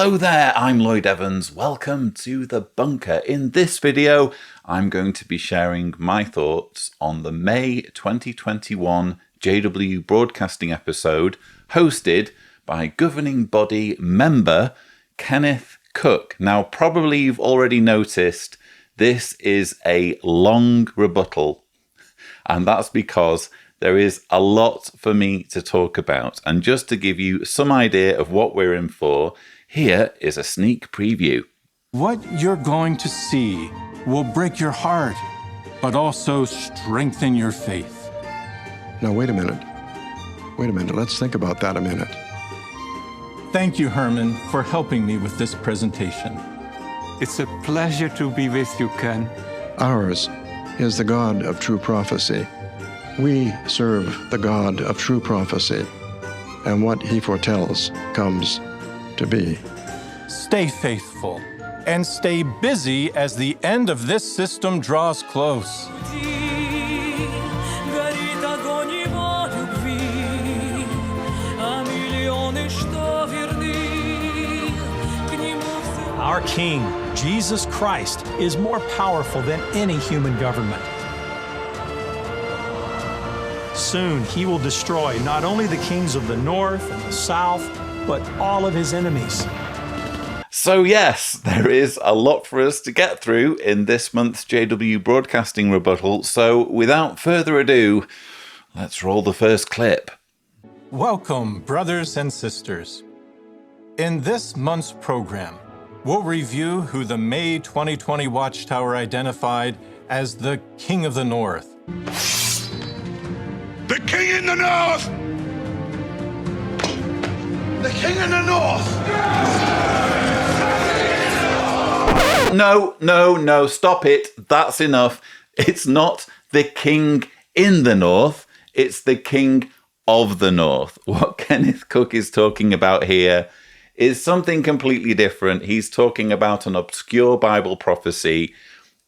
Hello there, I'm Lloyd Evans. Welcome to The Bunker. In this video, I'm going to be sharing my thoughts on the May 2021 JW Broadcasting episode hosted by governing body member Kenneth Cook. Now, probably you've already noticed this is a long rebuttal, and that's because there is a lot for me to talk about. And just to give you some idea of what we're in for, here is a sneak preview. What you're going to see will break your heart, but also strengthen your faith. Now, wait a minute. Let's think about that a minute. Thank you, Herman, for helping me with this presentation. It's a pleasure to be with you, Ken. Ours is the God of true prophecy. We serve the God of true prophecy, and what he foretells comes to be. Stay faithful and stay busy as the end of this system draws close. Our King, Jesus Christ, is more powerful than any human government. Soon he will destroy not only the kings of the north and the south, but all of his enemies. So yes, there is a lot for us to get through in this month's JW Broadcasting rebuttal. So without further ado, let's roll the first clip. Welcome, brothers and sisters. In this month's program, we'll review who the May 2020 Watchtower identified as the King of the North. The King in the North! The King in the North! No, stop it. That's enough. It's not the King in the North. It's the King of the North. What Kenneth Cook is talking about here is something completely different. He's talking about an obscure Bible prophecy,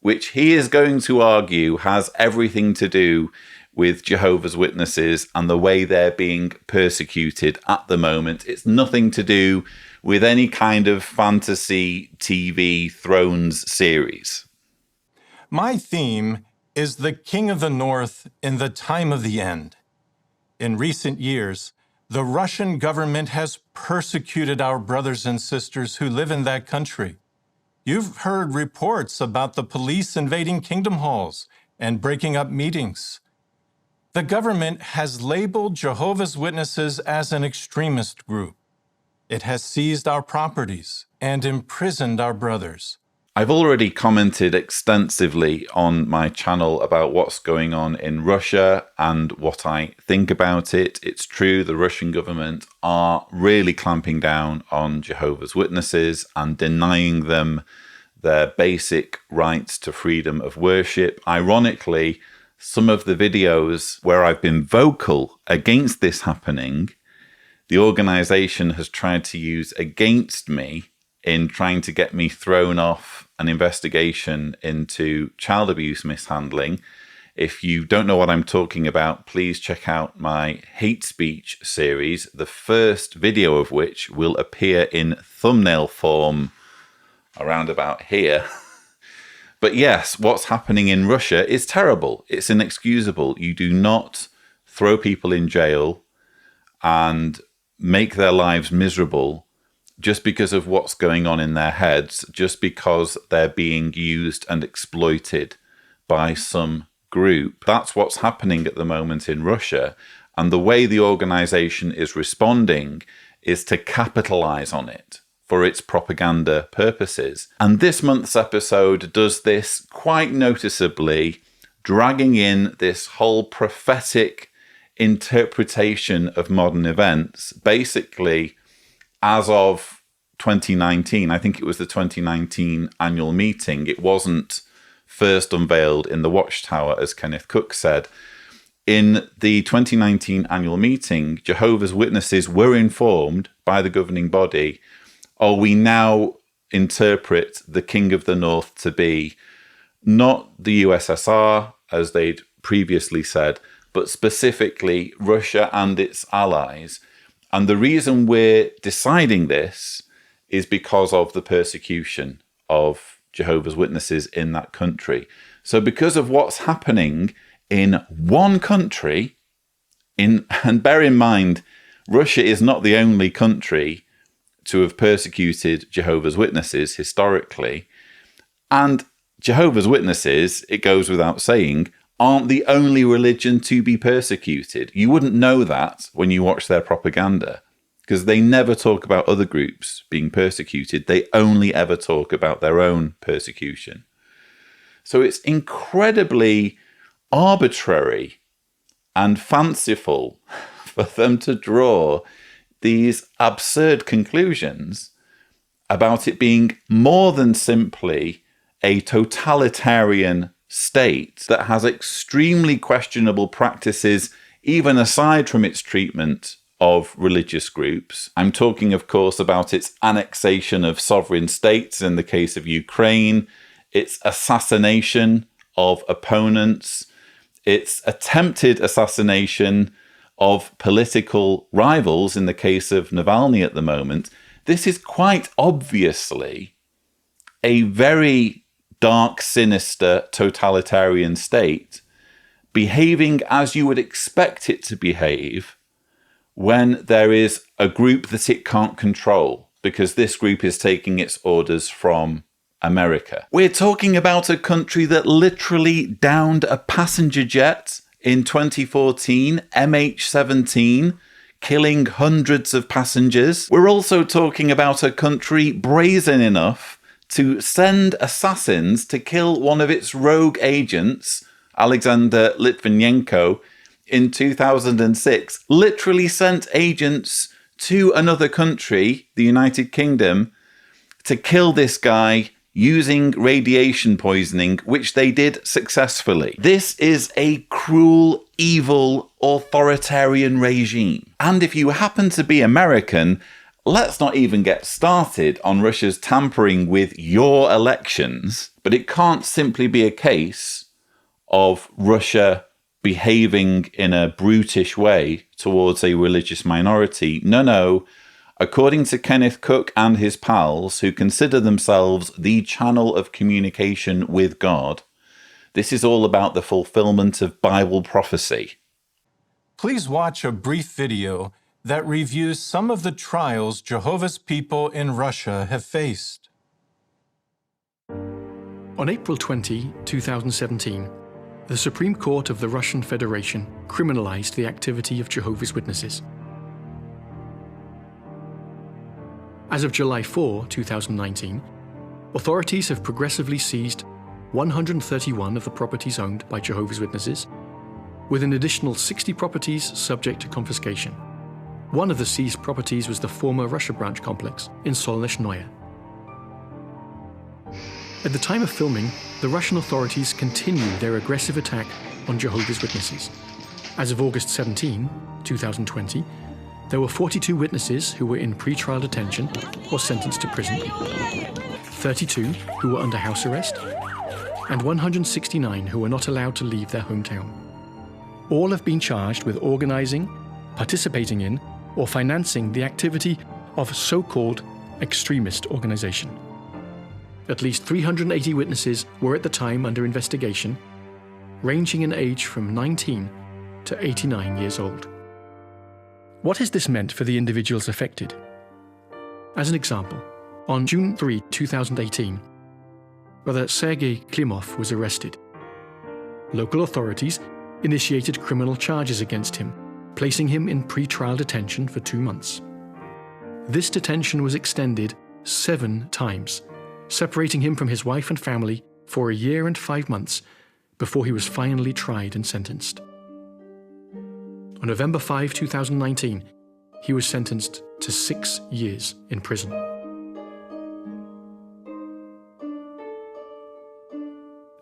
which he is going to argue has everything to do with Jehovah's Witnesses and the way they're being persecuted at the moment. It's nothing to do with any kind of fantasy TV Thrones series. My theme is the King of the North in the time of the end. In recent years, the Russian government has persecuted our brothers and sisters who live in that country. You've heard reports about the police invading kingdom halls and breaking up meetings. The government has labeled Jehovah's Witnesses as an extremist group. It has seized our properties and imprisoned our brothers. I've already commented extensively on my channel about what's going on in Russia and what I think about it. It's true, the Russian government are really clamping down on Jehovah's Witnesses and denying them their basic rights to freedom of worship. Ironically, some of the videos where I've been vocal against this happening, the organization has tried to use against me in trying to get me thrown off an investigation into child abuse mishandling. If you don't know what I'm talking about, please check out my hate speech series, the first video of which will appear in thumbnail form around about here. But yes, what's happening in Russia is terrible. It's inexcusable. You do not throw people in jail and make their lives miserable just because of what's going on in their heads, just because they're being used and exploited by some group. That's what's happening at the moment in Russia. And the way the organization is responding is to capitalize on it for its propaganda purposes. And this month's episode does this quite noticeably, dragging in this whole prophetic interpretation of modern events, basically as of 2019. I think it was the 2019 annual meeting. It wasn't first unveiled in the Watchtower, as Kenneth Cook said. In the 2019 annual meeting, Jehovah's Witnesses were informed by the governing body, we now interpret the King of the North to be not the USSR, as they'd previously said, but specifically Russia and its allies. And the reason we're deciding this is because of the persecution of Jehovah's Witnesses in that country. So because of what's happening in one country, and bear in mind, Russia is not the only country to have persecuted Jehovah's Witnesses historically. And Jehovah's Witnesses, it goes without saying, aren't the only religion to be persecuted. You wouldn't know that when you watch their propaganda, because they never talk about other groups being persecuted. They only ever talk about their own persecution. So it's incredibly arbitrary and fanciful for them to draw these absurd conclusions about it being more than simply a totalitarian state that has extremely questionable practices, even aside from its treatment of religious groups. I'm talking, of course, about its annexation of sovereign states in the case of Ukraine, its assassination of opponents, its attempted assassination of political rivals in the case of Navalny at the moment. This is quite obviously a very dark, sinister, totalitarian state behaving as you would expect it to behave when there is a group that it can't control, because this group is taking its orders from America. We're talking about a country that literally downed a passenger jet in 2014, MH17, killing hundreds of passengers. We're also talking about a country brazen enough to send assassins to kill one of its rogue agents, Alexander Litvinenko, in 2006. Literally sent agents to another country, the United Kingdom, to kill this guy using radiation poisoning, which they did successfully. This is a cruel, evil, authoritarian regime. And if you happen to be American, let's not even get started on Russia's tampering with your elections. But it can't simply be a case of Russia behaving in a brutish way towards a religious minority. No. According to Kenneth Cook and his pals, who consider themselves the channel of communication with God, this is all about the fulfillment of Bible prophecy. Please watch a brief video that reviews some of the trials Jehovah's people in Russia have faced. On April 20, 2017, the Supreme Court of the Russian Federation criminalized the activity of Jehovah's Witnesses. As of July 4, 2019, authorities have progressively seized 131 of the properties owned by Jehovah's Witnesses, with an additional 60 properties subject to confiscation. One of the seized properties was the former Russia branch complex in Solnezh Noye. At the time of filming, the Russian authorities continue their aggressive attack on Jehovah's Witnesses. As of August 17, 2020, there were 42 witnesses who were in pre-trial detention or sentenced to prison, 32 who were under house arrest, and 169 who were not allowed to leave their hometown. All have been charged with organizing, participating in, or financing the activity of a so-called extremist organization. At least 380 witnesses were at the time under investigation, ranging in age from 19 to 89 years old. What has this meant for the individuals affected? As an example, on June 3, 2018, Brother Sergei Klimov was arrested. Local authorities initiated criminal charges against him, placing him in pre-trial detention for 2 months. This detention was extended 7 times, separating him from his wife and family for a year and 5 months before he was finally tried and sentenced. On November 5, 2019, he was sentenced to 6 years in prison.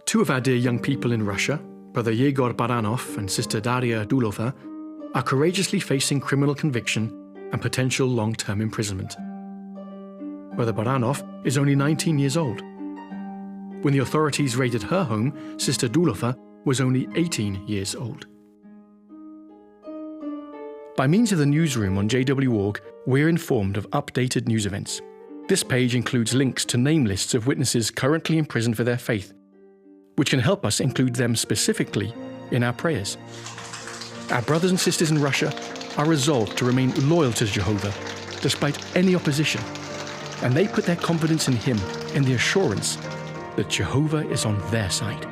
Two of our dear young people in Russia, Brother Yegor Baranov and Sister Daria Dulova, are courageously facing criminal conviction and potential long-term imprisonment. Brother Baranov is only 19 years old. When the authorities raided her home, Sister Dulova was only 18 years old. By means of the newsroom on JW.org, we're informed of updated news events. This page includes links to name lists of witnesses currently in prison for their faith, which can help us include them specifically in our prayers. Our brothers and sisters in Russia are resolved to remain loyal to Jehovah despite any opposition, and they put their confidence in Him in the assurance that Jehovah is on their side.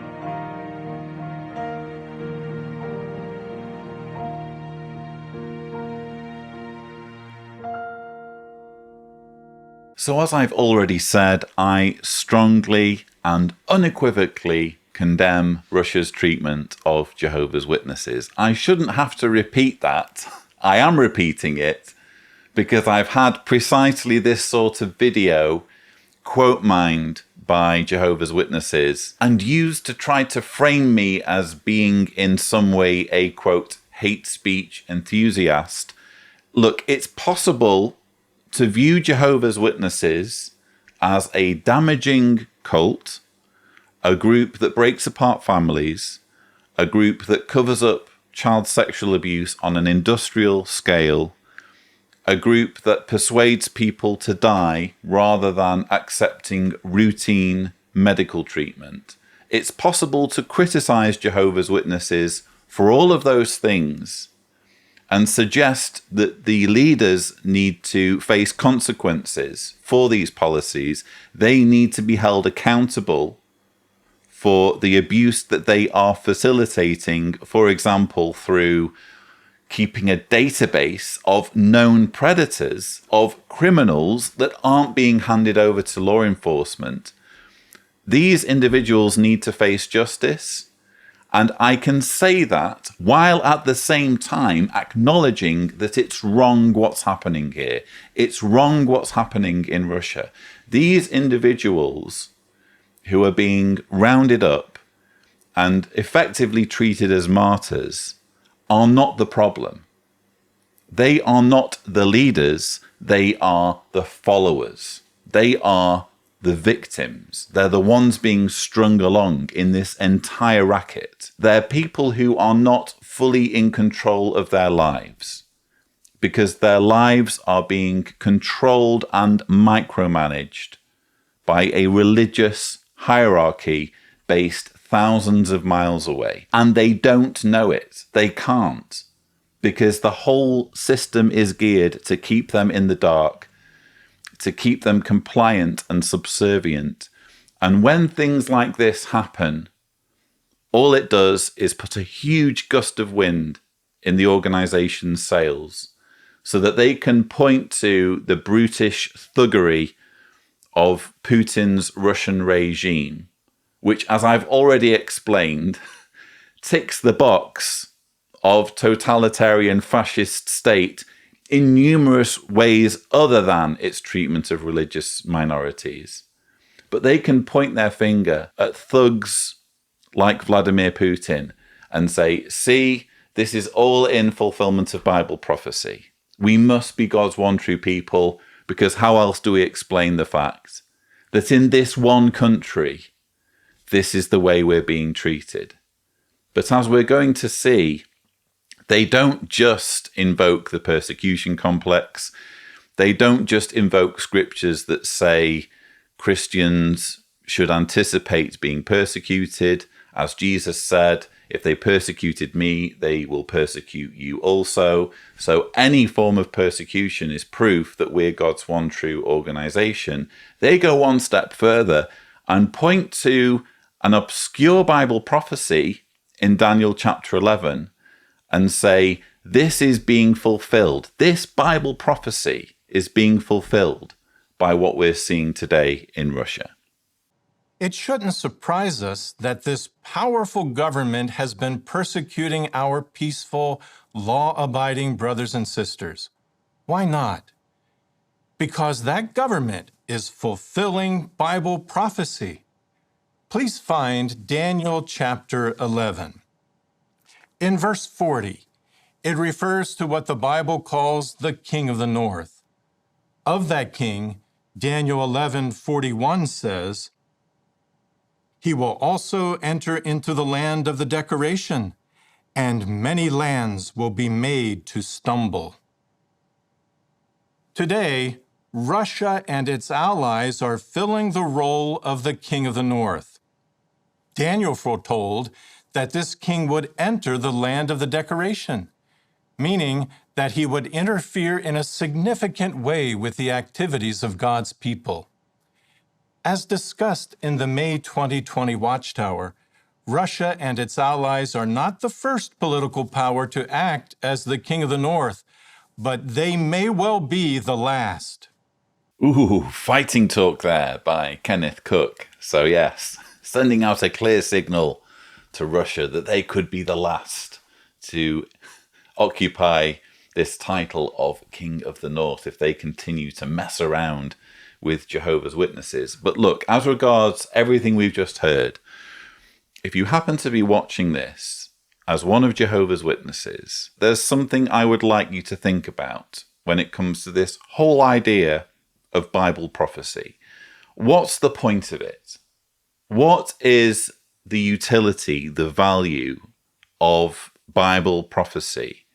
So as I've already said, I strongly and unequivocally condemn Russia's treatment of Jehovah's Witnesses. I shouldn't have to repeat that. I am repeating it because I've had precisely this sort of video quote mined by Jehovah's Witnesses and used to try to frame me as being in some way a quote hate speech enthusiast. Look, it's possible to view Jehovah's Witnesses as a damaging cult, a group that breaks apart families, a group that covers up child sexual abuse on an industrial scale, a group that persuades people to die rather than accepting routine medical treatment. It's possible to criticize Jehovah's Witnesses for all of those things and suggest that the leaders need to face consequences for these policies. They need to be held accountable for the abuse that they are facilitating, for example, through keeping a database of known predators, of criminals that aren't being handed over to law enforcement. These individuals need to face justice. And I can say that while at the same time acknowledging that it's wrong what's happening here. It's wrong what's happening in Russia. These individuals who are being rounded up and effectively treated as martyrs are not the problem. They are not the leaders. They are the followers. They are the victims. They're the ones being strung along in this entire racket. They're people who are not fully in control of their lives because their lives are being controlled and micromanaged by a religious hierarchy based thousands of miles away. And they don't know it. They can't, because the whole system is geared to keep them in the dark, to keep them compliant and subservient. And when things like this happen, all it does is put a huge gust of wind in the organization's sails so that they can point to the brutish thuggery of Putin's Russian regime, which, as I've already explained, ticks the box of totalitarian fascist state in numerous ways other than its treatment of religious minorities. But they can point their finger at thugs like Vladimir Putin and say, see, this is all in fulfillment of Bible prophecy. We must be God's one true people, because how else do we explain the fact that in this one country, this is the way we're being treated? But as we're going to see, they don't just invoke the persecution complex. They don't just invoke scriptures that say Christians should anticipate being persecuted. As Jesus said, if they persecuted me, they will persecute you also. So any form of persecution is proof that we're God's one true organization. They go one step further and point to an obscure Bible prophecy in Daniel chapter 11 and say, this is being fulfilled. This Bible prophecy is being fulfilled by what we're seeing today in Russia. It shouldn't surprise us that this powerful government has been persecuting our peaceful, law-abiding brothers and sisters. Why not? Because that government is fulfilling Bible prophecy. Please find Daniel chapter 11. In verse 40, it refers to what the Bible calls the king of the north. Of that king, Daniel 11:41 says, he will also enter into the land of the decoration, and many lands will be made to stumble. Today, Russia and its allies are filling the role of the king of the north. Daniel foretold that this king would enter the land of the decoration, meaning that he would interfere in a significant way with the activities of God's people. As discussed in the May 2020 Watchtower, Russia and its allies are not the first political power to act as the king of the north, but they may well be the last. Ooh, fighting talk there by Kenneth Cook. So yes, sending out a clear signal to Russia that they could be the last to occupy this title of King of the North if they continue to mess around with Jehovah's Witnesses. But look, as regards everything we've just heard, if you happen to be watching this as one of Jehovah's Witnesses, there's something I would like you to think about when it comes to this whole idea of Bible prophecy. What's the point of it? What is the utility, the value of Bible prophecy?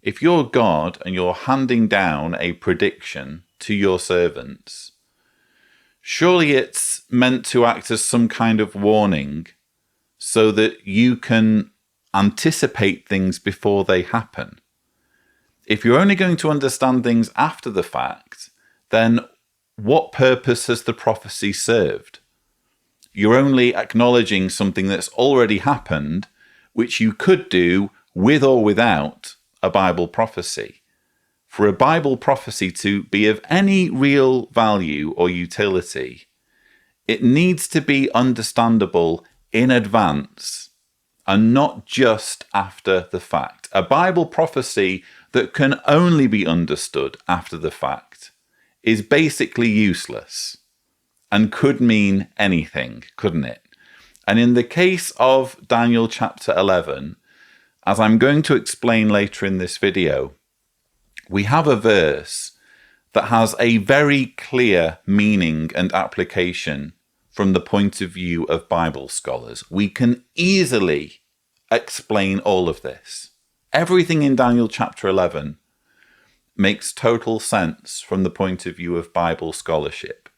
If you're God and you're handing down a prediction to your servants, surely it's meant to act as some kind of warning so that you can anticipate things before they happen. If you're only going to understand things after the fact, then what purpose has the prophecy served? You're only acknowledging something that's already happened, which you could do with or without a Bible prophecy. For a Bible prophecy to be of any real value or utility, it needs to be understandable in advance and not just after the fact. A Bible prophecy that can only be understood after the fact is basically useless and could mean anything, couldn't it? And in the case of Daniel chapter 11, as I'm going to explain later in this video, we have a verse that has a very clear meaning and application from the point of view of Bible scholars. We can easily explain all of this. Everything in Daniel chapter 11 makes total sense from the point of view of Bible scholarship.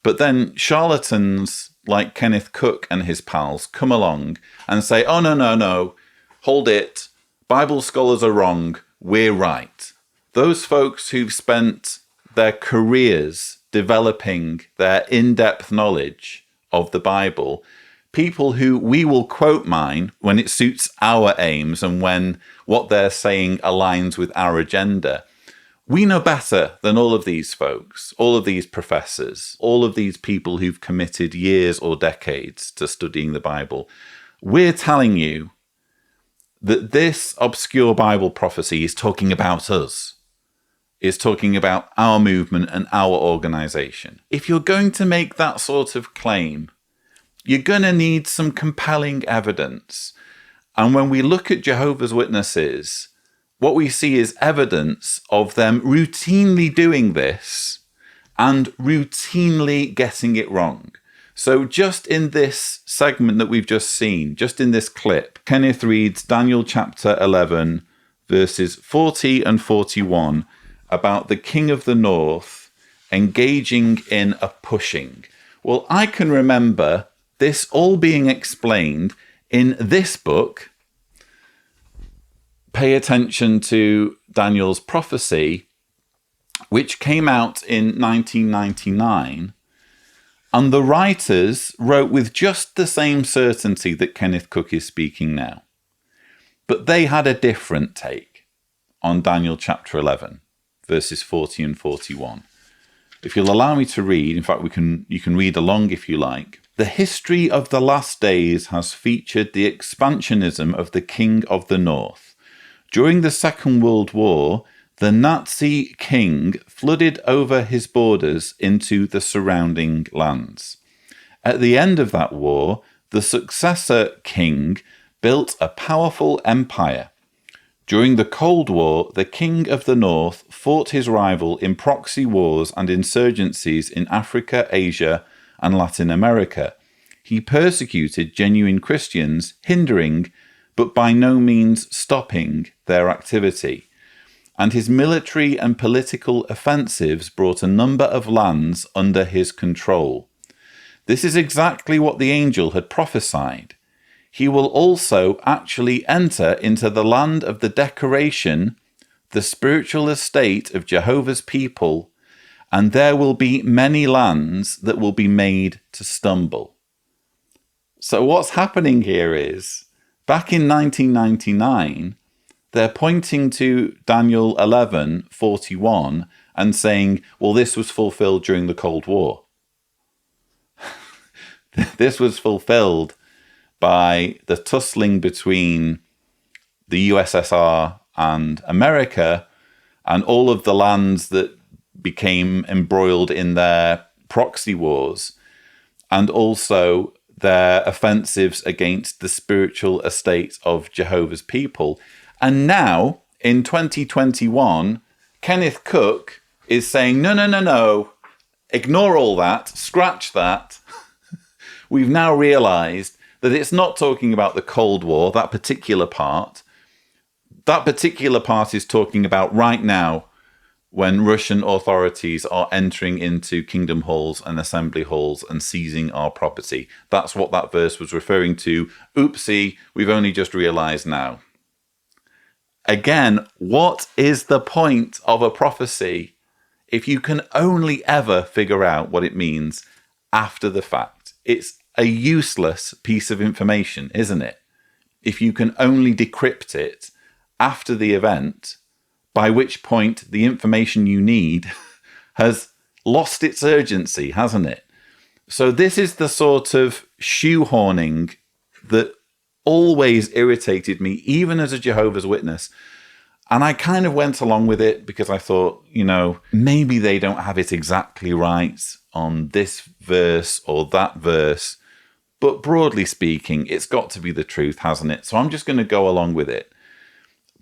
But then charlatans like Kenneth Cook and his pals come along and say, oh, no, hold it. Bible scholars are wrong. We're right. Those folks who've spent their careers developing their in-depth knowledge of the Bible, people who we will quote mine when it suits our aims and when what they're saying aligns with our agenda. We know better than all of these folks, all of these professors, all of these people who've committed years or decades to studying the Bible. We're telling you that this obscure Bible prophecy is talking about us, is talking about our movement and our organization. If you're going to make that sort of claim, you're going to need some compelling evidence. And when we look at Jehovah's Witnesses, what we see is evidence of them routinely doing this and routinely getting it wrong. So just in this segment that we've just seen, just in this clip, Kenneth reads Daniel chapter 11, verses 40 and 41 about the king of the north engaging in a pushing. Well, I can remember this all being explained in this book. Pay attention to Daniel's prophecy, which came out in 1999. And the writers wrote with just the same certainty that Kenneth Cook is speaking now. But they had a different take on Daniel chapter 11, verses 40 and 41. If you'll allow me to read, in fact, you can read along if you like. The history of the last days has featured the expansionism of the King of the North. During the Second World War, the Nazi king flooded over his borders into the surrounding lands. At the end of that war, the successor king built a powerful empire. During the Cold War, the King of the North fought his rival in proxy wars and insurgencies in Africa, Asia, and Latin America. He persecuted genuine Christians, hindering, but by no means stopping, their activity. and his military and political offensives brought a number of lands under his control. This is exactly what the angel had prophesied. He will also actually enter into the land of the decoration, the spiritual estate of Jehovah's people, and there will be many lands that will be made to stumble. So what's happening here is, back in 1999, they're pointing to Daniel 11:41 and saying, well, this was fulfilled during the Cold War. This was fulfilled by the tussling between the USSR and America and all of the lands that became embroiled in their proxy wars, and also their offensives against the spiritual estate of Jehovah's people. And now, in 2021, Kenneth Cook is saying, no, ignore all that, scratch that. We've now realized that it's not talking about the Cold War, that particular part. That particular part is talking about right now, when Russian authorities are entering into kingdom halls and assembly halls and seizing our property. That's what that verse was referring to. Oopsie, we've only just realized now. Again, what is the point of a prophecy if you can only ever figure out what it means after the fact? It's a useless piece of information, isn't it? If you can only decrypt it after the event, by which point the information you need has lost its urgency, hasn't it? So this is the sort of shoehorning that always irritated me, even as a Jehovah's Witness. And I kind of went along with it because I thought, maybe they don't have it exactly right on this verse or that verse. But broadly speaking, it's got to be the truth, hasn't it? So I'm just going to go along with it.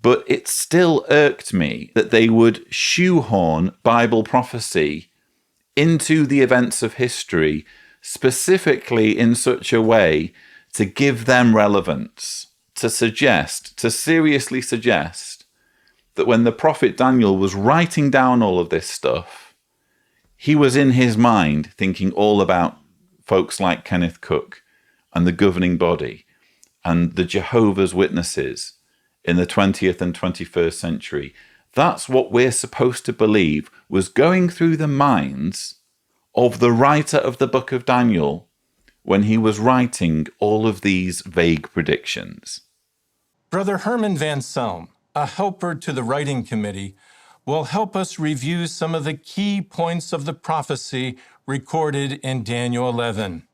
But it still irked me that they would shoehorn Bible prophecy into the events of history, specifically in such a way to give them relevance, to seriously suggest that when the prophet Daniel was writing down all of this stuff, he was in his mind thinking all about folks like Kenneth Cook and the governing body and the Jehovah's Witnesses in the 20th and 21st century. That's what we're supposed to believe was going through the minds of the writer of the book of Daniel when he was writing all of these vague predictions. Brother Herman Van Selm, a helper to the writing committee, will help us review some of the key points of the prophecy recorded in Daniel 11.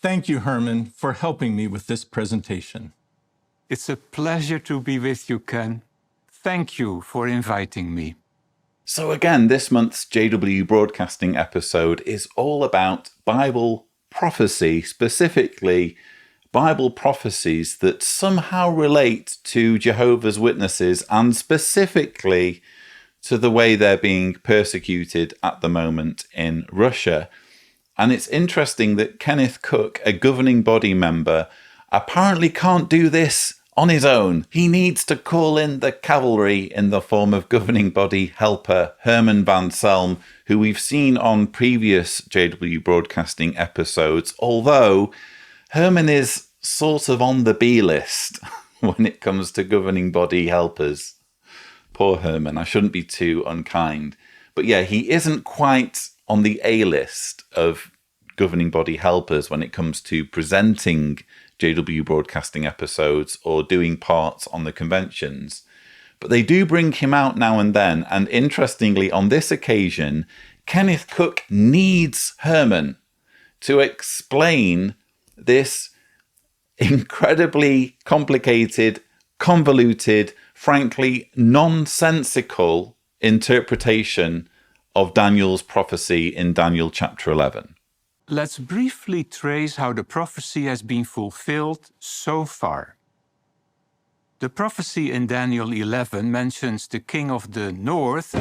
Thank you, Herman, for helping me with this presentation. It's a pleasure to be with you, Ken. Thank you for inviting me. So again, this month's JW Broadcasting episode is all about Bible prophecy, specifically Bible prophecies that somehow relate to Jehovah's Witnesses and specifically to the way they're being persecuted at the moment in Russia. And it's interesting that Kenneth Cook, a governing body member, apparently can't do this on his own. He needs to call in the cavalry in the form of governing body helper Herman Van Selm, who we've seen on previous JW Broadcasting episodes, although Herman is sort of on the B list when it comes to governing body helpers. Poor Herman, I shouldn't be too unkind. But yeah, he isn't quite on the A list of governing body helpers when it comes to presenting JW Broadcasting episodes or doing parts on the conventions. But they do bring him out now and then. And interestingly, on this occasion, Kenneth Cook needs Herman to explain this incredibly complicated, convoluted, frankly nonsensical interpretation of Daniel's prophecy in Daniel chapter 11. Let's briefly trace how the prophecy has been fulfilled so far. The prophecy in Daniel 11 mentions the king of the north.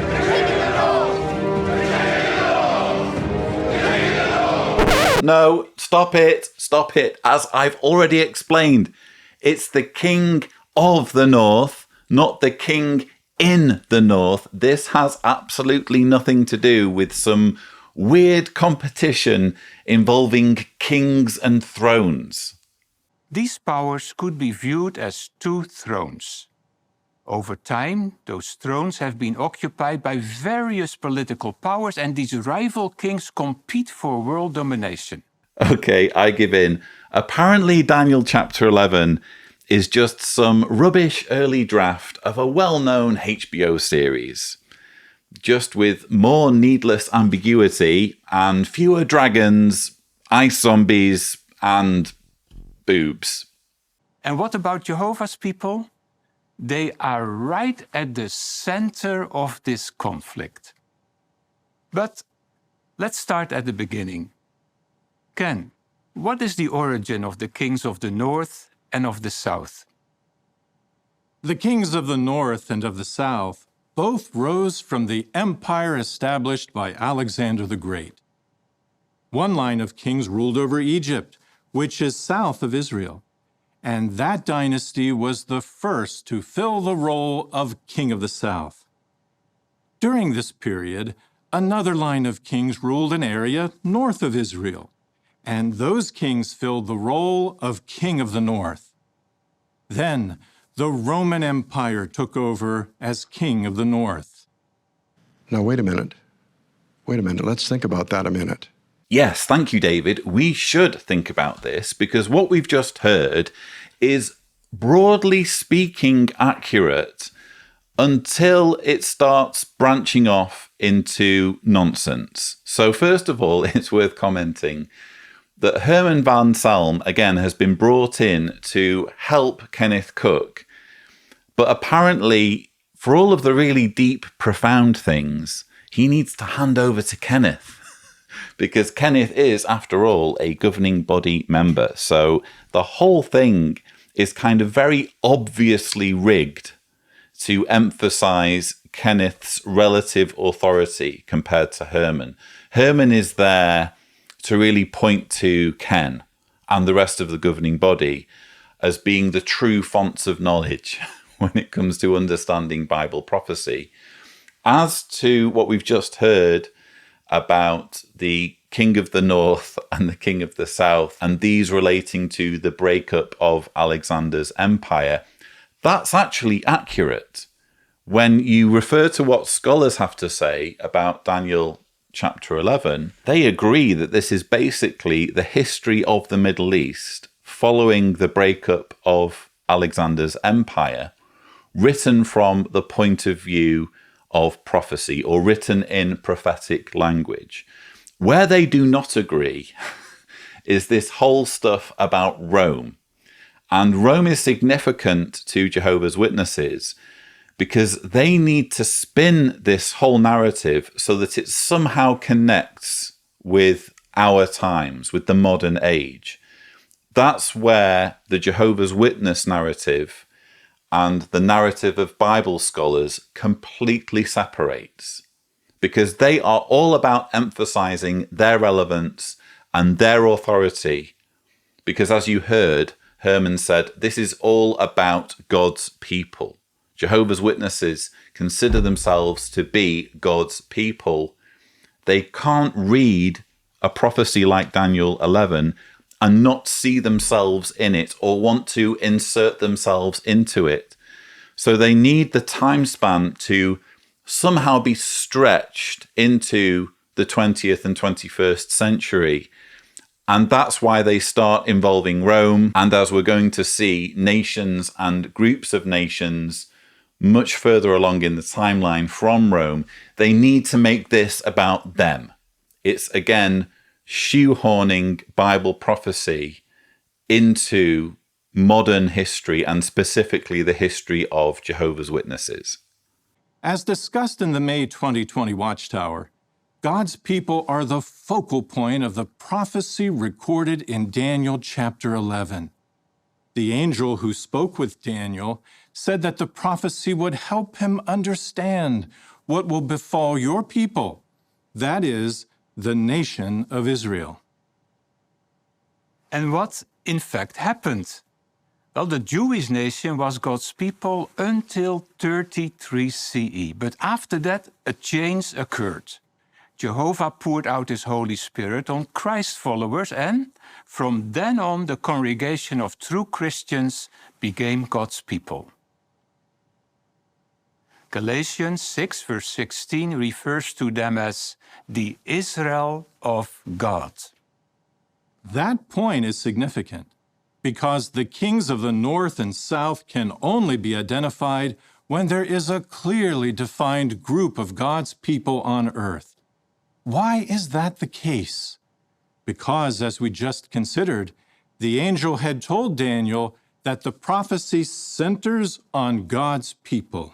No, stop it. As I've already explained, it's the king of the north, not the king in the north. This has absolutely nothing to do with some weird competition involving kings and thrones. These powers could be viewed as two thrones. Over time, those thrones have been occupied by various political powers, and these rival kings compete for world domination. Okay, I give in. Apparently, Daniel chapter 11 is just some rubbish early draft of a well-known HBO series, just with more needless ambiguity and fewer dragons, ice zombies, and boobs. And what about Jehovah's people? They are right at the center of this conflict. But let's start at the beginning. Ken, what is the origin of the kings of the north and of the south? The kings of the north and of the south both rose from the empire established by Alexander the Great. One line of kings ruled over Egypt, which is south of Israel, and that dynasty was the first to fill the role of king of the south. During this period, another line of kings ruled an area north of Israel, and those kings filled the role of king of the north. Then, the Roman Empire took over as king of the north. Now, wait a minute. Let's think about that a minute. Yes, thank you, David. We should think about this because what we've just heard is, broadly speaking, accurate until it starts branching off into nonsense. So first of all, it's worth commenting that Herman van Salm, again, has been brought in to help Kenneth Cook. But apparently, for all of the really deep, profound things, he needs to hand over to Kenneth. Because Kenneth is, after all, a governing body member. So the whole thing is kind of very obviously rigged to emphasize Kenneth's relative authority compared to Herman. Herman is there to really point to Ken and the rest of the governing body as being the true fonts of knowledge when it comes to understanding Bible prophecy. As to what we've just heard about the king of the north and the king of the south, and these relating to the breakup of Alexander's empire, that's actually accurate. When you refer to what scholars have to say about Daniel chapter 11, they agree that this is basically the history of the Middle East following the breakup of Alexander's empire, written from the point of view of prophecy, or written in prophetic language. Where they do not agree is this whole stuff about Rome. And Rome is significant to Jehovah's Witnesses because they need to spin this whole narrative so that it somehow connects with our times, with the modern age. That's where the Jehovah's Witness narrative and the narrative of Bible scholars completely separates, because they are all about emphasizing their relevance and their authority. Because as you heard, Herman said, this is all about God's people. Jehovah's Witnesses consider themselves to be God's people. They can't read a prophecy like Daniel 11 and not see themselves in it or want to insert themselves into it. So they need the time span to somehow be stretched into the 20th and 21st century. And that's why they start involving Rome. And as we're going to see, nations and groups of nations much further along in the timeline from Rome, they need to make this about them. It's, again, shoehorning Bible prophecy into modern history, and specifically the history of Jehovah's Witnesses. As discussed in the May 2020 Watchtower, God's people are the focal point of the prophecy recorded in Daniel chapter 11. The angel who spoke with Daniel said that the prophecy would help him understand what will befall your people, that is, the nation of Israel. And what, in fact, happened? Well, the Jewish nation was God's people until 33 CE, but after that a change occurred. Jehovah poured out his Holy Spirit on Christ followers, and from then on the congregation of true Christians became God's people. Galatians 6 verse 16 refers to them as the Israel of God. That point is significant because the kings of the north and south can only be identified when there is a clearly defined group of God's people on earth. Why is that the case? Because, as we just considered, the angel had told Daniel that the prophecy centers on God's people.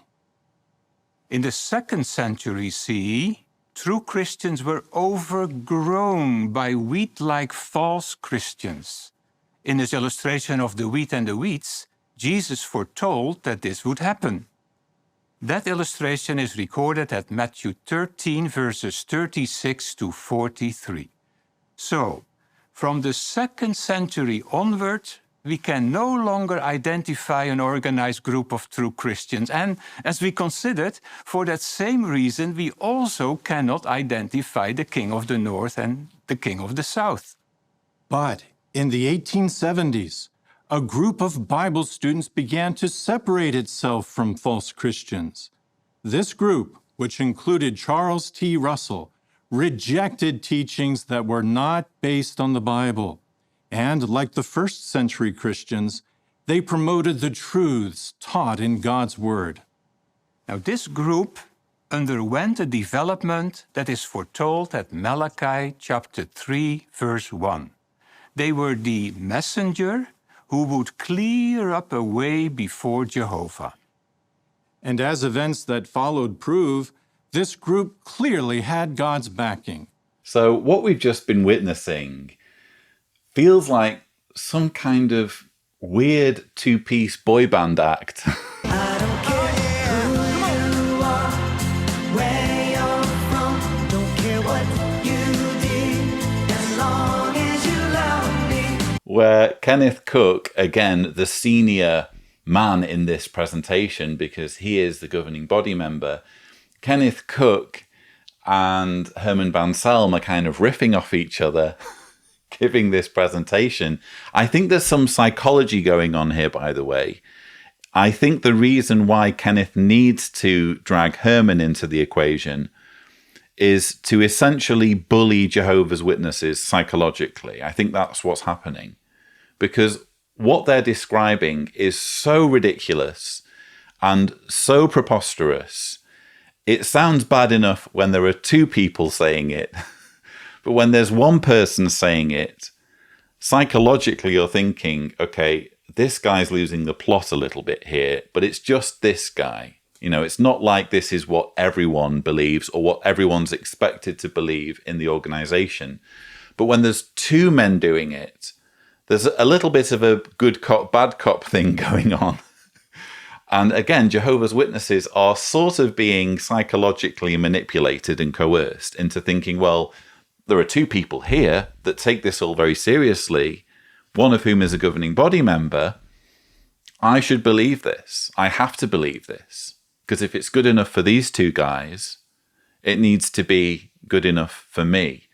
In the 2nd century CE, true Christians were overgrown by wheat-like false Christians. In his illustration of the wheat and the weeds, Jesus foretold that this would happen. That illustration is recorded at Matthew 13, verses 36 to 43. So, from the 2nd century onward, we can no longer identify an organized group of true Christians. And as we considered, for that same reason, we also cannot identify the King of the North and the King of the South. But in the 1870s, a group of Bible students began to separate itself from false Christians. This group, which included Charles T. Russell, rejected teachings that were not based on the Bible. And like the 1st century Christians, they promoted the truths taught in God's Word. Now, this group underwent a development that is foretold at Malachi chapter 3, verse 1. They were the messenger who would clear up a way before Jehovah. And as events that followed prove, this group clearly had God's backing. So what we've just been witnessing feels like some kind of weird two-piece boy band act. I don't care who you are, where you're from, don't care what you did, as long as you love me. Where Kenneth Cook, again, the senior man in this presentation because he is the governing body member, Kenneth Cook and Herman Van Selm are kind of riffing off each other, giving this presentation. I think there's some psychology going on here, by the way. I think the reason why Kenneth needs to drag Herman into the equation is to essentially bully Jehovah's Witnesses psychologically. I think that's what's happening. Because what they're describing is so ridiculous and so preposterous. It sounds bad enough when there are two people saying it, but when there's one person saying it, psychologically you're thinking, okay, this guy's losing the plot a little bit here, but it's just this guy. You know, it's not like this is what everyone believes or what everyone's expected to believe in the organization. But when there's two men doing it, there's a little bit of a good cop, bad cop thing going on. And again, Jehovah's Witnesses are sort of being psychologically manipulated and coerced into thinking, well, there are two people here that take this all very seriously, one of whom is a governing body member. I should believe this. I have to believe this. Because if it's good enough for these two guys, it needs to be good enough for me.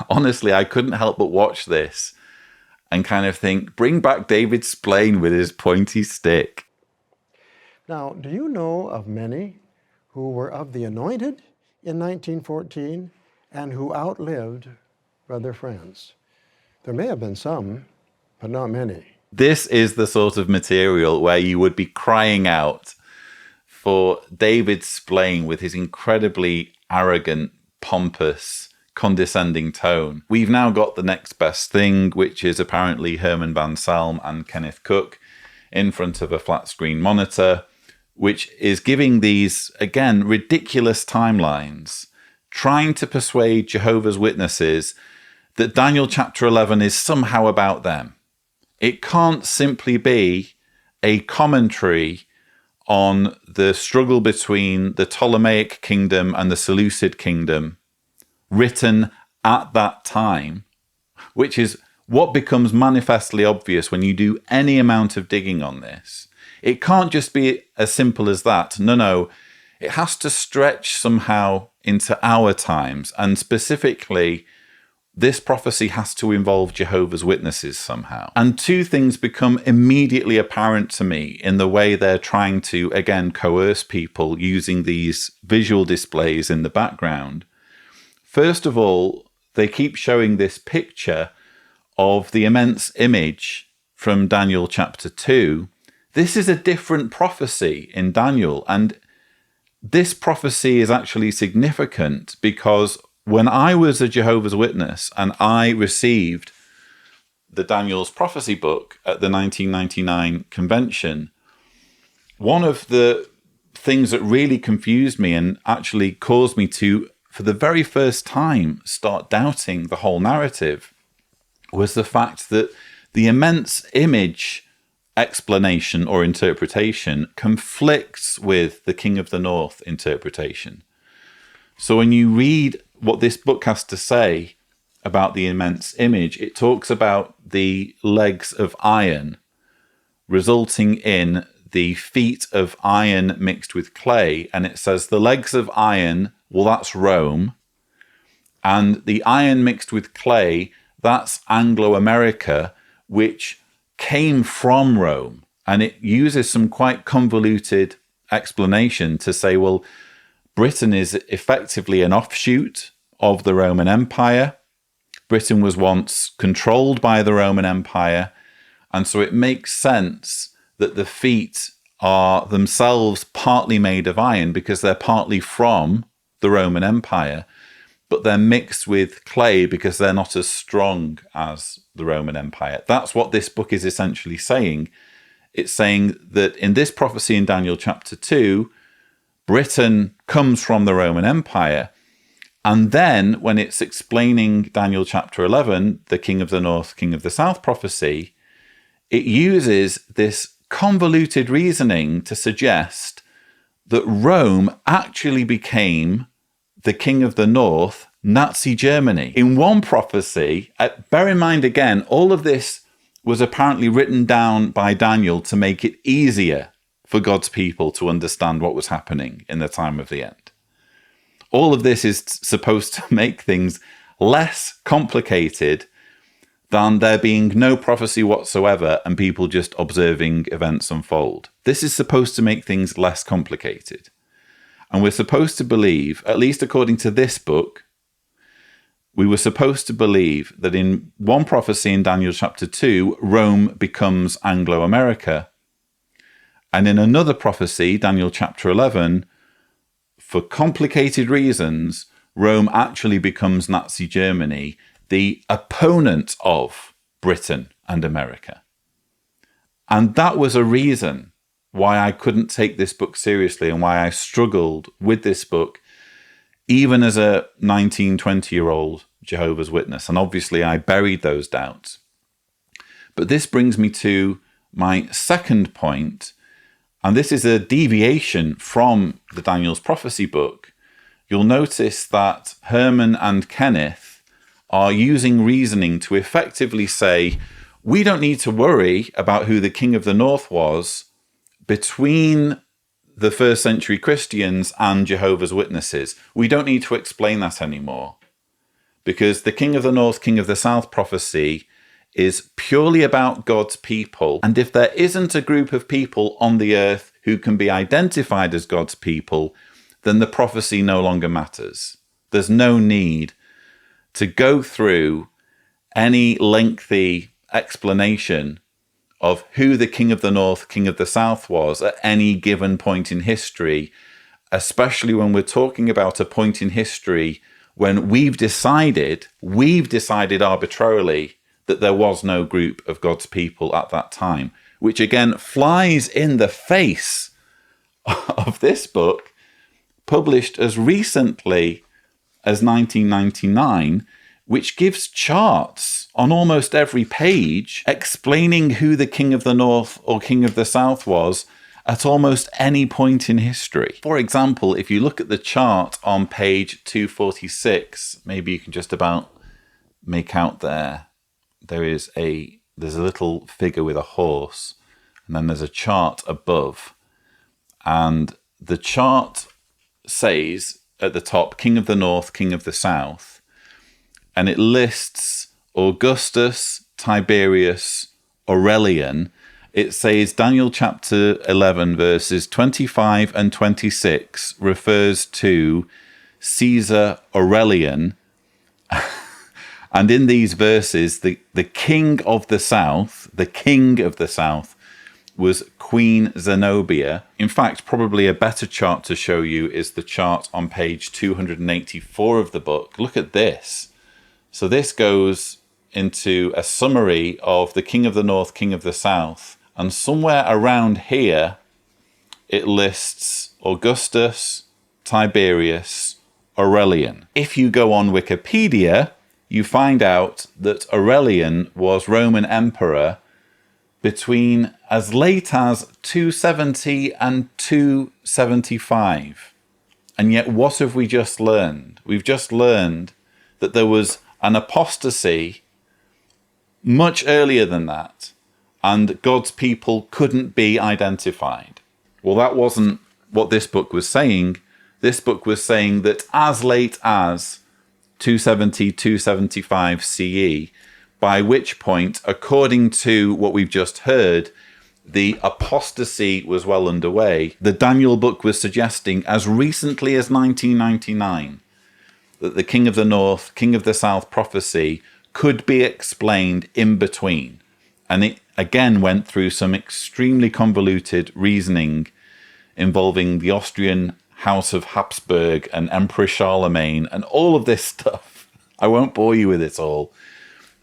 Honestly, I couldn't help but watch this and kind of think, bring back David Splain with his pointy stick. Now, do you know of many who were of the anointed in 1914 and who outlived Brother Franz? There may have been some, but not many. This is the sort of material where you would be crying out for David Splain with his incredibly arrogant, pompous, condescending tone. We've now got the next best thing, which is apparently Herman Van Selm and Kenneth Cook in front of a flat screen monitor, which is giving these, again, ridiculous timelines, trying to persuade Jehovah's Witnesses that Daniel chapter 11 is somehow about them. It can't simply be a commentary on the struggle between the Ptolemaic kingdom and the Seleucid kingdom, written at that time, which is what becomes manifestly obvious when you do any amount of digging on this, it can't just be as simple as that. No, it has to stretch somehow into our times, and specifically, this prophecy has to involve Jehovah's Witnesses somehow. And two things become immediately apparent to me in the way they're trying to, again, coerce people using these visual displays in the background. First of all, they keep showing this picture of the immense image from Daniel chapter 2. This is a different prophecy in Daniel, and this prophecy is actually significant because when I was a Jehovah's Witness and I received the Daniel's prophecy book at the 1999 convention, one of the things that really confused me and actually caused me to, for the very first time, start doubting the whole narrative was the fact that the immense image explanation or interpretation conflicts with the King of the North interpretation. So when you read what this book has to say about the immense image, it talks about the legs of iron resulting in the feet of iron mixed with clay. And it says the legs of iron, well, that's Rome. And the iron mixed with clay, that's Anglo-America, which came from Rome. And it uses some quite convoluted explanation to say, well, Britain is effectively an offshoot of the Roman Empire. Britain was once controlled by the Roman Empire, and so it makes sense that the feet are themselves partly made of iron because they're partly from the Roman Empire, but they're mixed with clay because they're not as strong as the Roman Empire. That's what this book is essentially saying. It's saying that in this prophecy in Daniel chapter 2, Britain comes from the Roman Empire. And then when it's explaining Daniel chapter 11, the King of the North, King of the South prophecy, it uses this convoluted reasoning to suggest that Rome actually became the King of the North, Nazi Germany. In one prophecy, bear in mind again, all of this was apparently written down by Daniel to make it easier for God's people to understand what was happening in the time of the end. All of this is supposed to make things less complicated than there being no prophecy whatsoever and people just observing events unfold. This is supposed to make things less complicated. And we're supposed to believe, at least according to this book, we were supposed to believe that in one prophecy in Daniel chapter 2, Rome becomes Anglo-America. And in another prophecy, Daniel chapter 11, for complicated reasons, Rome actually becomes Nazi Germany, the opponent of Britain and America. And that was a reason why I couldn't take this book seriously and why I struggled with this book, even as a 19, 20-year-old Jehovah's Witness. And obviously I buried those doubts. But this brings me to my second point, and this is a deviation from the Daniel's prophecy book. You'll notice that Herman and Kenneth are using reasoning to effectively say, we don't need to worry about who the King of the North was between the first century Christians and Jehovah's Witnesses. We don't need to explain that anymore, because the King of the North, King of the South prophecy is purely about God's people. And if there isn't a group of people on the earth who can be identified as God's people, then the prophecy no longer matters. There's no need to go through any lengthy explanation of who the King of the North, King of the South was at any given point in history, especially when we're talking about a point in history when we've decided arbitrarily that there was no group of God's people at that time, which again flies in the face of this book, published as recently as 1999, which gives charts on almost every page explaining who the King of the North or King of the South was at almost any point in history. For example, if you look at the chart on page 246, maybe you can just about make out there's a little figure with a horse, and then there's a chart above. And the chart says at the top, King of the North, King of the South. And it lists Augustus, Tiberius, Aurelian. It says Daniel chapter 11, verses 25 and 26 refers to Caesar Aurelian. And in these verses, the king of the south was Queen Zenobia. In fact, probably a better chart to show you is the chart on page 284 of the book. Look at this. So this goes into a summary of the king of the north, king of the south. And somewhere around here, it lists Augustus, Tiberius, Aurelian. If you go on Wikipedia, you find out that Aurelian was Roman emperor between as late as 270 and 275. And yet what have we just learned? We've just learned that there was an apostasy much earlier than that, and God's people couldn't be identified. Well, that wasn't what this book was saying. This book was saying that as late as 270, 275 CE, by which point, according to what we've just heard, the apostasy was well underway. The Daniel book was suggesting as recently as 1999 that the King of the North, King of the South prophecy could be explained in between. And it again went through some extremely convoluted reasoning involving the Austrian House of Habsburg and Emperor Charlemagne and all of this stuff. I won't bore you with it all.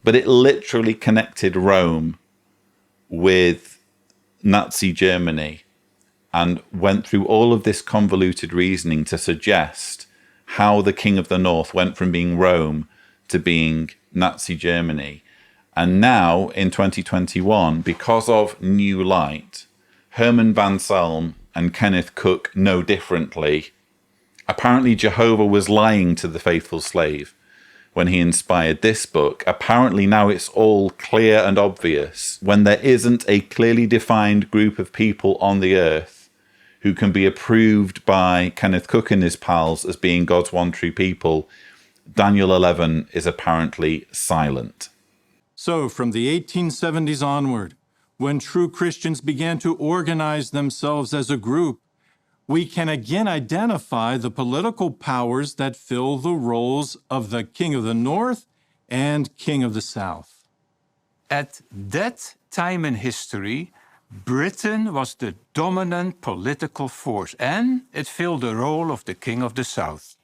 But it literally connected Rome with Nazi Germany and went through all of this convoluted reasoning to suggest how the King of the North went from being Rome to being Nazi Germany. And now, in 2021, because of new light, Herman Van Selm and Kenneth Cook know differently. Apparently Jehovah was lying to the faithful slave when he inspired this book. Apparently now it's all clear and obvious. When there isn't a clearly defined group of people on the earth who can be approved by Kenneth Cook and his pals as being God's one true people, Daniel 11 is apparently silent. So from the 1870s onward, when true Christians began to organize themselves as a group, we can again identify the political powers that fill the roles of the King of the North and King of the South. At that time in history, Britain was the dominant political force, and it filled the role of the King of the South.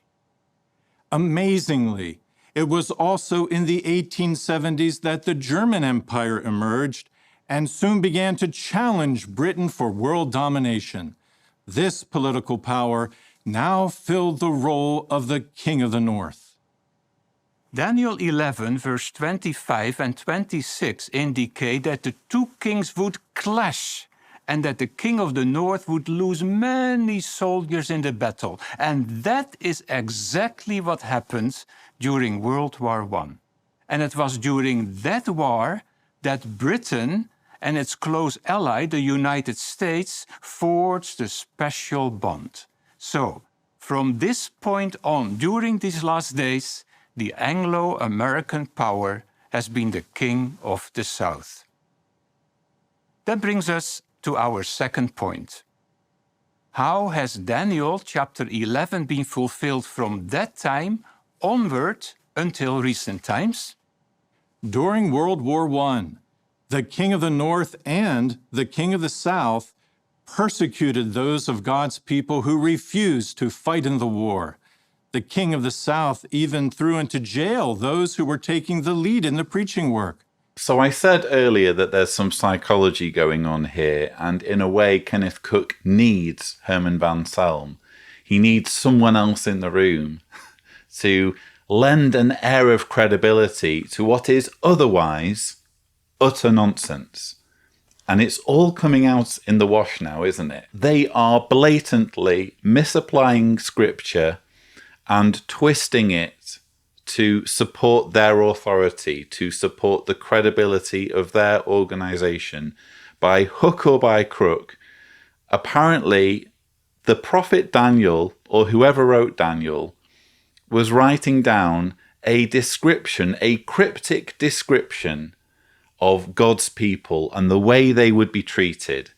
Amazingly, it was also in the 1870s that the German Empire emerged and soon began to challenge Britain for world domination. This political power now filled the role of the King of the North. Daniel 11, verse 25 and 26 indicate that the two kings would clash and that the King of the North would lose many soldiers in the battle. And that is exactly what happened during World War I. And it was during that war that Britain and its close ally, the United States, forged the special bond. So, from this point on, during these last days, the Anglo-American power has been the King of the South. That brings us to our second point. How has Daniel chapter 11 been fulfilled from that time onward until recent times? During World War I, the King of the North and the King of the South persecuted those of God's people who refused to fight in the war. The King of the South even threw into jail those who were taking the lead in the preaching work. So I said earlier that there's some psychology going on here, and in a way Kenneth Cook needs Herman Van Selm. He needs someone else in the room to lend an air of credibility to what is otherwise utter nonsense. And it's all coming out in the wash now, isn't it? They are blatantly misapplying scripture and twisting it to support their authority, to support the credibility of their organization, by hook or by crook, apparently the prophet Daniel, or whoever wrote Daniel, was writing down a description, a cryptic description of God's people and the way they would be treated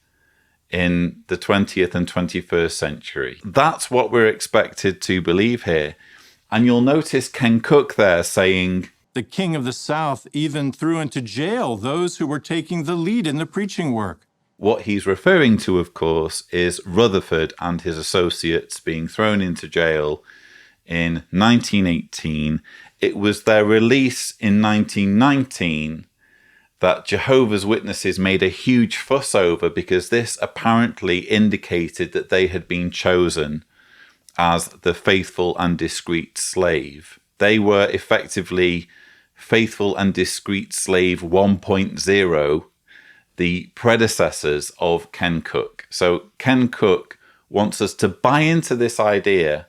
in the 20th and 21st century. That's what we're expected to believe here. And you'll notice Ken Cook there saying, The king of the south even threw into jail those who were taking the lead in the preaching work. what he's referring to, of course, is Rutherford and his associates being thrown into jail in 1918. It was their release in 1919 that Jehovah's Witnesses made a huge fuss over, because this apparently indicated that they had been chosen as the faithful and discreet slave. They were effectively faithful and discreet slave 1.0, the predecessors of Ken Cook. So Ken Cook wants us to buy into this idea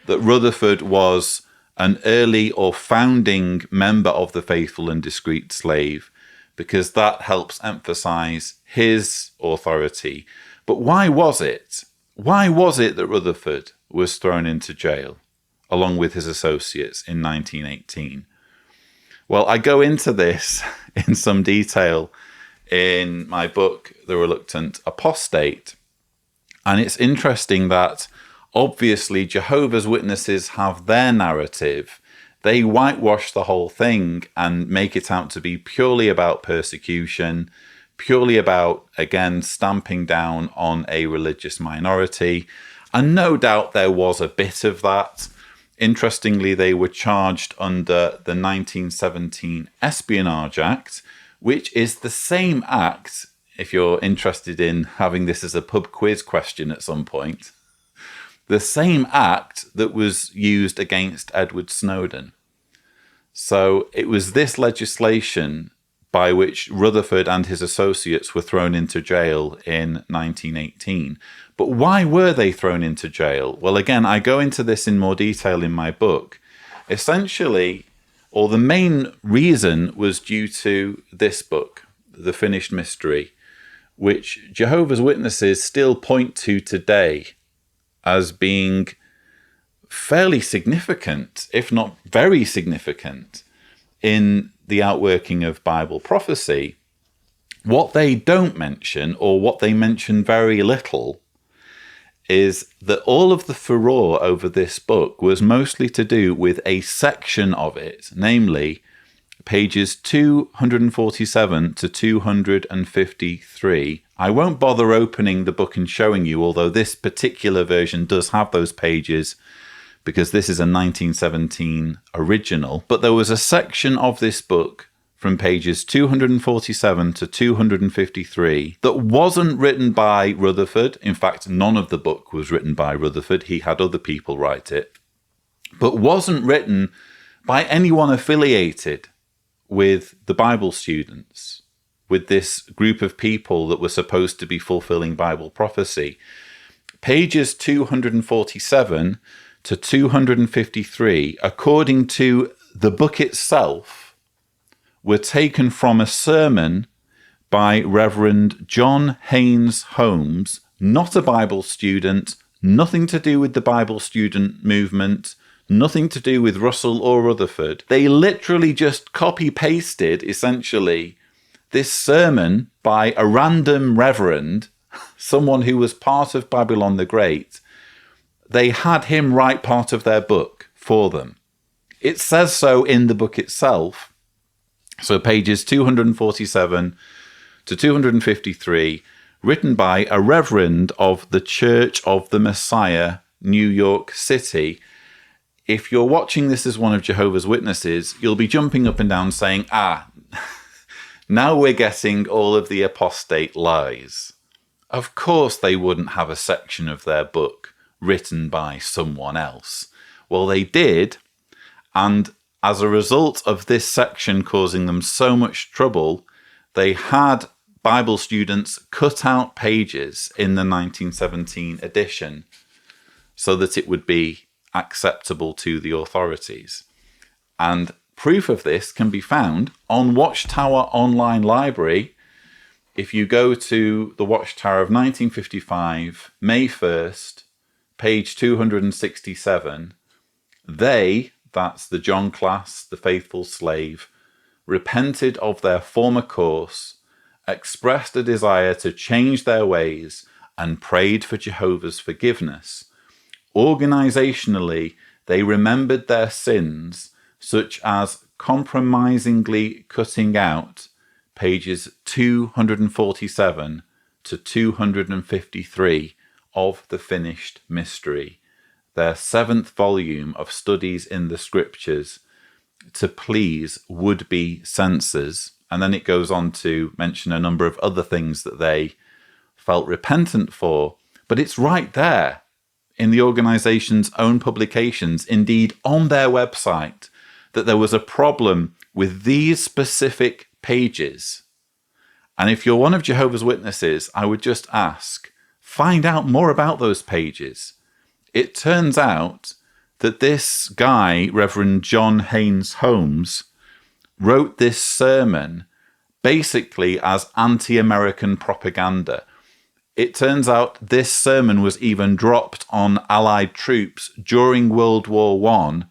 that Rutherford was an early or founding member of the faithful and discreet slave, because that helps emphasize his authority. But why was it? Why was it that Rutherford was thrown into jail along with his associates in 1918? Well, I go into this in some detail in my book, The Reluctant Apostate. And it's interesting that obviously Jehovah's Witnesses have their narrative. They whitewash the whole thing and make it out to be purely about persecution, purely about, again, stamping down on a religious minority. And no doubt there was a bit of that. Interestingly, they were charged under the 1917 Espionage Act, which is the same act, if you're interested in having this as a pub quiz question at some point, the same act that was used against Edward Snowden. So it was this legislation by which Rutherford and his associates were thrown into jail in 1918. But why were they thrown into jail? Well, again, I go into this in more detail in my book. Essentially, or the main reason was due to this book, The Finished Mystery, which Jehovah's Witnesses still point to today as being fairly significant, if not very significant, in the outworking of Bible prophecy. What they don't mention, or what they mention very little, is that all of the furore over this book was mostly to do with a section of it, namely pages 247 to 253. I won't bother opening the book and showing you, although this particular version does have those pages because this is a 1917 original. But there was a section of this book from pages 247 to 253 that wasn't written by Rutherford. In fact, none of the book was written by Rutherford. He had other people write it. But wasn't written by anyone affiliated with the Bible students, with this group of people that were supposed to be fulfilling Bible prophecy. Pages 247 to 253, according to the book itself, were taken from a sermon by Reverend John Haynes Holmes, not a Bible student, nothing to do with the Bible student movement, nothing to do with Russell or Rutherford. They literally just copy-pasted, essentially, this sermon by a random reverend, someone who was part of Babylon the Great. They had him write part of their book for them. It says so in the book itself. So pages 247 to 253, written by a reverend of the Church of the Messiah, New York City. If you're watching this as one of Jehovah's Witnesses, you'll be jumping up and down saying, now we're getting all of the apostate lies. Of course they wouldn't have a section of their book written by someone else. Well, they did, and as a result of this section causing them so much trouble, they had Bible students cut out pages in the 1917 edition so that it would be acceptable to the authorities. And proof of this can be found on Watchtower Online Library. If you go to the Watchtower of 1955, May 1st, page 267, that's the John class, the faithful slave, repented of their former course, expressed a desire to change their ways, and prayed for Jehovah's forgiveness. Organizationally, they remembered their sins, such as compromisingly cutting out pages 247 to 253 of The Finished Mystery, their 7th volume of studies in the scriptures, to please would-be censors. And then it goes on to mention a number of other things that they felt repentant for. But it's right there in the organization's own publications, indeed on their website, that there was a problem with these specific pages. And if you're one of Jehovah's Witnesses, I would just ask, find out more about those pages. It turns out that this guy, Reverend John Haynes Holmes, wrote this sermon basically as anti-American propaganda. It turns out this sermon was even dropped on Allied troops during World War I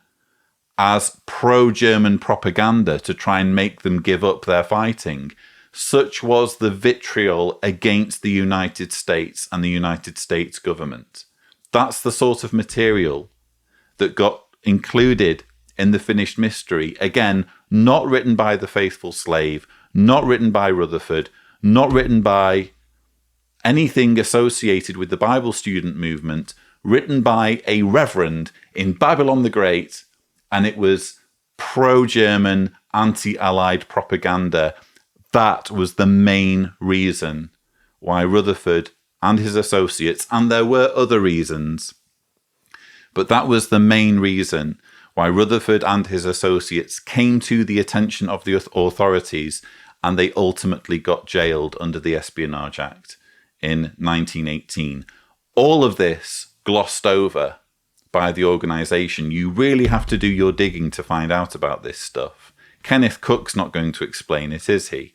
as pro-German propaganda to try and make them give up their fighting. Such was the vitriol against the United States and the United States government. That's the sort of material that got included in The Finished Mystery. Again, not written by the faithful slave, not written by Rutherford, not written by anything associated with the Bible student movement, written by a reverend in Babylon the Great, and it was pro-German, anti-Allied propaganda. That was the main reason why Rutherford and his associates, and there were other reasons, but that was the main reason why Rutherford and his associates came to the attention of the authorities, and they ultimately got jailed under the Espionage Act in 1918. All of this glossed over by the organization. You really have to do your digging to find out about this stuff. Kenneth Cook's not going to explain it, is he?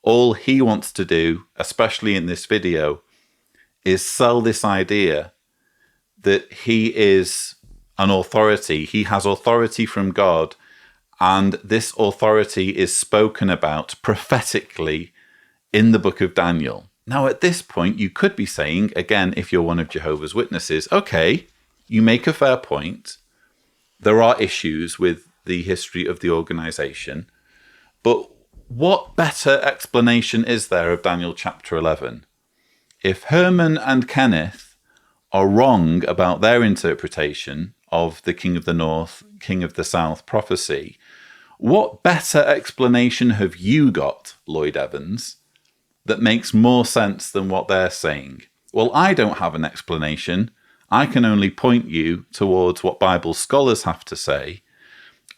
All he wants to do, especially in this video, is sell this idea that he is an authority. He has authority from God, and this authority is spoken about prophetically in the book of Daniel. Now, at this point, you could be saying, again, if you're one of Jehovah's Witnesses, okay, you make a fair point. There are issues with the history of the organization, but what better explanation is there of Daniel chapter 11? If Herman and Kenneth are wrong about their interpretation of the King of the North, King of the South prophecy, what better explanation have you got, Lloyd Evans, that makes more sense than what they're saying? Well, I don't have an explanation. I can only point you towards what Bible scholars have to say.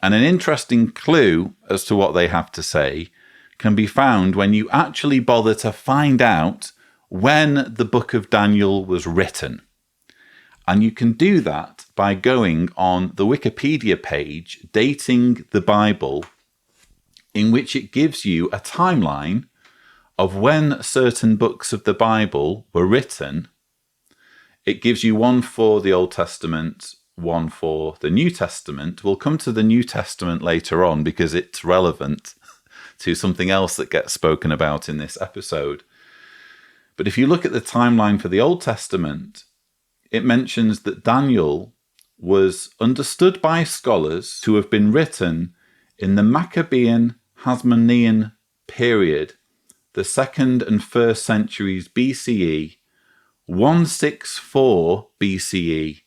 And an interesting clue as to what they have to say can be found when you actually bother to find out when the book of Daniel was written. And you can do that by going on the Wikipedia page dating the Bible, in which it gives you a timeline of when certain books of the Bible were written. It gives you one for the Old Testament, one for the New Testament. We'll come to the New Testament later on because it's relevant to something else that gets spoken about in this episode. But if you look at the timeline for the Old Testament, it mentions that Daniel was understood by scholars to have been written in the Maccabean Hasmonean period, the 2nd and 1st centuries BCE, 164 BCE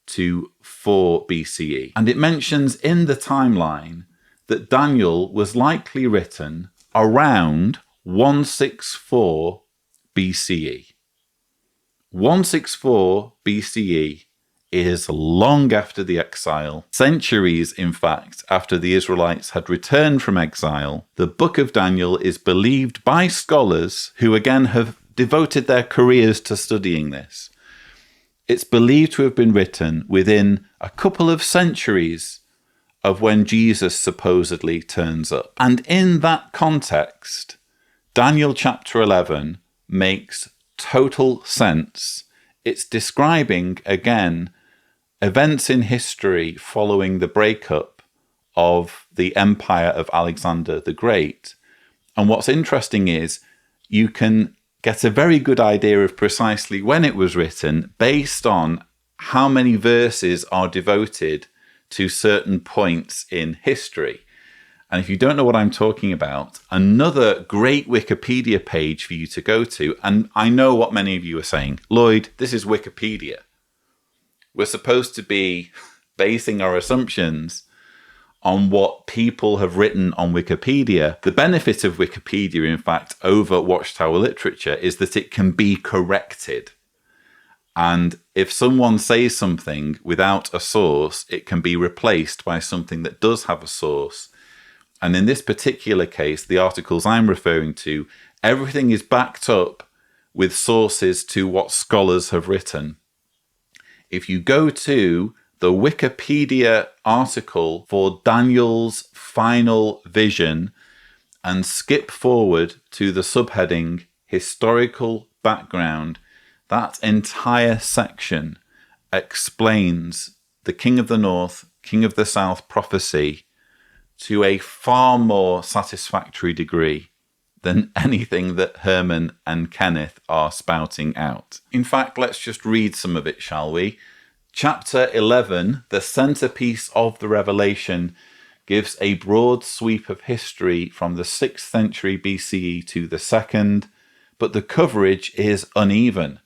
to 4 BCE. And it mentions in the timeline that Daniel was likely written around 164 BCE. 164 BCE is long after the exile, centuries, in fact, after the Israelites had returned from exile. The book of Daniel is believed by scholars who, again, have devoted their careers to studying this. It's believed to have been written within a couple of centuries of when Jesus supposedly turns up. And in that context, Daniel chapter 11 makes total sense. It's describing, again, events in history following the breakup of the empire of Alexander the Great. And what's interesting is you can get a very good idea of precisely when it was written based on how many verses are devoted to certain points in history. And if you don't know what I'm talking about, another great Wikipedia page for you to go to, and I know what many of you are saying, Lloyd, this is Wikipedia. We're supposed to be basing our assumptions on what people have written on Wikipedia. The benefit of Wikipedia, in fact, over Watchtower literature is that it can be corrected. And if someone says something without a source, it can be replaced by something that does have a source. And in this particular case, the articles I'm referring to, everything is backed up with sources to what scholars have written. If you go to the Wikipedia article for Daniel's final vision and skip forward to the subheading Historical Background, that entire section explains the King of the North, King of the South prophecy to a far more satisfactory degree than anything that Herman and Kenneth are spouting out. In fact, let's just read some of it, shall we? Chapter 11, the centerpiece of the Revelation, gives a broad sweep of history from the 6th century BCE to the 2nd, but the coverage is uneven.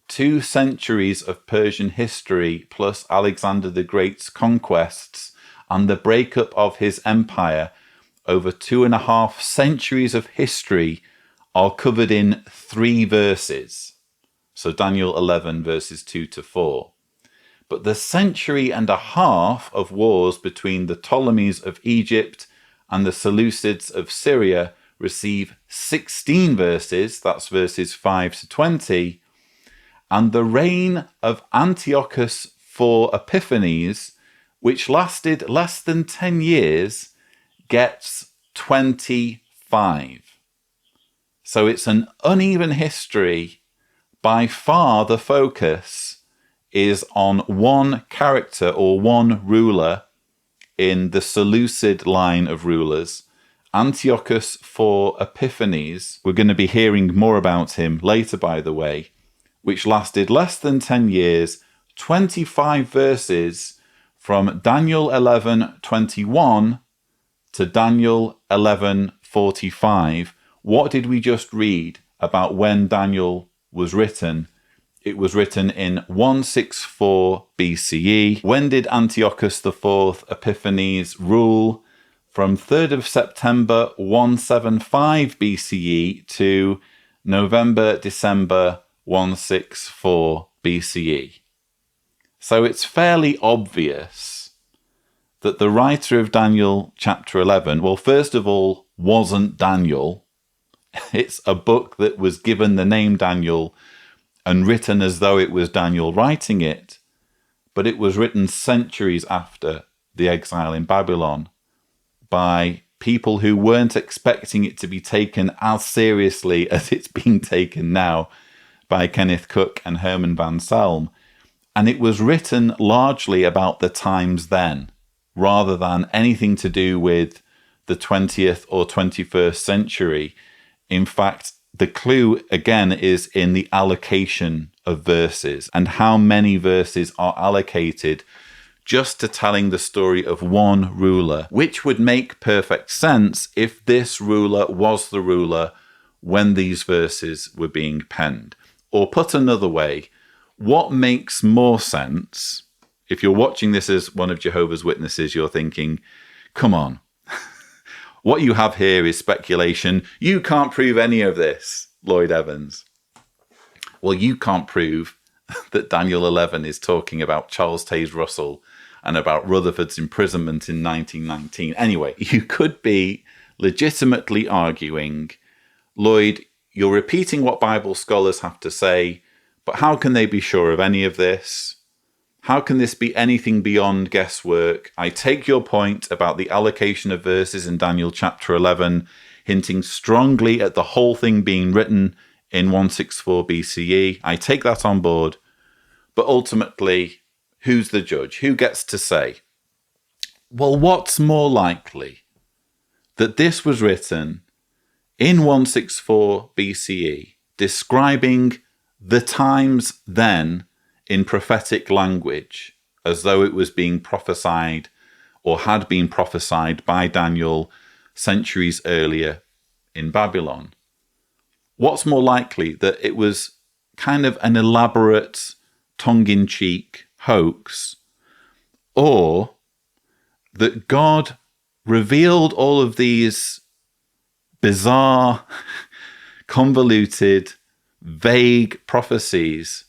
2 centuries of Persian history plus Alexander the Great's conquests and the breakup of his empire, over 2.5 centuries of history, are covered in 3 verses. So Daniel 11 verses 2 to 4. But the 1.5 centuries of wars between the Ptolemies of Egypt and the Seleucids of Syria receive 16 verses, that's verses 5 to 20, and the reign of Antiochus IV Epiphanes, which lasted less than 10 years, gets 25. So it's an uneven history. By far the focus is on one character or one ruler in the Seleucid line of rulers, Antiochus IV Epiphanes. We're going to be hearing more about him later, by the way, which lasted less than 10 years, 25 verses from Daniel 11:21 to Daniel 11:45. What did we just read about when Daniel was written? It was written in 164 BCE. When did Antiochus IV Epiphanes rule? From 3rd of September 175 BCE to November-December 164 BCE. So it's fairly obvious that the writer of Daniel chapter 11, well, first of all, wasn't Daniel. It's a book that was given the name Daniel and written as though it was Daniel writing it, but it was written centuries after the exile in Babylon by people who weren't expecting it to be taken as seriously as it's being taken now by Kenneth Cook and Herman Van Selm. And it was written largely about the times then, rather than anything to do with the 20th or 21st century. In fact, the clue, again, is in the allocation of verses and how many verses are allocated just to telling the story of one ruler, which would make perfect sense if this ruler was the ruler when these verses were being penned. Or put another way, what makes more sense? If you're watching this as one of Jehovah's Witnesses, you're thinking, come on, what you have here is speculation. You can't prove any of this, Lloyd Evans. Well, you can't prove that Daniel 11 is talking about Charles Taze Russell and about Rutherford's imprisonment in 1919. Anyway, you could be legitimately arguing, Lloyd, you're repeating what Bible scholars have to say, but how can they be sure of any of this? How can this be anything beyond guesswork? I take your point about the allocation of verses in Daniel chapter 11, hinting strongly at the whole thing being written in 164 BCE. I take that on board. But ultimately, who's the judge? Who gets to say? Well, what's more likely? That this was written in 164 BCE, describing the times then in prophetic language, as though it was being prophesied or had been prophesied by Daniel centuries earlier in Babylon. What's more likely, that it was kind of an elaborate, tongue-in-cheek hoax, or that God revealed all of these bizarre, convoluted, vague prophecies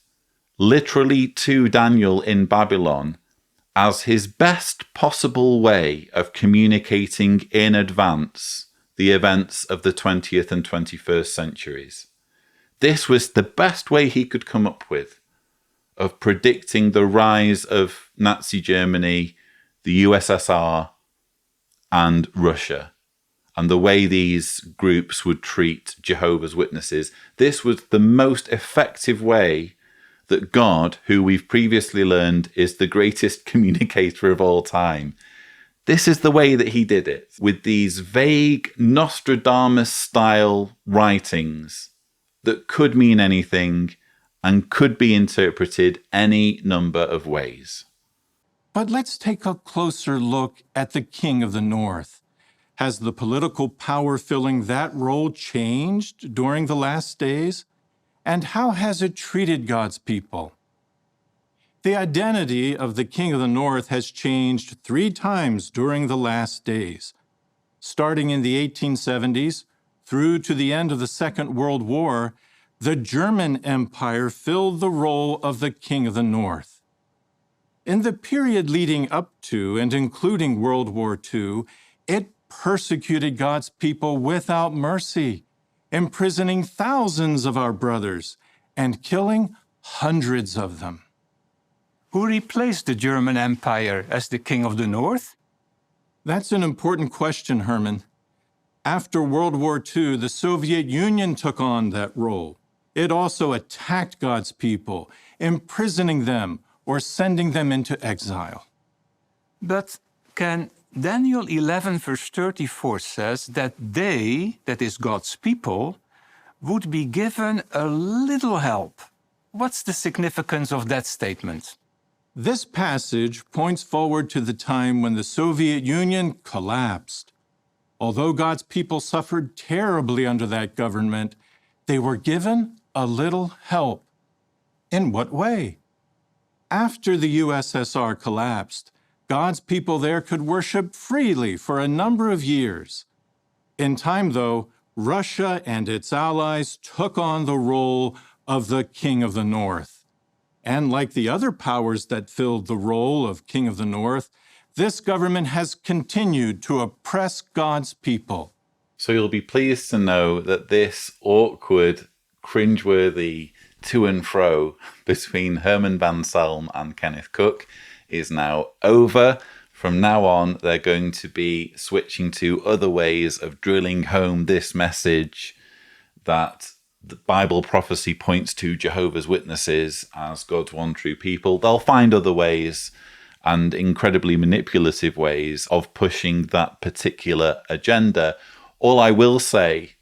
literally to Daniel in Babylon as his best possible way of communicating in advance the events of the 20th and 21st centuries. This was the best way he could come up with of predicting the rise of Nazi Germany, the USSR, and Russia, and the way these groups would treat Jehovah's Witnesses. This was the most effective way that God, who we've previously learned is the greatest communicator of all time, this is the way that he did it, with these vague Nostradamus-style writings that could mean anything and could be interpreted any number of ways. But let's take a closer look at the King of the North. Has the political power filling that role changed during the last days? And how has it treated God's people? The identity of the King of the North has changed 3 times during the last days. Starting in the 1870s through to the end of the Second World War, the German Empire filled the role of the King of the North. In the period leading up to and including World War II, it persecuted God's people without mercy, imprisoning thousands of our brothers and killing hundreds of them. Who replaced the German Empire as the King of the North? That's an important question, Herman. After World War II, the Soviet Union took on that role. It also attacked God's people, imprisoning them or sending them into exile. But can Daniel 11 verse 34 says that they, that is God's people, would be given a little help. What's the significance of that statement? This passage points forward to the time when the Soviet Union collapsed. Although God's people suffered terribly under that government, they were given a little help. In what way? After the USSR collapsed, God's people there could worship freely for a number of years. In time, though, Russia and its allies took on the role of the King of the North. And like the other powers that filled the role of King of the North, this government has continued to oppress God's people. So you'll be pleased to know that this awkward, cringeworthy to and fro between Herman Van Selm and Kenneth Cook is now over. From now on, they're going to be switching to other ways of drilling home this message that the Bible prophecy points to Jehovah's Witnesses as God's one true people. They'll find other ways and incredibly manipulative ways of pushing that particular agenda. All I will say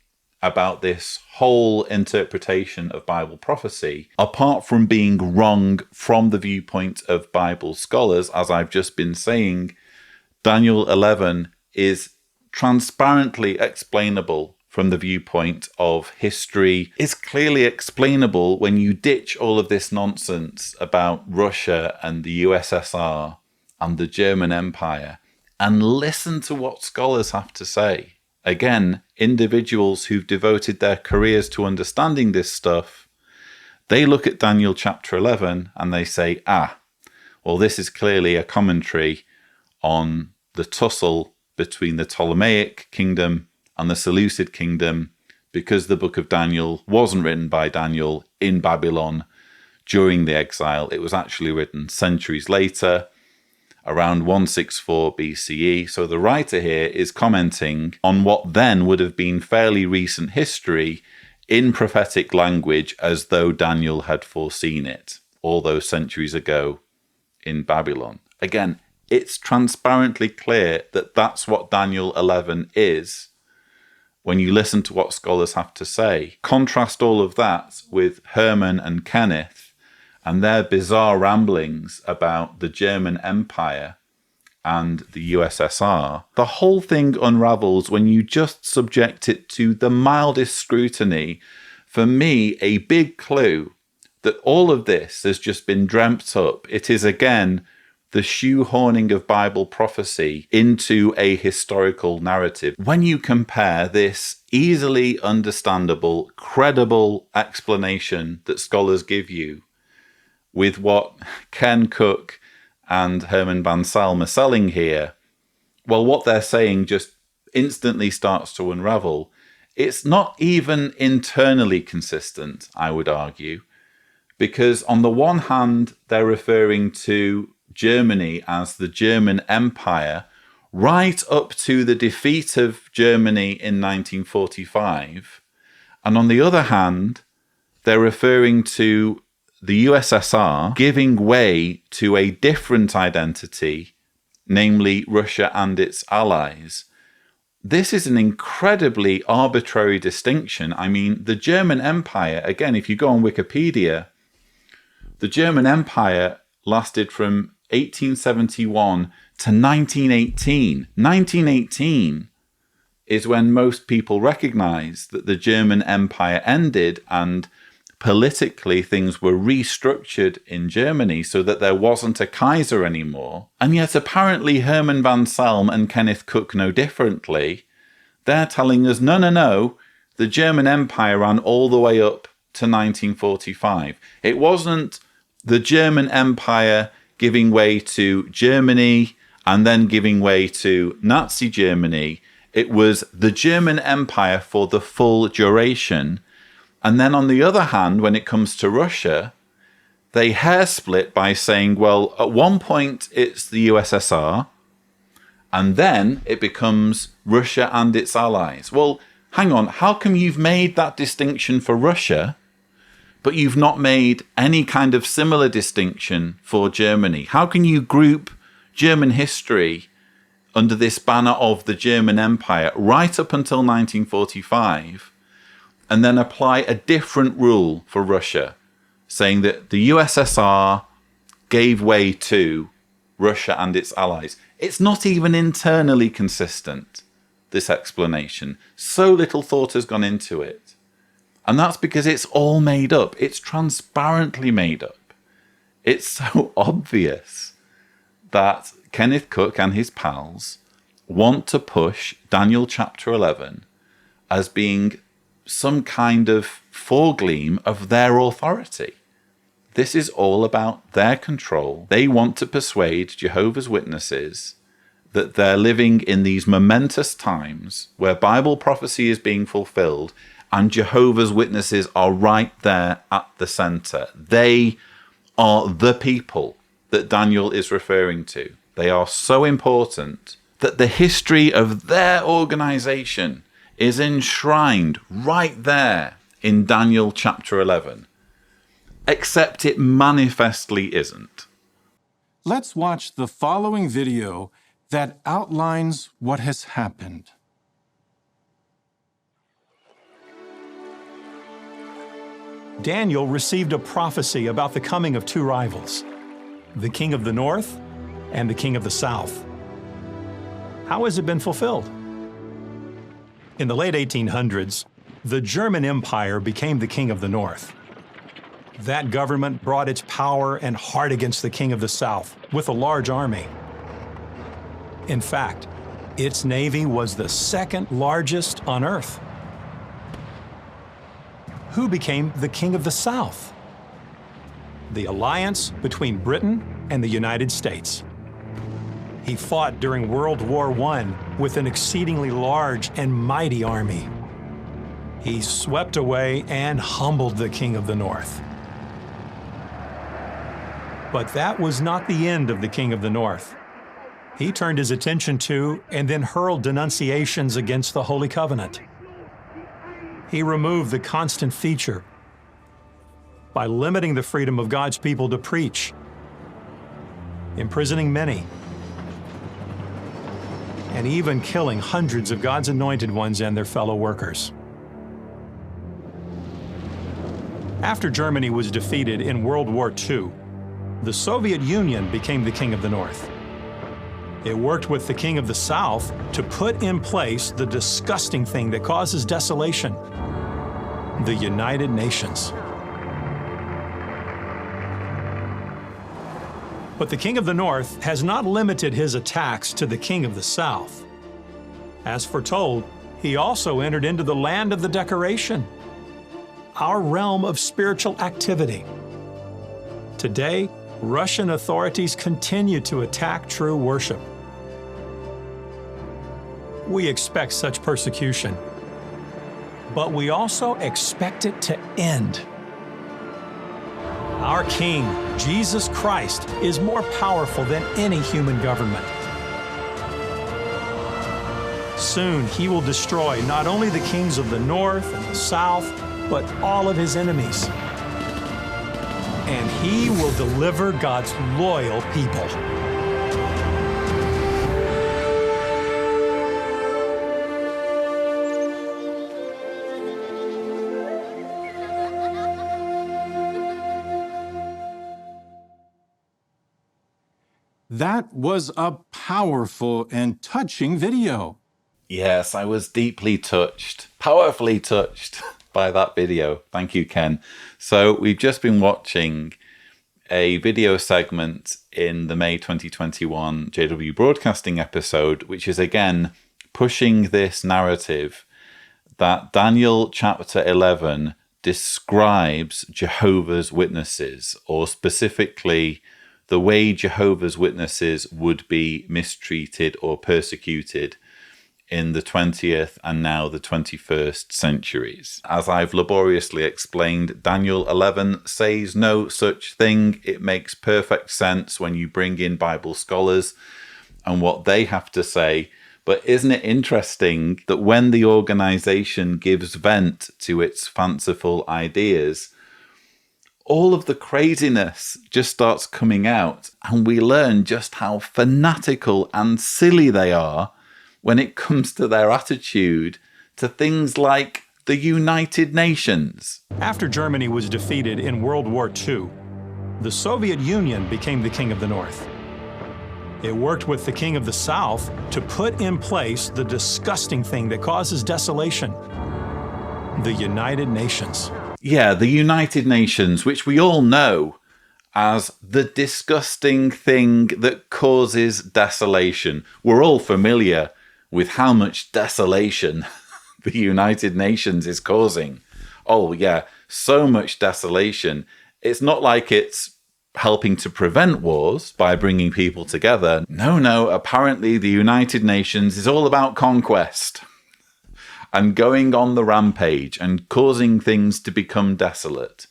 about this whole interpretation of Bible prophecy, apart from being wrong from the viewpoint of Bible scholars, as I've just been saying, Daniel 11 is transparently explainable from the viewpoint of history. It's clearly explainable when you ditch all of this nonsense about Russia and the USSR and the German Empire and listen to what scholars have to say. Again, individuals who've devoted their careers to understanding this stuff, they look at Daniel chapter 11 and they say, well, this is clearly a commentary on the tussle between the Ptolemaic kingdom and the Seleucid kingdom, because the book of Daniel wasn't written by Daniel in Babylon during the exile. It was actually written centuries later, around 164 BCE. So the writer here is commenting on what then would have been fairly recent history in prophetic language, as though Daniel had foreseen it all those centuries ago in Babylon. Again, it's transparently clear that that's what Daniel 11 is when you listen to what scholars have to say. Contrast all of that with Herman and Kenneth and their bizarre ramblings about the German Empire and the USSR. The whole thing unravels when you just subject it to the mildest scrutiny. For me, a big clue that all of this has just been dreamt up. It is, again, the shoehorning of Bible prophecy into a historical narrative. When you compare this easily understandable, credible explanation that scholars give you with what Ken Cook and Herman Van Salm are selling here, well, what they're saying just instantly starts to unravel. It's not even internally consistent, I would argue, because on the one hand, they're referring to Germany as the German Empire right up to the defeat of Germany in 1945. And on the other hand, they're referring to the USSR giving way to a different identity, namely Russia and its allies. This is an incredibly arbitrary distinction. I mean, the German Empire, again, if you go on Wikipedia, the German Empire lasted from 1871 to 1918. 1918 is when most people recognize that the German Empire ended and politically things were restructured in Germany so that there wasn't a Kaiser anymore. And yet apparently Herman Van Salm and Kenneth Cook know differently. They're telling us, no, the German Empire ran all the way up to 1945. It wasn't the German Empire giving way to Germany and then giving way to Nazi Germany. It was the German Empire for the full duration. And then on the other hand, when it comes to Russia, they hair split by saying, well, at one point it's the USSR, and then it becomes Russia and its allies. Well, hang on, how come you've made that distinction for Russia, but you've not made any kind of similar distinction for Germany? How can you group German history under this banner of the German Empire right up until 1945, and then apply a different rule for Russia, saying that the USSR gave way to Russia and its allies? It's not even internally consistent, this explanation. So little thought has gone into it. And that's because it's all made up. It's transparently made up. It's so obvious that Kenneth Cook and his pals want to push Daniel chapter 11 as being some kind of foregleam of their authority. This is all about their control. They want to persuade Jehovah's Witnesses that they're living in these momentous times where Bible prophecy is being fulfilled, and Jehovah's Witnesses are right there at the center. They are the people that Daniel is referring to. They are so important that the history of their organization is enshrined right there in Daniel chapter 11, except it manifestly isn't. Let's watch the following video that outlines what has happened. Daniel received a prophecy about the coming of two rivals, the king of the north and the king of the south. How has it been fulfilled? In the late 1800s, the German Empire became the king of the north. That government brought its power and heart against the king of the south with a large army. In fact, its navy was the second largest on earth. Who became the king of the south? The alliance between Britain and the United States. He fought during World War I with an exceedingly large and mighty army. He swept away and humbled the king of the north. But that was not the end of the King of the North. He turned his attention to and then hurled denunciations against the Holy Covenant. He removed the constant feature by limiting the freedom of God's people to preach, imprisoning many, and even killing hundreds of God's anointed ones and their fellow workers. After Germany was defeated in World War II, the Soviet Union became the King of the North. It worked with the King of the South to put in place the disgusting thing that causes desolation, the United Nations. But the King of the North has not limited his attacks to the King of the South. As foretold, he also entered into the land of the decoration, our realm of spiritual activity. Today, Russian authorities continue to attack true worship. We expect such persecution, but we also expect it to end. Our King, Jesus Christ, is more powerful than any human government. Soon he will destroy not only the kings of the north and the south, but all of his enemies. And he will deliver God's loyal people. That was a powerful and touching video. Yes, I was deeply touched, powerfully touched by that video. Thank you, Ken. So we've just been watching a video segment in the May 2021 JW Broadcasting episode, which is again pushing this narrative that Daniel chapter 11 describes Jehovah's Witnesses, or specifically the way Jehovah's Witnesses would be mistreated or persecuted in the 20th and now the 21st centuries. As I've laboriously explained, Daniel 11 says no such thing. It makes perfect sense when you bring in Bible scholars and what they have to say. But isn't it interesting that when the organization gives vent to its fanciful ideas, all of the craziness just starts coming out, and we learn just how fanatical and silly they are when it comes to their attitude to things like the United Nations. After Germany was defeated in World War II, the Soviet Union became the King of the North. It worked with the King of the South to put in place the disgusting thing that causes desolation, the United Nations. Yeah, the United Nations, which we all know as the disgusting thing that causes desolation. We're all familiar with how much desolation the United Nations is causing. Oh yeah, so much desolation. It's not like it's helping to prevent wars by bringing people together. No, apparently the United Nations is all about conquest and going on the rampage and causing things to become desolate.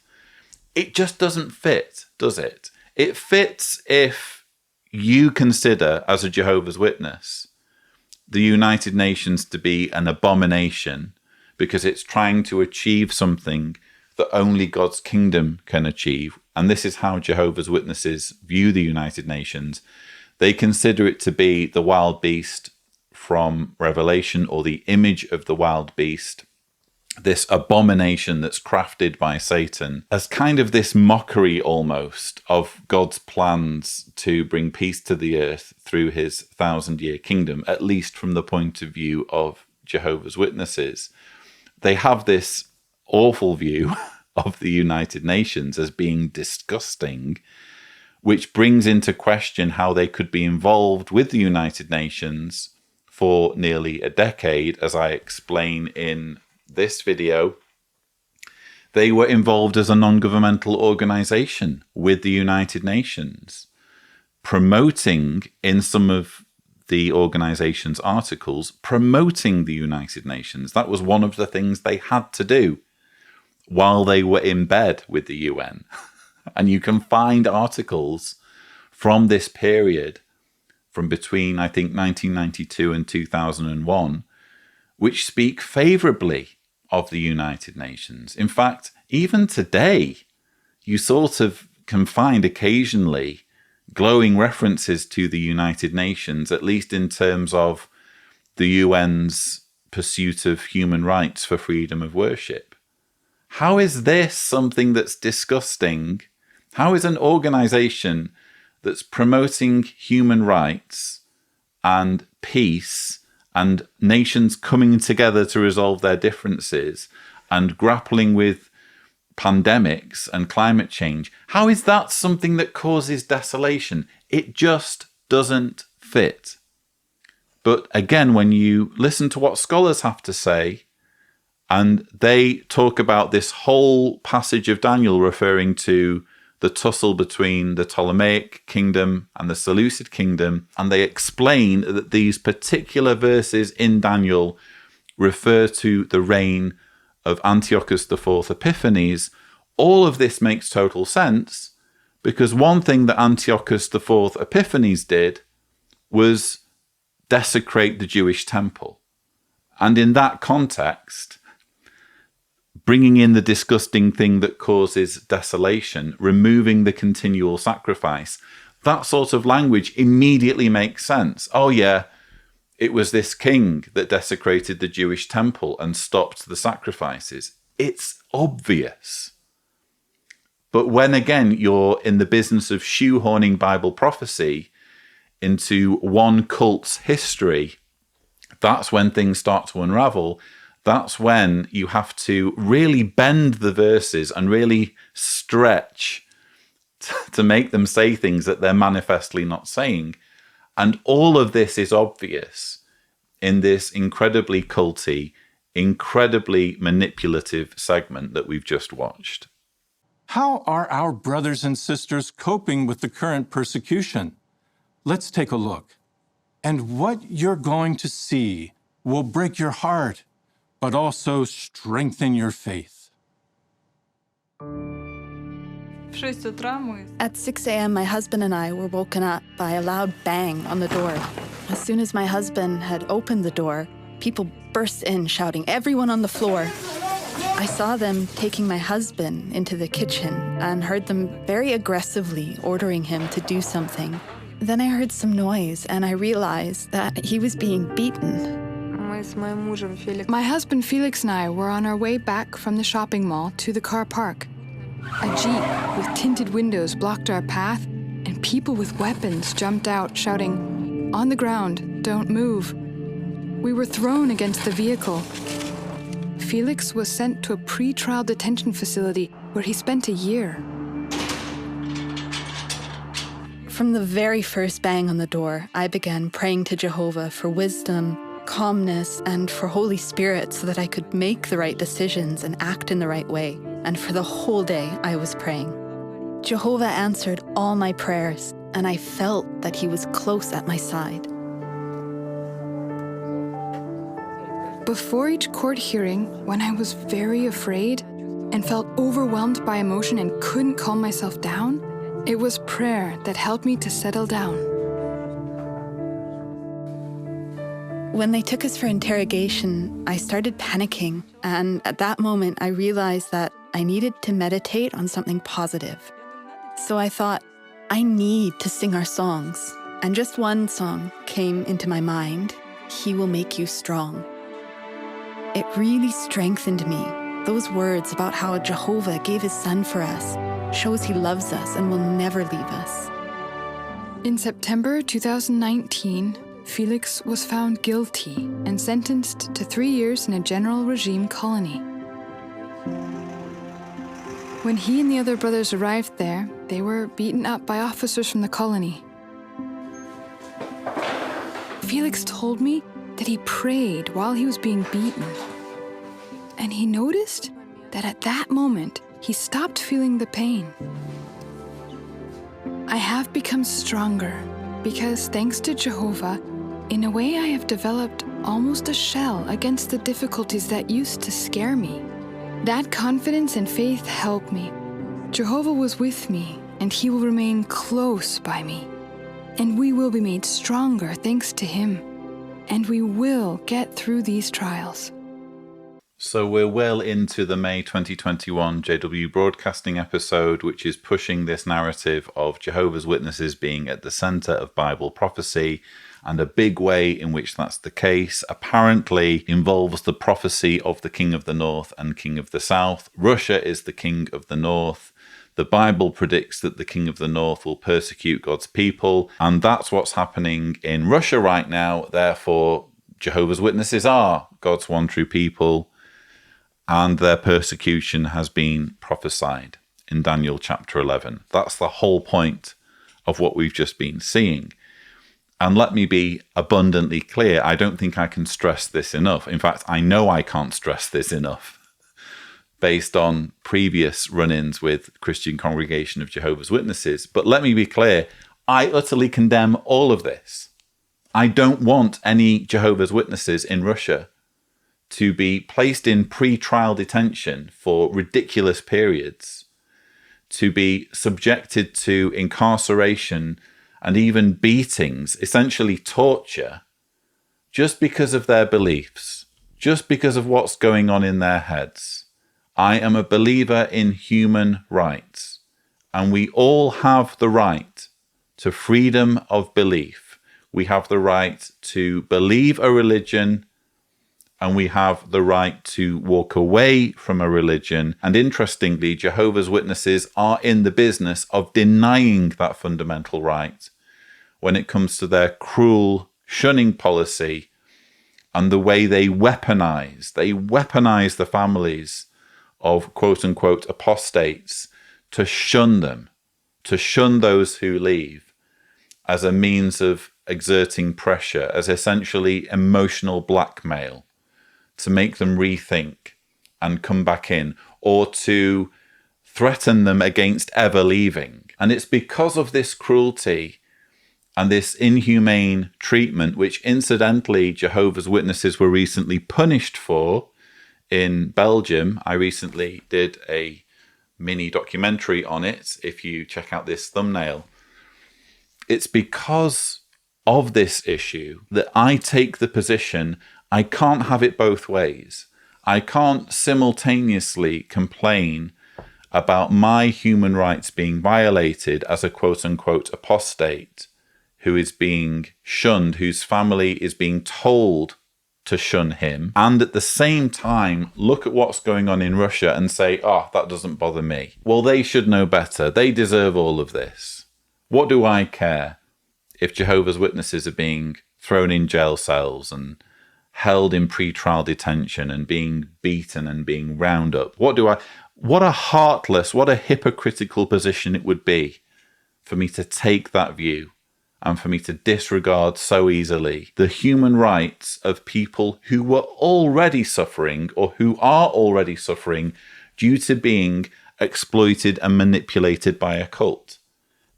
It just doesn't fit, does it? It fits if you consider, as a Jehovah's Witness, the United Nations to be an abomination because it's trying to achieve something that only God's kingdom can achieve. And this is how Jehovah's Witnesses view the United Nations. They consider it to be the wild beast from Revelation, or the image of the wild beast, this abomination that's crafted by Satan, as kind of this mockery almost of God's plans to bring peace to the earth through his 1,000-year kingdom, at least from the point of view of Jehovah's Witnesses. They have this awful view of the United Nations as being disgusting, which brings into question how they could be involved with the United Nations for nearly a decade. As I explain in this video, they were involved as a non-governmental organization with the United Nations, promoting, in some of the organization's articles, promoting the United Nations. That was one of the things they had to do while they were in bed with the UN. And you can find articles from this period, from between, I think, 1992 and 2001, which speak favorably of the United Nations. In fact, even today, you sort of can find occasionally glowing references to the United Nations, at least in terms of the UN's pursuit of human rights for freedom of worship. How is this something that's disgusting? How is an organization that's promoting human rights and peace and nations coming together to resolve their differences and grappling with pandemics and climate change, how is that something that causes desolation? It just doesn't fit. But again, when you listen to what scholars have to say, and they talk about this whole passage of Daniel referring to the tussle between the Ptolemaic kingdom and the Seleucid kingdom, and they explain that these particular verses in Daniel refer to the reign of Antiochus IV Epiphanes, all of this makes total sense, because one thing that Antiochus IV Epiphanes did was desecrate the Jewish temple. And in that context, bringing in the disgusting thing that causes desolation, removing the continual sacrifice, that sort of language immediately makes sense. Oh yeah, it was this king that desecrated the Jewish temple and stopped the sacrifices. It's obvious. But when, again, you're in the business of shoehorning Bible prophecy into one cult's history, that's when things start to unravel. That's when you have to really bend the verses and really stretch to make them say things that they're manifestly not saying. And all of this is obvious in this incredibly culty, incredibly manipulative segment that we've just watched. How are our brothers and sisters coping with the current persecution? Let's take a look. And what you're going to see will break your heart, but also strengthen your faith. At 6 a.m., my husband and I were woken up by a loud bang on the door. As soon as my husband had opened the door, people burst in shouting, "Everyone on the floor!" I saw them taking my husband into the kitchen and heard them very aggressively ordering him to do something. Then I heard some noise and I realized that he was being beaten. My husband Felix and I were on our way back from the shopping mall to the car park. A Jeep with tinted windows blocked our path, and people with weapons jumped out shouting, "On the ground, don't move." We were thrown against the vehicle. Felix was sent to a pre-trial detention facility where he spent a year. From the very first bang on the door, I began praying to Jehovah for wisdom, calmness, and for Holy Spirit so that I could make the right decisions and act in the right way. And for the whole day, I was praying. Jehovah answered all my prayers, and I felt that he was close at my side. Before each court hearing, when I was very afraid and felt overwhelmed by emotion and couldn't calm myself down, it was prayer that helped me to settle down. When they took us for interrogation, I started panicking, and at that moment I realized that I needed to meditate on something positive. So I thought, I need to sing our songs. And just one song came into my mind, "He Will Make You Strong." It really strengthened me. Those words about how Jehovah gave his son for us shows he loves us and will never leave us. In September 2019, Felix was found guilty and sentenced to 3 years in a general regime colony. When he and the other brothers arrived there, they were beaten up by officers from the colony. Felix told me that he prayed while he was being beaten. And he noticed that at that moment, he stopped feeling the pain. I have become stronger because, thanks to Jehovah, in a way I have developed almost a shell against the difficulties that used to scare me. That confidence and faith help me. Jehovah was with me, and he will remain close by me. And we will be made stronger thanks to him. And we will get through these trials. So we're well into the May 2021 JW Broadcasting episode, which is pushing this narrative of Jehovah's Witnesses being at the center of Bible prophecy. And a big way in which that's the case apparently involves the prophecy of the King of the North and King of the South. Russia is the King of the North. The Bible predicts that the King of the North will persecute God's people. And that's what's happening in Russia right now. Therefore, Jehovah's Witnesses are God's one true people. And their persecution has been prophesied in Daniel chapter 11. That's the whole point of what we've just been seeing. And let me be abundantly clear, I don't think I can stress this enough. In fact, I know I can't stress this enough based on previous run-ins with Christian Congregation of Jehovah's Witnesses. But let me be clear, I utterly condemn all of this. I don't want any Jehovah's Witnesses in Russia to be placed in pre-trial detention for ridiculous periods, to be subjected to incarceration and even beatings, essentially torture, just because of their beliefs, just because of what's going on in their heads. I am a believer in human rights, and we all have the right to freedom of belief. We have the right to believe a religion, and we have the right to walk away from a religion. And interestingly, Jehovah's Witnesses are in the business of denying that fundamental right when it comes to their cruel shunning policy and the way they weaponize the families of quote-unquote apostates to shun them, to shun those who leave as a means of exerting pressure, as essentially emotional blackmail, to make them rethink and come back in, or to threaten them against ever leaving. And it's because of this cruelty and this inhumane treatment, which incidentally Jehovah's Witnesses were recently punished for in Belgium. I recently did a mini documentary on it, if you check out this thumbnail. It's because of this issue that I take the position I can't have it both ways. I can't simultaneously complain about my human rights being violated as a quote-unquote apostate who is being shunned, whose family is being told to shun him, and at the same time look at what's going on in Russia and say, oh, that doesn't bother me. Well, they should know better. They deserve all of this. What do I care if Jehovah's Witnesses are being thrown in jail cells and held in pre-trial detention and being beaten and being round up? What a heartless, what a hypocritical position it would be for me to take that view and for me to disregard so easily the human rights of people who were already suffering or who are already suffering due to being exploited and manipulated by a cult.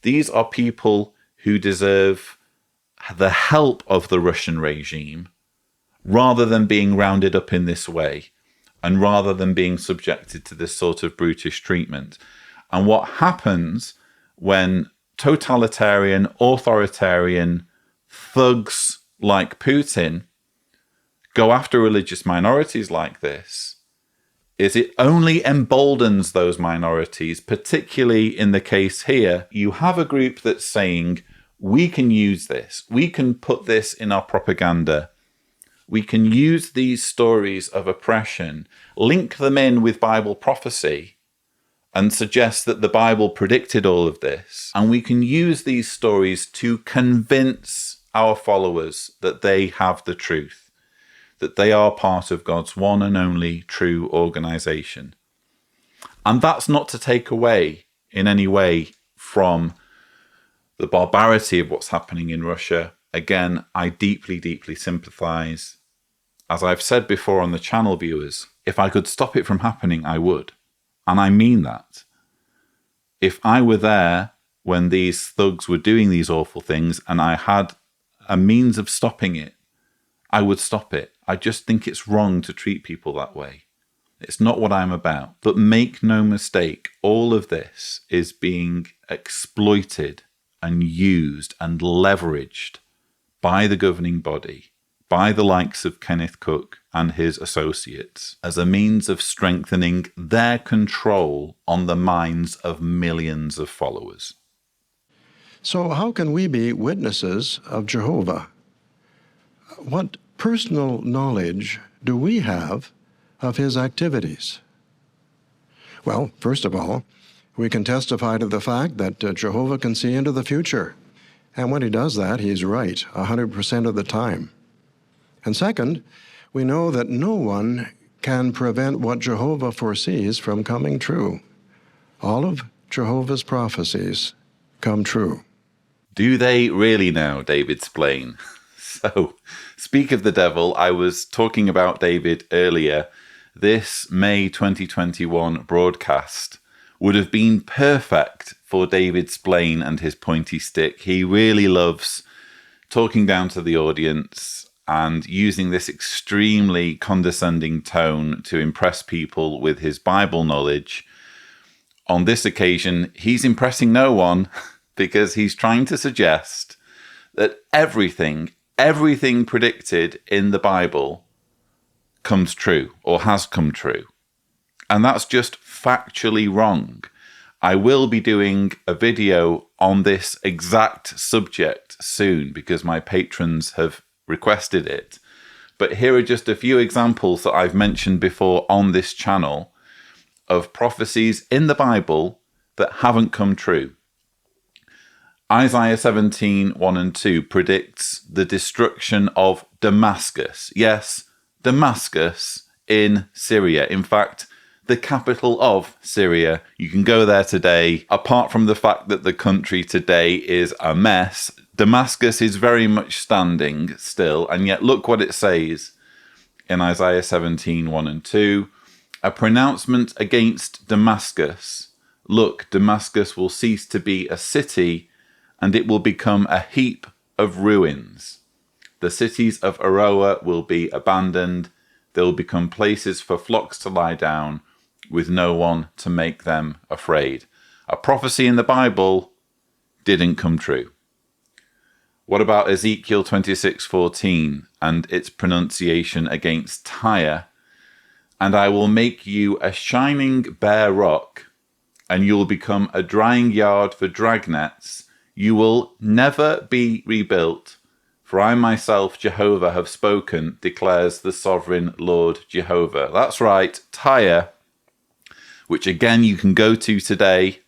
These are people who deserve the help of the Russian regime rather than being rounded up in this way and rather than being subjected to this sort of brutish treatment. And what happens when totalitarian, authoritarian thugs like Putin go after religious minorities like this is it only emboldens those minorities, particularly in the case here. You have a group that's saying, we can use this, we can put this in our propaganda, we can use these stories of oppression, link them in with Bible prophecy, and suggest that the Bible predicted all of this. And we can use these stories to convince our followers that they have the truth, that they are part of God's one and only true organization. And that's not to take away in any way from the barbarity of what's happening in Russia. Again, I deeply, deeply sympathize. As I've said before on the channel, viewers, if I could stop it from happening, I would. And I mean that. If I were there when these thugs were doing these awful things and I had a means of stopping it, I would stop it. I just think it's wrong to treat people that way. It's not what I'm about. But make no mistake, all of this is being exploited and used and leveraged by the governing body, by the likes of Kenneth Cook and his associates, as a means of strengthening their control on the minds of millions of followers. So how can we be witnesses of Jehovah? What personal knowledge do we have of his activities? Well, first of all, we can testify to the fact that Jehovah can see into the future. And when he does that, he's right 100% of the time. And second, we know that no one can prevent what Jehovah foresees from coming true. All of Jehovah's prophecies come true. Do they really now, David Splain? So, speak of the devil, I was talking about David earlier. This May 2021 broadcast would have been perfect for David Splain and his pointy stick. He really loves talking down to the audience and using this extremely condescending tone to impress people with his Bible knowledge. On this occasion, he's impressing no one because he's trying to suggest that everything predicted in the Bible comes true or has come true. And that's just factually wrong. I will be doing a video on this exact subject soon because my patrons have requested it. But here are just a few examples that I've mentioned before on this channel of prophecies in the Bible that haven't come true. Isaiah 17, 1 and 2 predicts the destruction of Damascus. Yes, Damascus in Syria. In fact, the capital of Syria. You can go there today. Apart from the fact that the country today is a mess, Damascus is very much standing still. And yet look what it says in Isaiah 17, 1 and 2. A pronouncement against Damascus. Look, Damascus will cease to be a city, and it will become a heap of ruins. The cities of Aroer will be abandoned. They will become places for flocks to lie down, with no one to make them afraid. A prophecy in the Bible didn't come true. What about Ezekiel 26:14 and its pronunciation against Tyre? And I will make you a shining bare rock, and you will become a drying yard for dragnets. You will never be rebuilt, for I myself, Jehovah, have spoken, declares the sovereign Lord Jehovah. That's right, Tyre, which again you can go to today.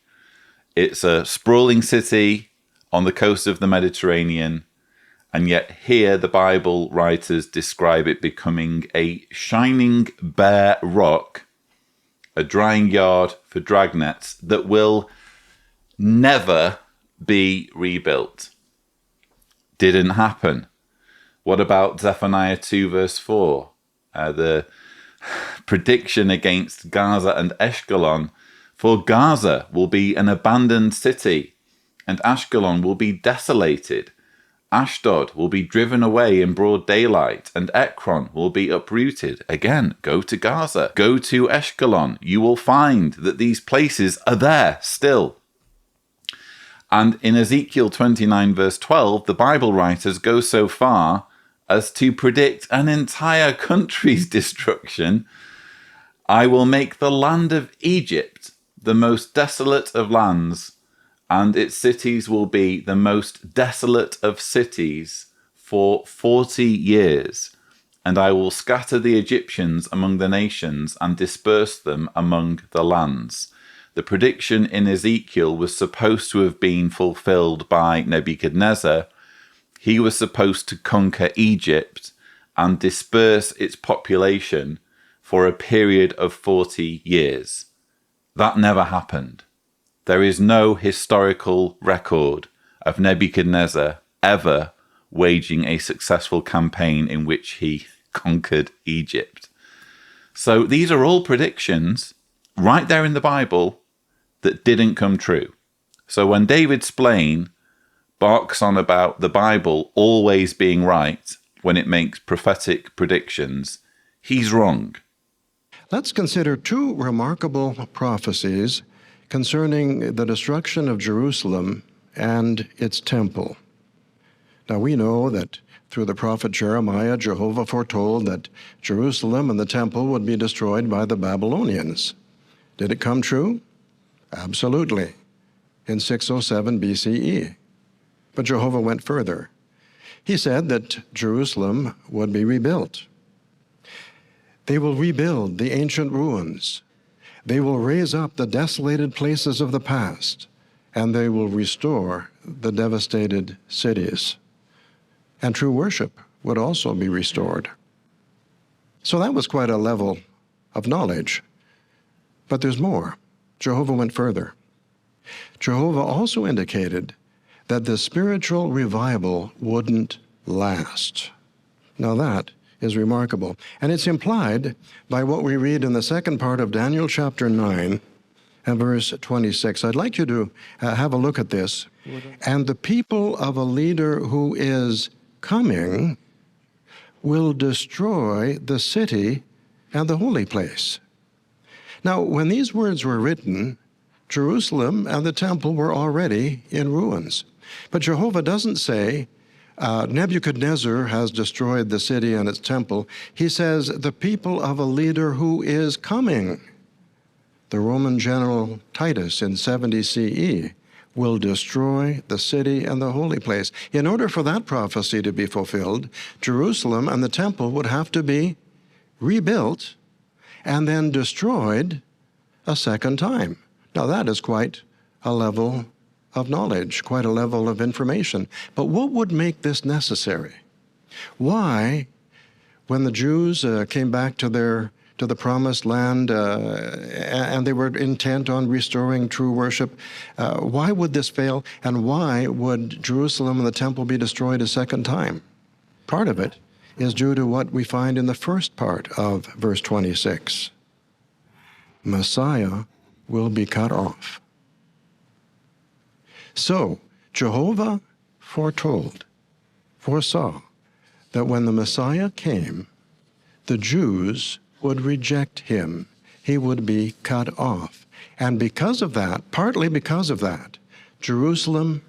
It's a sprawling city on the coast of the Mediterranean, and yet here the Bible writers describe it becoming a shining bare rock, a drying yard for dragnets that will never be rebuilt. Didn't happen. What about Zephaniah 2 verse 4? The prediction against Gaza and Ashkelon. For Gaza will be an abandoned city, and Ashkelon will be desolated. Ashdod will be driven away in broad daylight, and Ekron will be uprooted. Again, go to Gaza, go to Ashkelon. You will find that these places are there still. And in Ezekiel 29 verse 12, the Bible writers go so far as to predict an entire country's destruction. I will make the land of Egypt the most desolate of lands, and its cities will be the most desolate of cities for 40 years. And I will scatter the Egyptians among the nations and disperse them among the lands. The prediction in Ezekiel was supposed to have been fulfilled by Nebuchadnezzar. He was supposed to conquer Egypt and disperse its population for a period of 40 years. That never happened. There is no historical record of Nebuchadnezzar ever waging a successful campaign in which he conquered Egypt. So these are all predictions right there in the Bible that didn't come true. So when David Splain barks on about the Bible always being right when it makes prophetic predictions, he's wrong. Let's consider two remarkable prophecies concerning the destruction of Jerusalem and its temple. Now we know that through the prophet Jeremiah, Jehovah foretold that Jerusalem and the temple would be destroyed by the Babylonians. Did it come true? Absolutely, in 607 BCE. But Jehovah went further. He said that Jerusalem would be rebuilt. They will rebuild the ancient ruins. They will raise up the desolated places of the past, and they will restore the devastated cities. And true worship would also be restored. So that was quite a level of knowledge. But there's more. Jehovah went further. Jehovah also indicated that the spiritual revival wouldn't last. Now that is remarkable. And it's implied by what we read in the second part of Daniel chapter 9 and verse 26. I'd like you to have a look at this. And the people of a leader who is coming will destroy the city and the holy place. Now, when these words were written, Jerusalem and the temple were already in ruins. But Jehovah doesn't say, Nebuchadnezzar has destroyed the city and its temple. He says, the people of a leader who is coming. The Roman general Titus in 70 CE will destroy the city and the holy place. In order for that prophecy to be fulfilled, Jerusalem and the temple would have to be rebuilt and then destroyed a second time. Now that is quite a level of knowledge, quite a level of information. But what would make this necessary? Why, when the Jews came back to the promised land and they were intent on restoring true worship, why would this fail, and why would Jerusalem and the temple be destroyed a second time? Part of it is due to what we find in the first part of verse 26. Messiah will be cut off. So, Jehovah foresaw that when the Messiah came, the Jews would reject him. He would be cut off. And because of that, partly because of that, Jerusalem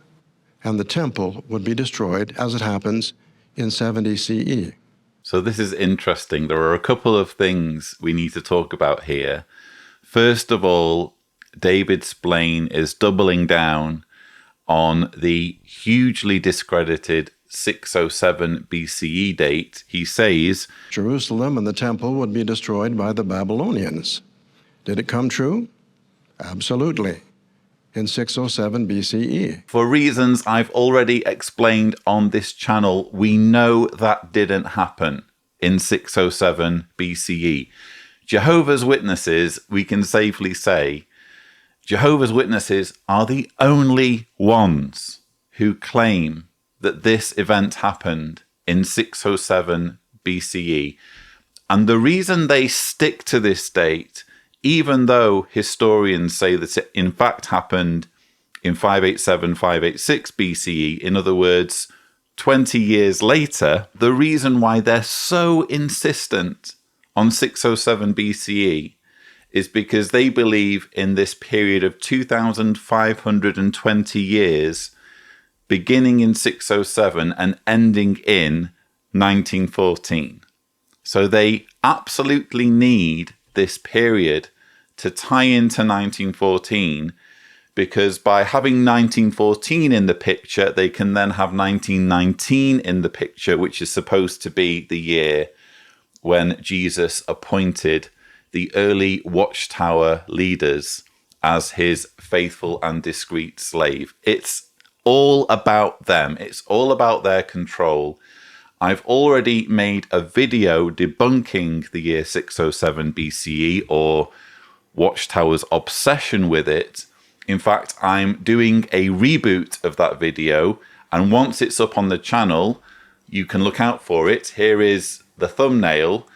and the temple would be destroyed, as it happens in 70 CE. So this is interesting. There are a couple of things we need to talk about here. First of all, David's Blaine is doubling down on the hugely discredited 607 BCE date. He says, Jerusalem and the temple would be destroyed by the Babylonians. Did it come true? Absolutely. In 607 BCE. For reasons I've already explained on this channel, we know that didn't happen in 607 BCE. Jehovah's Witnesses, we can safely say, Jehovah's Witnesses are the only ones who claim that this event happened in 607 BCE. And the reason they stick to this date, even though historians say that it in fact happened in 587, 586 BCE, in other words, 20 years later, the reason why they're so insistent on 607 BCE is because they believe in this period of 2,520 years, beginning in 607 and ending in 1914. So they absolutely need this period to tie into 1914, because by having 1914 in the picture, they can then have 1919 in the picture, which is supposed to be the year when Jesus appointed the early Watchtower leaders as his faithful and discreet slave. It's all about them. It's all about their control. I've already made a video debunking the year 607 BCE, or Watchtower's obsession with it. In fact, I'm doing a reboot of that video, and once it's up on the channel, you can look out for it. Here is the thumbnail.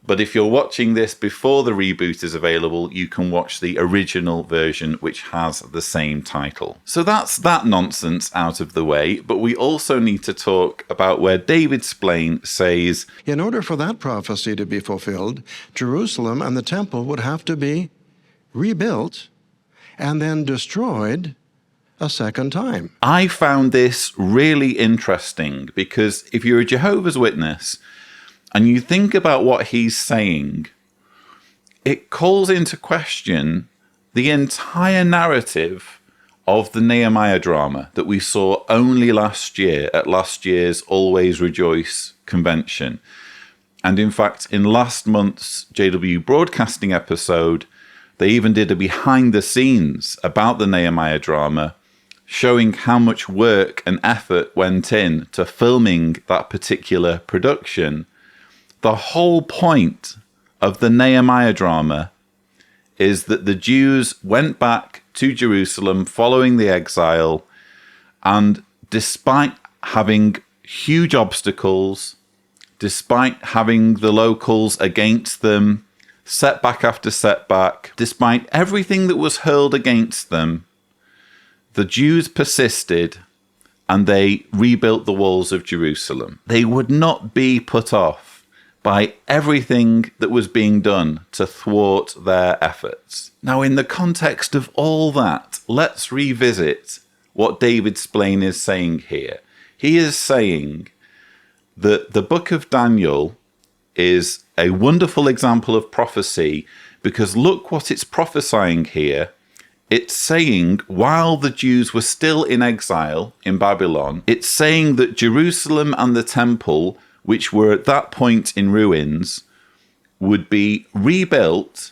But if you're watching this before the reboot is available, you can watch the original version, which has the same title. So that's that nonsense out of the way, but we also need to talk about where David Splain says, In order for that prophecy to be fulfilled, Jerusalem and the temple would have to be rebuilt and then destroyed a second time. I found this really interesting because if you're a Jehovah's Witness and you think about what he's saying, it calls into question the entire narrative of the Nehemiah drama that we saw only last year at last year's Always Rejoice convention. And in fact, in last month's JW Broadcasting episode, they even did a behind the scenes about the Nehemiah drama, showing how much work and effort went in to filming that particular production. The whole point of the Nehemiah drama is that the Jews went back to Jerusalem following the exile, and despite having huge obstacles, despite having the locals against them, setback after setback, despite everything that was hurled against them, the Jews persisted and they rebuilt the walls of Jerusalem. They would not be put off by everything that was being done to thwart their efforts. Now, in the context of all that, let's revisit what David Splain is saying here. He is saying that the book of Daniel is a wonderful example of prophecy because look what it's prophesying here. It's saying while the Jews were still in exile in Babylon, it's saying that Jerusalem and the temple, which were at that point in ruins, would be rebuilt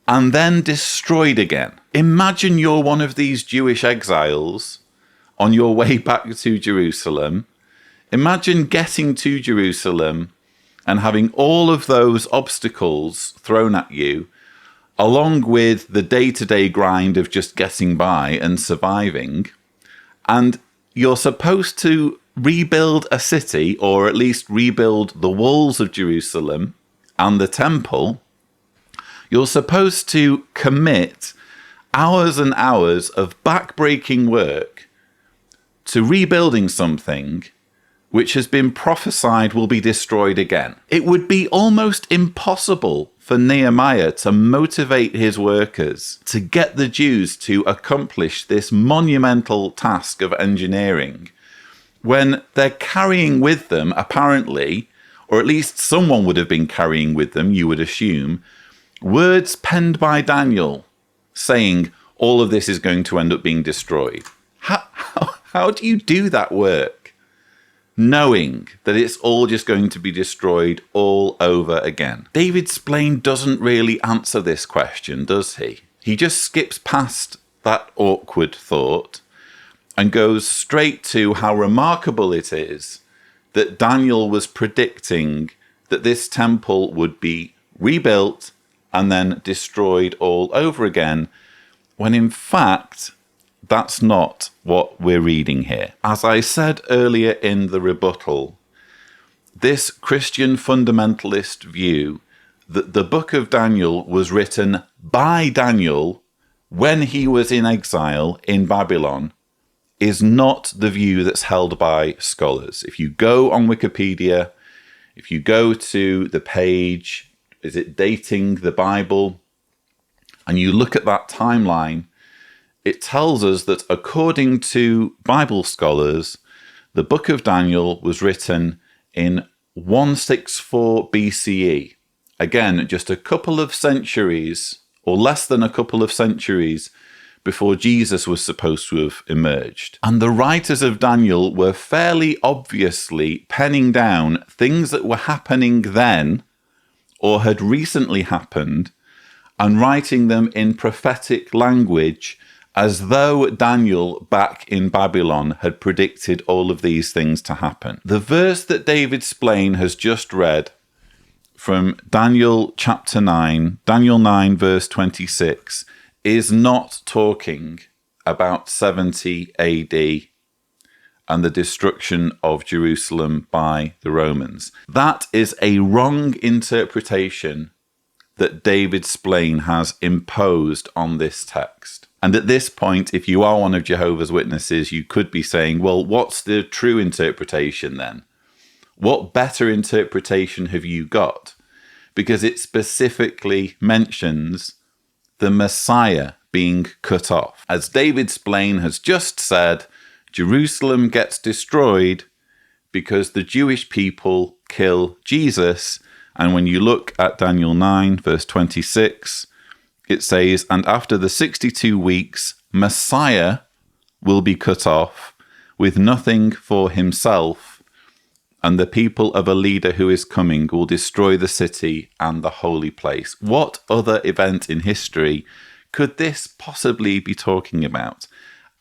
and then destroyed again. Imagine you're one of these Jewish exiles on your way back to Jerusalem. Imagine getting to Jerusalem and having all of those obstacles thrown at you, along with the day-to-day grind of just getting by and surviving. And you're supposed to rebuild a city, or at least rebuild the walls of Jerusalem and the temple. You're supposed to commit hours and hours of backbreaking work to rebuilding something which has been prophesied will be destroyed again. It would be almost impossible for Nehemiah to motivate his workers to get the Jews to accomplish this monumental task of engineering when they're carrying with them, apparently, or at least someone would have been carrying with them, you would assume, words penned by saying all of this is going to end up being destroyed. How do you do that work, knowing that it's all just going to be destroyed all over again? David Splain doesn't really answer this question, does he? He just skips past that awkward thought and goes straight to how remarkable it is that Daniel was predicting that this temple would be rebuilt and then destroyed all over again, when in fact, that's not what we're reading here. As I said earlier in the rebuttal, this Christian fundamentalist view that the book of Daniel was written by Daniel when he was in exile in Babylon is not the view that's held by scholars. If you go on Wikipedia, if you go to the page, is it Dating the Bible, and you look at that timeline, it tells us that according to Bible scholars, the book of Daniel was written in 164 BCE. Again, just a couple of centuries, or less than a couple of centuries, before Jesus was supposed to have emerged. And the writers of Daniel were fairly obviously penning down things that were happening then, or had recently happened, and writing them in prophetic language as though Daniel back in Babylon had predicted all of these things to happen. The verse that David Splain has just read from Daniel chapter 9, Daniel 9 verse 26, is not talking about 70 AD and the destruction of Jerusalem by the Romans. That is a wrong interpretation that David Splain has imposed on this text. And at this point, if you are one of Jehovah's Witnesses, you could be saying, well, what's the true interpretation then? What better interpretation have you got? Because it specifically mentions the Messiah being cut off. As David Splain has just said, Jerusalem gets destroyed because the Jewish people kill Jesus. And when you look at Daniel 9, verse 26, it says, and after the 62 weeks, Messiah will be cut off with nothing for himself, and the people of a leader who is coming will destroy the city and the holy place. What other event in history could this possibly be talking about?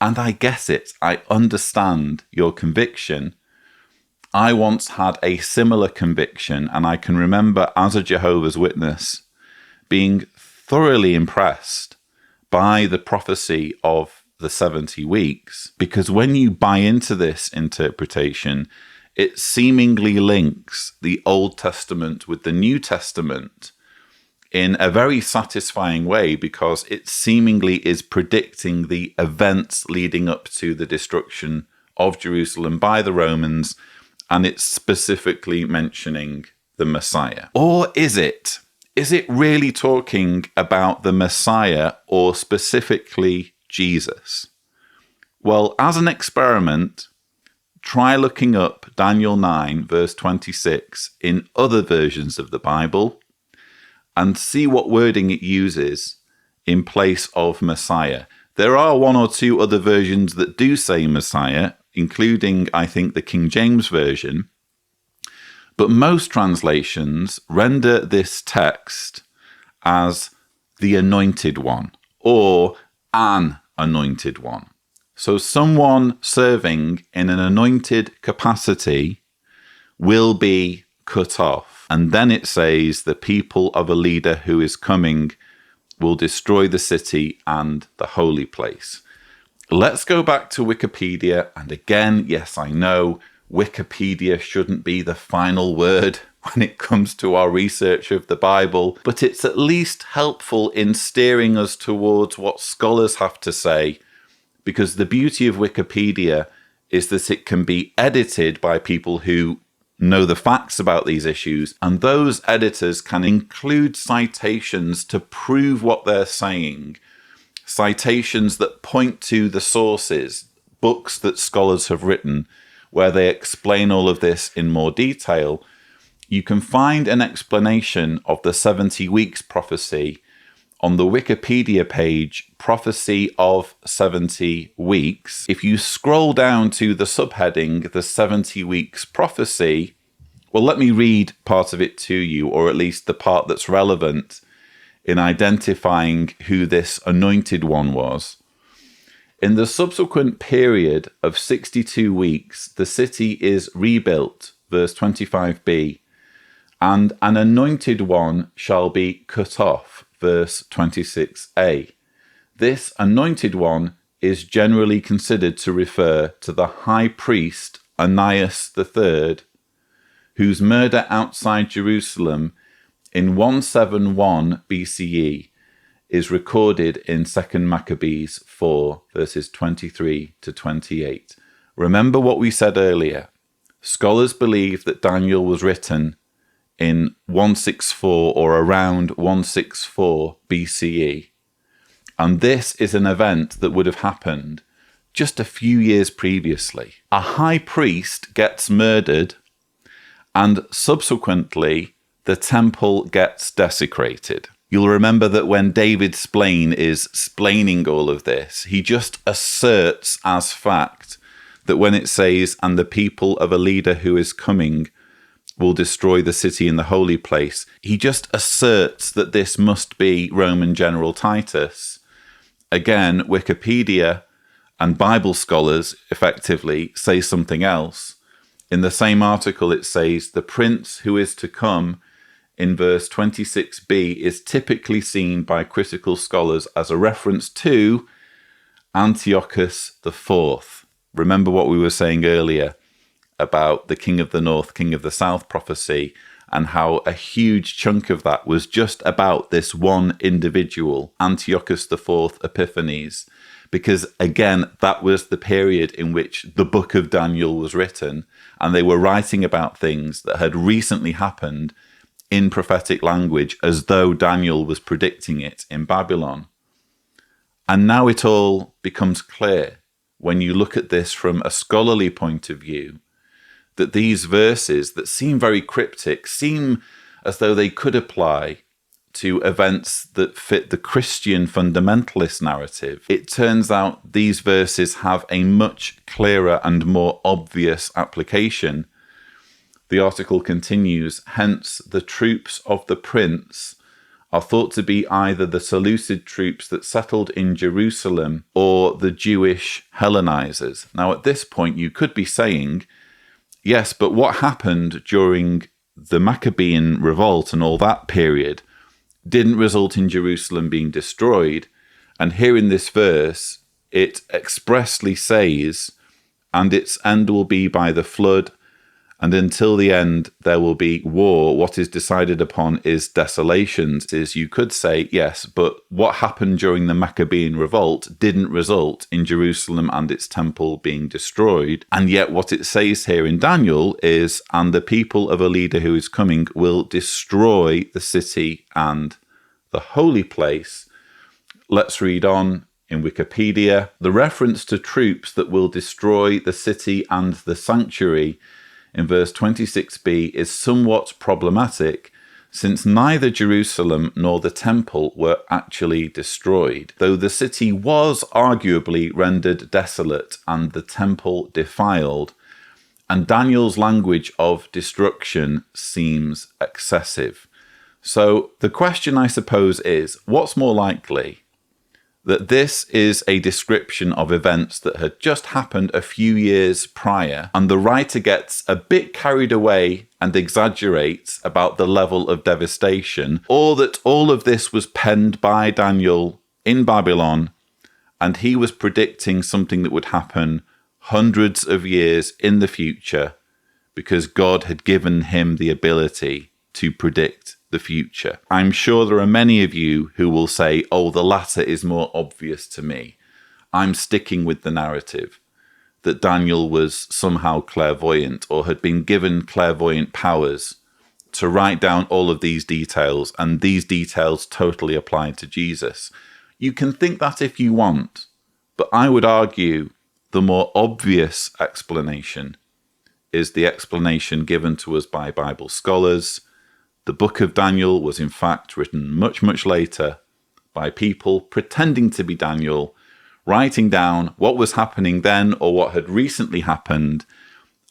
And I guess it. I understand your conviction. I once had a similar conviction, and I can remember as a Jehovah's Witness being thoroughly impressed by the prophecy of the 70 weeks, because when you buy into this interpretation, it seemingly links the Old Testament with the New Testament in a very satisfying way, because it seemingly is predicting the events leading up to the destruction of Jerusalem by the Romans, and it's specifically mentioning the Messiah. Or is it? Is it really talking about the Messiah or specifically Jesus? Well, as an experiment, try looking up Daniel 9, verse 26 in other versions of the Bible and see what wording it uses in place of Messiah. There are one or two other versions that do say Messiah, including, I think, the King James Version. But most translations render this text as the anointed one or an anointed one. So someone serving in an anointed capacity will be cut off. And then it says the people of a leader who is coming will destroy the city and the holy place. Let's go back to Wikipedia. And again, yes, I know Wikipedia shouldn't be the final word when it comes to our research of the Bible, but it's at least helpful in steering us towards what scholars have to say, because the beauty of Wikipedia is that it can be edited by people who know the facts about these issues, and those editors can include citations to prove what they're saying, citations that point to the sources, books that scholars have written, where they explain all of this in more detail. You can find an explanation of the 70 weeks prophecy on the Wikipedia page, Prophecy of 70 Weeks. If you scroll down to the subheading, the 70 Weeks Prophecy, well, let me read part of it to you, or at least the part that's relevant in identifying who this anointed one was. In the subsequent period of 62 weeks, the city is rebuilt, verse 25b, and an anointed one shall be cut off, verse 26a. This anointed one is generally considered to refer to the high priest Ananias III, whose murder outside Jerusalem in 171 BCE is recorded in 2 Maccabees 4, verses 23 to 28. Remember what we said earlier. Scholars believe that Daniel was written in 164 or around 164 BCE. And this is an event that would have happened just a few years previously. A high priest gets murdered, and subsequently the temple gets desecrated. You'll remember that when David Splain is splaining all of this, he just asserts as fact that when it says, and the people of a leader who is coming will destroy the city and the holy place, he just asserts that this must be Roman General Titus. Again, Wikipedia and Bible scholars effectively say something else. In the same article, it says, the prince who is to come in verse 26b is typically seen by critical scholars as a reference to Antiochus IV, Remember what we were saying earlier about the King of the North, King of the South prophecy, and how a huge chunk of that was just about this one individual, Antiochus IV Epiphanes, because again, that was the period in which the book of Daniel was written, and they were writing about things that had recently happened in prophetic language as though Daniel was predicting it in Babylon. And now it all becomes clear when you look at this from a scholarly point of view, that these verses that seem very cryptic, seem as though they could apply to events that fit the Christian fundamentalist narrative. It turns out these verses have a much clearer and more obvious application. The article continues, hence the troops of the prince are thought to be either the Seleucid troops that settled in Jerusalem or the Jewish Hellenizers. Now, at this point, you could be saying, yes, but what happened during the Maccabean revolt and all that period didn't result in Jerusalem being destroyed. And here in this verse, it expressly says, and its end will be by the flood, and until the end there will be war. What is decided upon is desolations. Is you could say, yes, but what happened during the Maccabean revolt didn't result in Jerusalem and its temple being destroyed. And yet what it says here in Daniel is, and the people of a leader who is coming will destroy the city and the holy place. Let's read on in Wikipedia. The reference to troops that will destroy the city and the sanctuary in verse 26b is somewhat problematic, since neither Jerusalem nor the temple were actually destroyed, though the city was arguably rendered desolate and the temple defiled, and Daniel's language of destruction seems excessive. So the question, I suppose, is, what's more likely? That this is a description of events that had just happened a few years prior, and the writer gets a bit carried away and exaggerates about the level of devastation, or that all of this was penned by Daniel in Babylon, and he was predicting something that would happen hundreds of years in the future, because God had given him the ability to predict the future. I'm sure there are many of you who will say, oh, the latter is more obvious to me. I'm sticking with the narrative that Daniel was somehow clairvoyant or had been given clairvoyant powers to write down all of these details, and these details totally apply to Jesus. You can think that if you want, but I would argue the more obvious explanation is the explanation given to us by Bible scholars. The book of Daniel was in fact written much, much later by people pretending to be Daniel, writing down what was happening then or what had recently happened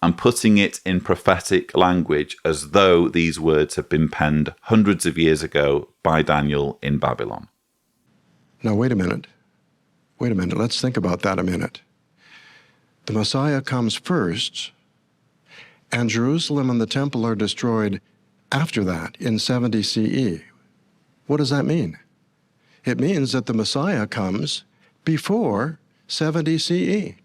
and putting it in prophetic language as though these words had been penned hundreds of years ago by Daniel in Babylon. Now, wait a minute. Let's think about that a minute. The Messiah comes first, and Jerusalem and the temple are destroyed after that, in 70 CE. What does that mean? It means that the Messiah comes before 70 CE.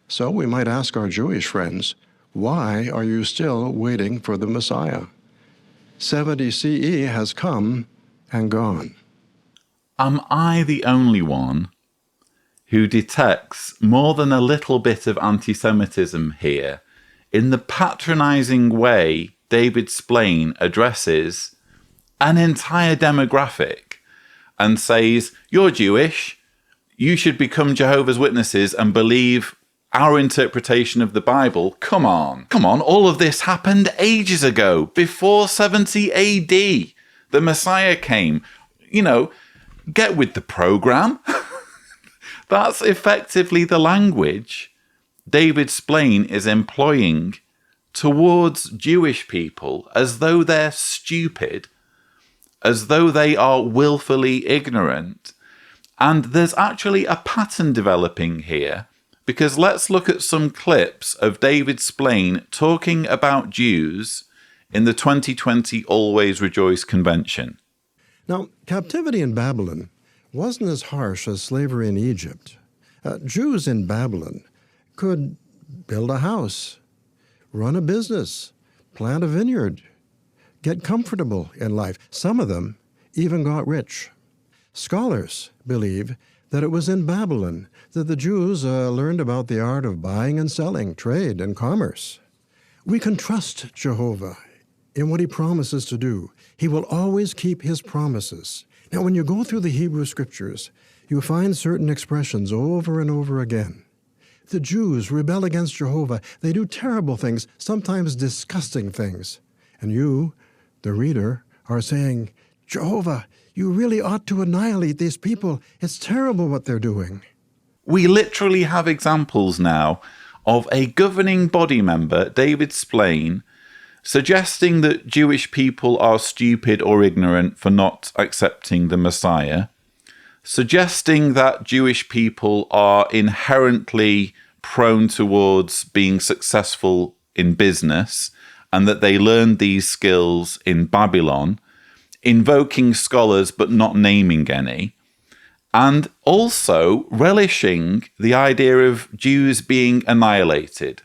So we might ask our Jewish friends, why are you still waiting for the Messiah? 70 CE has come and gone. Am I the only one who detects more than a little bit of anti-Semitism here in the patronizing way David Splain addresses an entire demographic and says, you're Jewish, you should become Jehovah's Witnesses and believe our interpretation of the Bible? Come on, all of this happened ages ago, before 70 AD. The Messiah came. Get with the program. That's effectively the language David Splain is employing towards Jewish people, as though they're stupid, as though they are willfully ignorant. And there's actually a pattern developing here, because let's look at some clips of David Splain talking about Jews in the 2020 Always Rejoice Convention. Now, captivity in Babylon wasn't as harsh as slavery in Egypt. Jews in Babylon could build a house, run a business, plant a vineyard, get comfortable in life. Some of them even got rich. Scholars believe that it was in Babylon that the Jews learned about the art of buying and selling, trade and commerce. We can trust Jehovah in what he promises to do. He will always keep his promises. Now, when you go through the Hebrew Scriptures, you find certain expressions over and over again. The Jews rebel against Jehovah. They do terrible things, sometimes disgusting things. And you, the reader, are saying, Jehovah, you really ought to annihilate these people. It's terrible what they're doing. We literally have examples now of a governing body member, David Splane, suggesting that Jewish people are stupid or ignorant for not accepting the Messiah, suggesting that Jewish people are inherently prone towards being successful in business and that they learned these skills in Babylon, invoking scholars but not naming any, and also relishing the idea of Jews being annihilated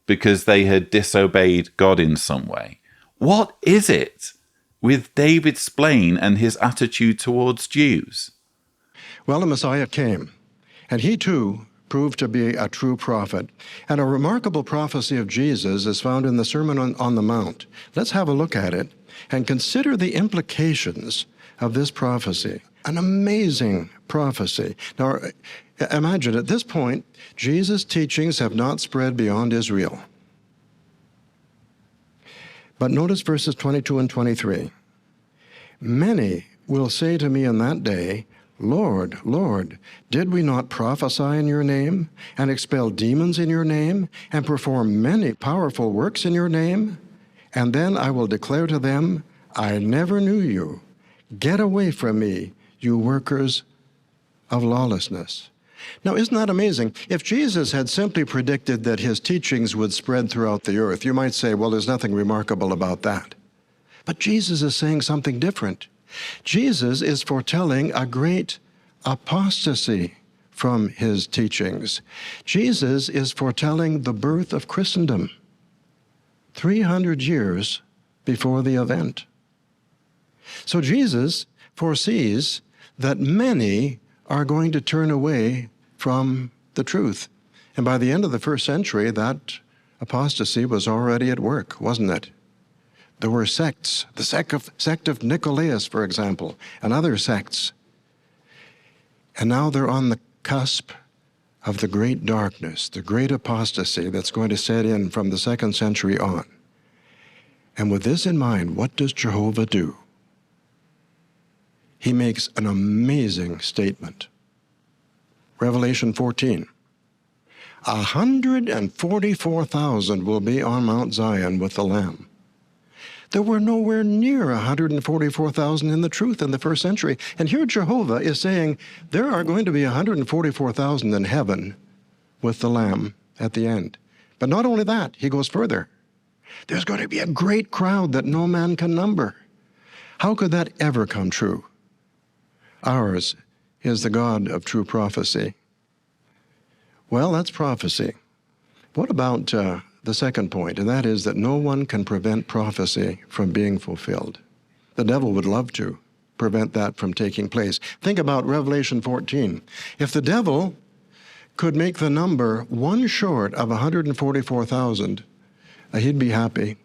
because they had disobeyed God in some way. What is it with David Splane and his attitude towards Jews? Well, the Messiah came, and he too proved to be a true prophet. And a remarkable prophecy of Jesus is found in the Sermon on the Mount. Let's have a look at it and consider the implications of this prophecy. An amazing prophecy. Now, imagine at this point, Jesus' teachings have not spread beyond Israel. But notice verses 22 and 23. Many will say to me in that day, Lord, Lord, did we not prophesy in your name, and expel demons in your name, and perform many powerful works in your name? And then I will declare to them, I never knew you. Get away from me, you workers of lawlessness. Now, isn't that amazing? If Jesus had simply predicted that his teachings would spread throughout the earth, you might say, well, there's nothing remarkable about that. But Jesus is saying something different. Jesus is foretelling a great apostasy from his teachings. Jesus is foretelling the birth of Christendom 300 years before the event. So Jesus foresees that many are going to turn away from the truth. And by the end of the first century, that apostasy was already at work, wasn't it? There were sects, the sect of Nicolaus, for example, and other sects. And now they're on the cusp of the great darkness, the great apostasy that's going to set in from the second century on. And with this in mind, what does Jehovah do? He makes an amazing statement. Revelation 14. 144,000 will be on Mount Zion with the Lamb. There were nowhere near 144,000 in the truth in the first century. And here Jehovah is saying there are going to be 144,000 in heaven with the Lamb at the end. But not only that, he goes further. There's going to be a great crowd that no man can number. How could that ever come true? Ours is the God of true prophecy. Well, that's prophecy. What about the second point, and that is that no one can prevent prophecy from being fulfilled. The devil would love to prevent that from taking place. Think about Revelation 14. If the devil could make the number one short of 144,000, he'd be happy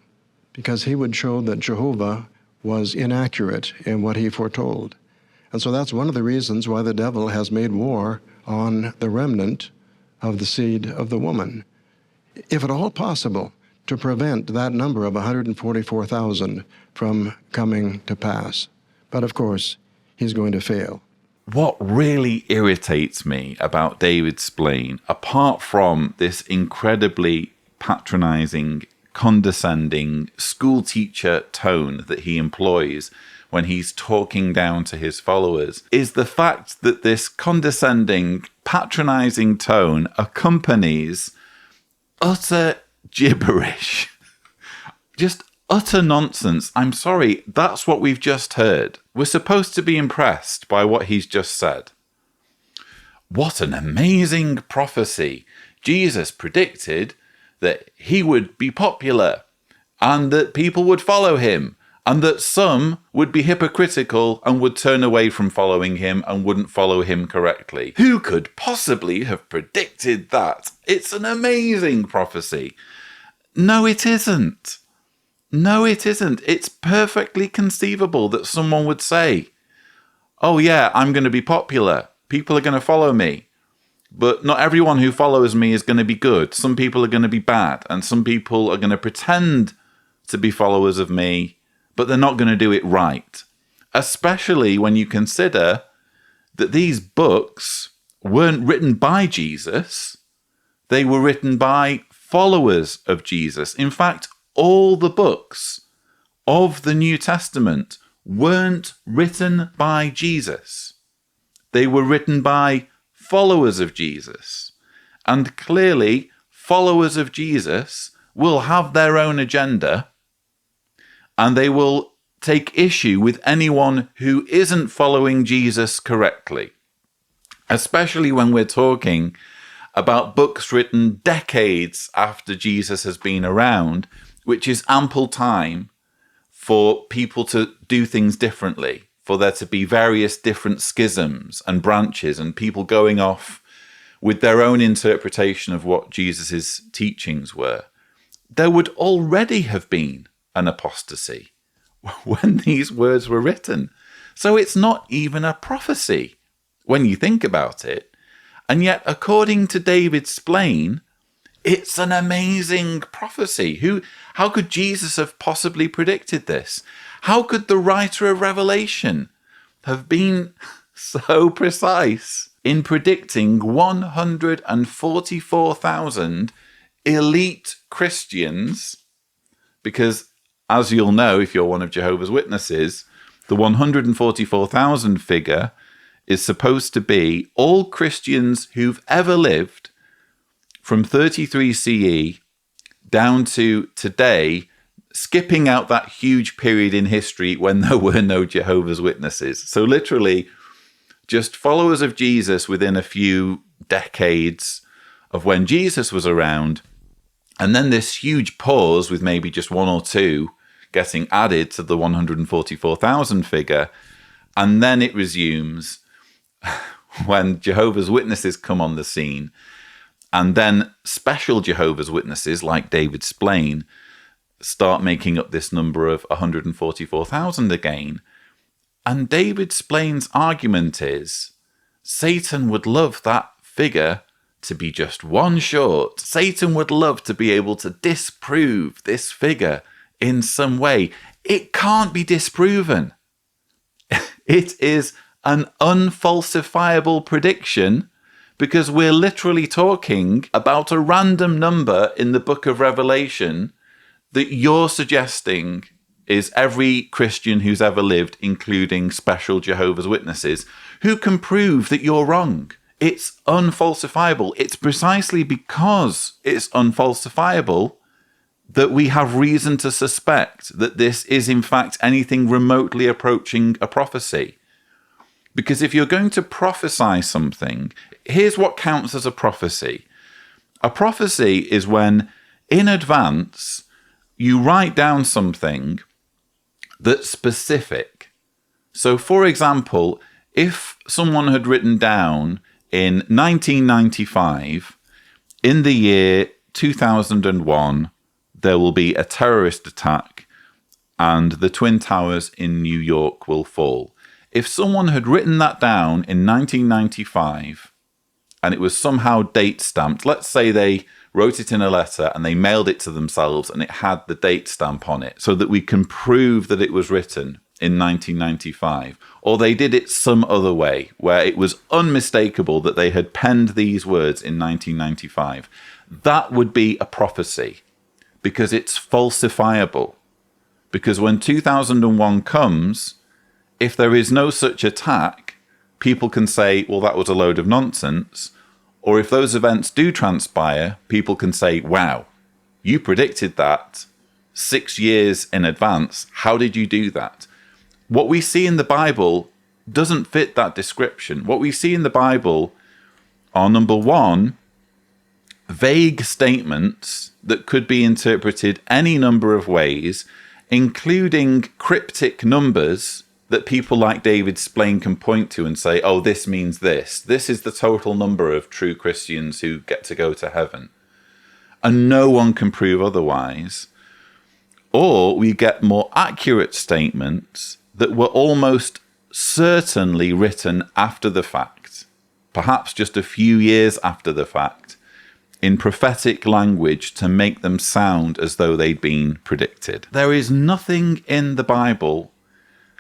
because he would show that Jehovah was inaccurate in what he foretold. And so that's one of the reasons why the devil has made war on the remnant of the seed of the woman. If at all possible, to prevent that number of 144,000 from coming to pass. But of course, he's going to fail. What really irritates me about David Splane, apart from this incredibly patronizing, condescending school teacher tone that he employs when he's talking down to his followers, is the fact that this condescending, patronizing tone accompanies utter gibberish. Just utter nonsense. I'm sorry, that's what we've just heard. We're supposed to be impressed by what he's just said. What an amazing prophecy. Jesus predicted that he would be popular and that people would follow him, and that some would be hypocritical and would turn away from following him and wouldn't follow him correctly. Who could possibly have predicted that? It's an amazing prophecy. No, it isn't. No, it isn't. It's perfectly conceivable that someone would say, oh yeah, I'm going to be popular. People are going to follow me. But not everyone who follows me is going to be good. Some people are going to be bad. And some people are going to pretend to be followers of me, but they're not going to do it right. Especially when you consider that these books weren't written by Jesus. They were written by followers of Jesus. In fact, all the books of the New Testament weren't written by Jesus. They were written by followers of Jesus. And clearly, followers of Jesus will have their own agenda, and they will take issue with anyone who isn't following Jesus correctly, especially when we're talking about books written decades after Jesus has been around, which is ample time for people to do things differently, for there to be various different schisms and branches and people going off with their own interpretation of what Jesus's teachings were. There would already have been an apostasy when these words were written. So it's not even a prophecy when you think about it. And yet, according to David Splain, it's an amazing prophecy. How could Jesus have possibly predicted this? How could the writer of Revelation have been so precise in predicting 144,000 elite Christians? Because, as you'll know, if you're one of Jehovah's Witnesses, the 144,000 figure is supposed to be all Christians who've ever lived from 33 CE down to today, skipping out that huge period in history when there were no Jehovah's Witnesses. So literally, just followers of Jesus within a few decades of when Jesus was around, and then this huge pause with maybe just one or two getting added to the 144,000 figure, and then it resumes when Jehovah's Witnesses come on the scene, and then special Jehovah's Witnesses like David Splain start making up this number of 144,000 again. And David Splain's argument is Satan would love that figure to be just one short. Satan would love to be able to disprove this figure in some way. It can't be disproven. It is an unfalsifiable prediction, because we're literally talking about a random number in the book of Revelation that you're suggesting is every Christian who's ever lived, including special Jehovah's Witnesses, who can prove that you're wrong. It's unfalsifiable. It's precisely because it's unfalsifiable that we have reason to suspect that this is in fact anything remotely approaching a prophecy. Because if you're going to prophesy something, here's what counts as a prophecy. A prophecy is when, in advance, you write down something that's specific. So, for example, if someone had written down in 1995, in the year 2001, there will be a terrorist attack and the Twin Towers in New York will fall. If someone had written that down in 1995 and it was somehow date stamped, let's say they wrote it in a letter and they mailed it to themselves and it had the date stamp on it so that we can prove that it was written in 1995, or they did it some other way where it was unmistakable that they had penned these words in 1995, that would be a prophecy because it's falsifiable. Because when 2001 comes, if there is no such attack, people can say, well, that was a load of nonsense. Or if those events do transpire, people can say, wow, you predicted that 6 years in advance. How did you do that? What we see in the Bible doesn't fit that description. What we see in the Bible are, number one, vague statements that could be interpreted any number of ways, including cryptic numbers that people like David Splain can point to and say, oh, this means this. This is the total number of true Christians who get to go to heaven. And no one can prove otherwise. Or we get more accurate statements that were almost certainly written after the fact, perhaps just a few years after the fact, in prophetic language to make them sound as though they'd been predicted. There is nothing in the Bible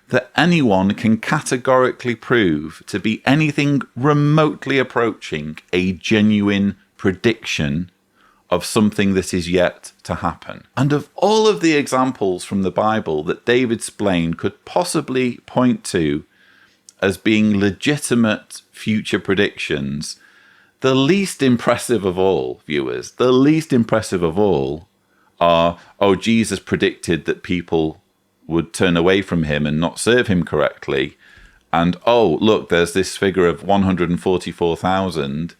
that anyone can categorically prove to be anything remotely approaching a genuine prediction of something that is yet to happen. And of all of the examples from the Bible that David Splain could possibly point to as being legitimate future predictions, the least impressive of all, viewers, the least impressive of all are, oh, Jesus predicted that people would turn away from him and not serve him correctly. And, oh, look, there's this figure of 144,000.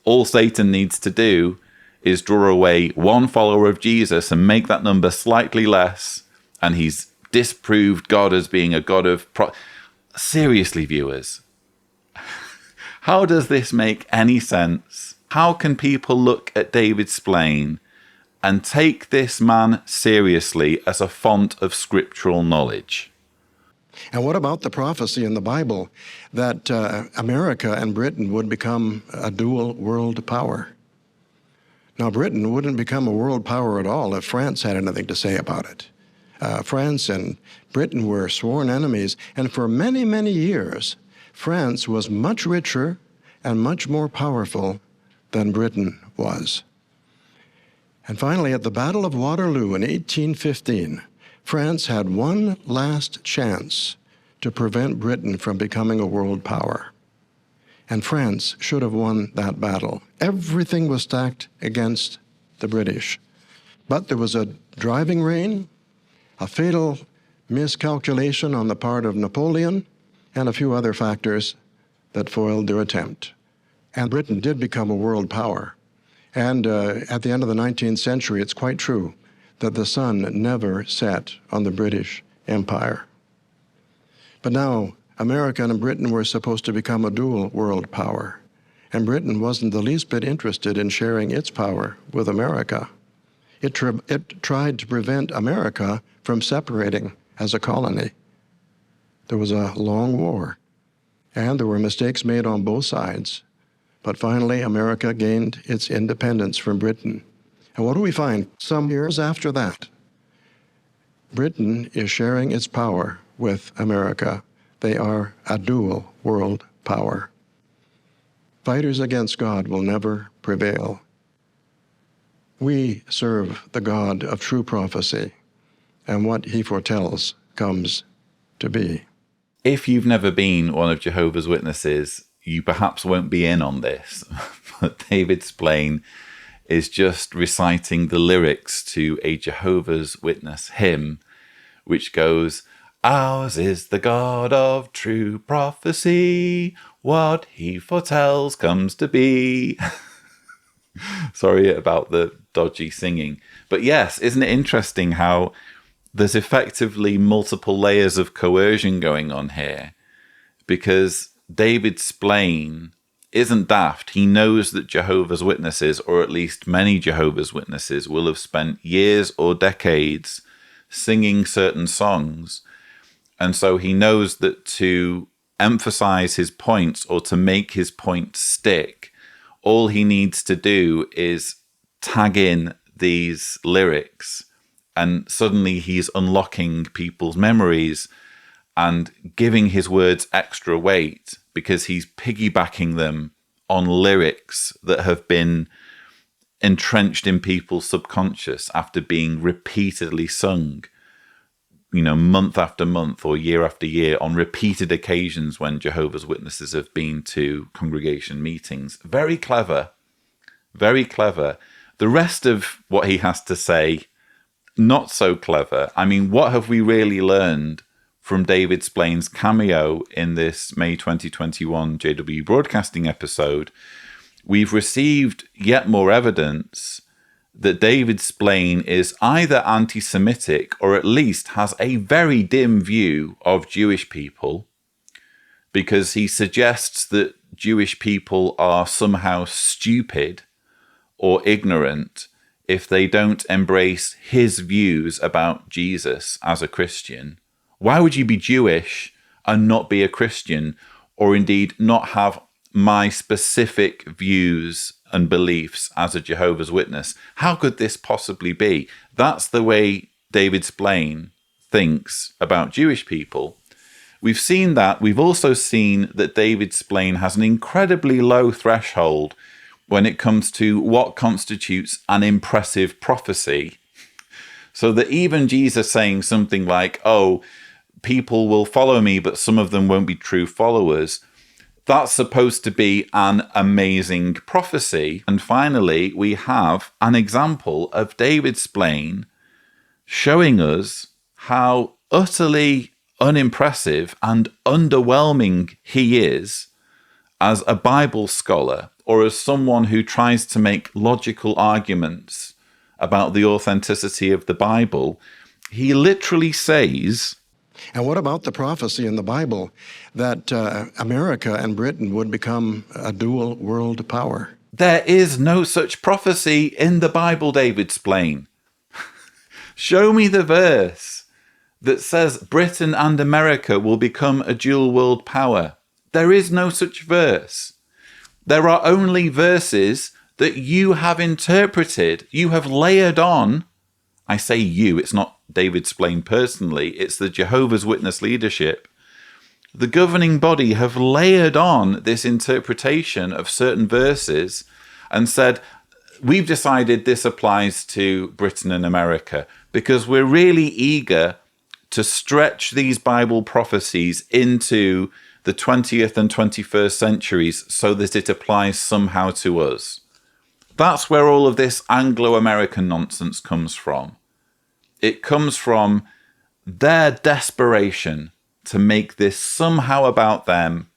All Satan needs to do is draw away one follower of Jesus and make that number slightly less, and he's disproved God as being a God of... Seriously, viewers, how does this make any sense? How can people look at David Splain and take this man seriously as a font of scriptural knowledge? And what about the prophecy in the Bible that America and Britain would become a dual world power? Now, Britain wouldn't become a world power at all if France had anything to say about it. France and Britain were sworn enemies, and for many, many years, France was much richer and much more powerful than Britain was. And finally, at the Battle of Waterloo in 1815, France had one last chance to prevent Britain from becoming a world power. And France should have won that battle. Everything was stacked against the British. But there was a driving rain, a fatal miscalculation on the part of Napoleon, and a few other factors that foiled their attempt. And Britain did become a world power. And at the end of the 19th century, it's quite true that the sun never set on the British Empire. But now, America and Britain were supposed to become a dual world power, and Britain wasn't the least bit interested in sharing its power with America. It tried to prevent America from separating as a colony. There was a long war, and there were mistakes made on both sides. But finally, America gained its independence from Britain. And what do we find? Some years after that, Britain is sharing its power with America. They are a dual world power. Fighters against God will never prevail. We serve the God of true prophecy, and what he foretells comes to be. If you've never been one of Jehovah's Witnesses, you perhaps won't be in on this, but David Splain is just reciting the lyrics to a Jehovah's Witness hymn, which goes, "Ours is the God of true prophecy, what he foretells comes to be." Sorry about the dodgy singing. But yes, isn't it interesting how there's effectively multiple layers of coercion going on here? Because David Splain isn't daft. He knows that Jehovah's Witnesses, or at least many Jehovah's Witnesses, will have spent years or decades singing certain songs. And so he knows that to emphasize his points or to make his point stick, all he needs to do is tag in these lyrics, and suddenly he's unlocking people's memories and giving his words extra weight because he's piggybacking them on lyrics that have been entrenched in people's subconscious after being repeatedly sung, month after month or year after year on repeated occasions when Jehovah's Witnesses have been to congregation meetings. Very clever, very clever. The rest of what he has to say, not so clever. I mean, what have we really learned from David Splain's cameo in this May 2021 JW Broadcasting episode? we've received yet more evidence that David's Blaine is either anti-Semitic or at least has a very dim view of Jewish people, because he suggests that Jewish people are somehow stupid or ignorant if they don't embrace his views about Jesus as a Christian. Why would you be Jewish and not be a Christian, or indeed not have my specific views and beliefs as a Jehovah's Witness? How could this possibly be? That's the way David Blaine thinks about Jewish people. We've seen that. We've also seen that David Blaine has an incredibly low threshold when it comes to what constitutes an impressive prophecy. So that even Jesus saying something like, oh, people will follow me, but some of them won't be true followers, that's supposed to be an amazing prophecy. And finally, we have an example of David Blaine showing us how utterly unimpressive and underwhelming he is as a Bible scholar, or as someone who tries to make logical arguments about the authenticity of the Bible. He literally says, and what about the prophecy in the Bible that America and Britain would become a dual world power? there is no such prophecy in the Bible, David Blaine. Show me the verse that says Britain and America will become a dual world power. There is no such verse. There are only verses that you have interpreted, you have layered on. I say you, it's not David Blaine personally, it's the Jehovah's Witness leadership. The governing body have layered on this interpretation of certain verses and said, we've decided this applies to Britain and America because we're really eager to stretch these Bible prophecies into the 20th and 21st centuries so that it applies somehow to us. That's where all of this Anglo-American nonsense comes from. It comes from their desperation to make this somehow about them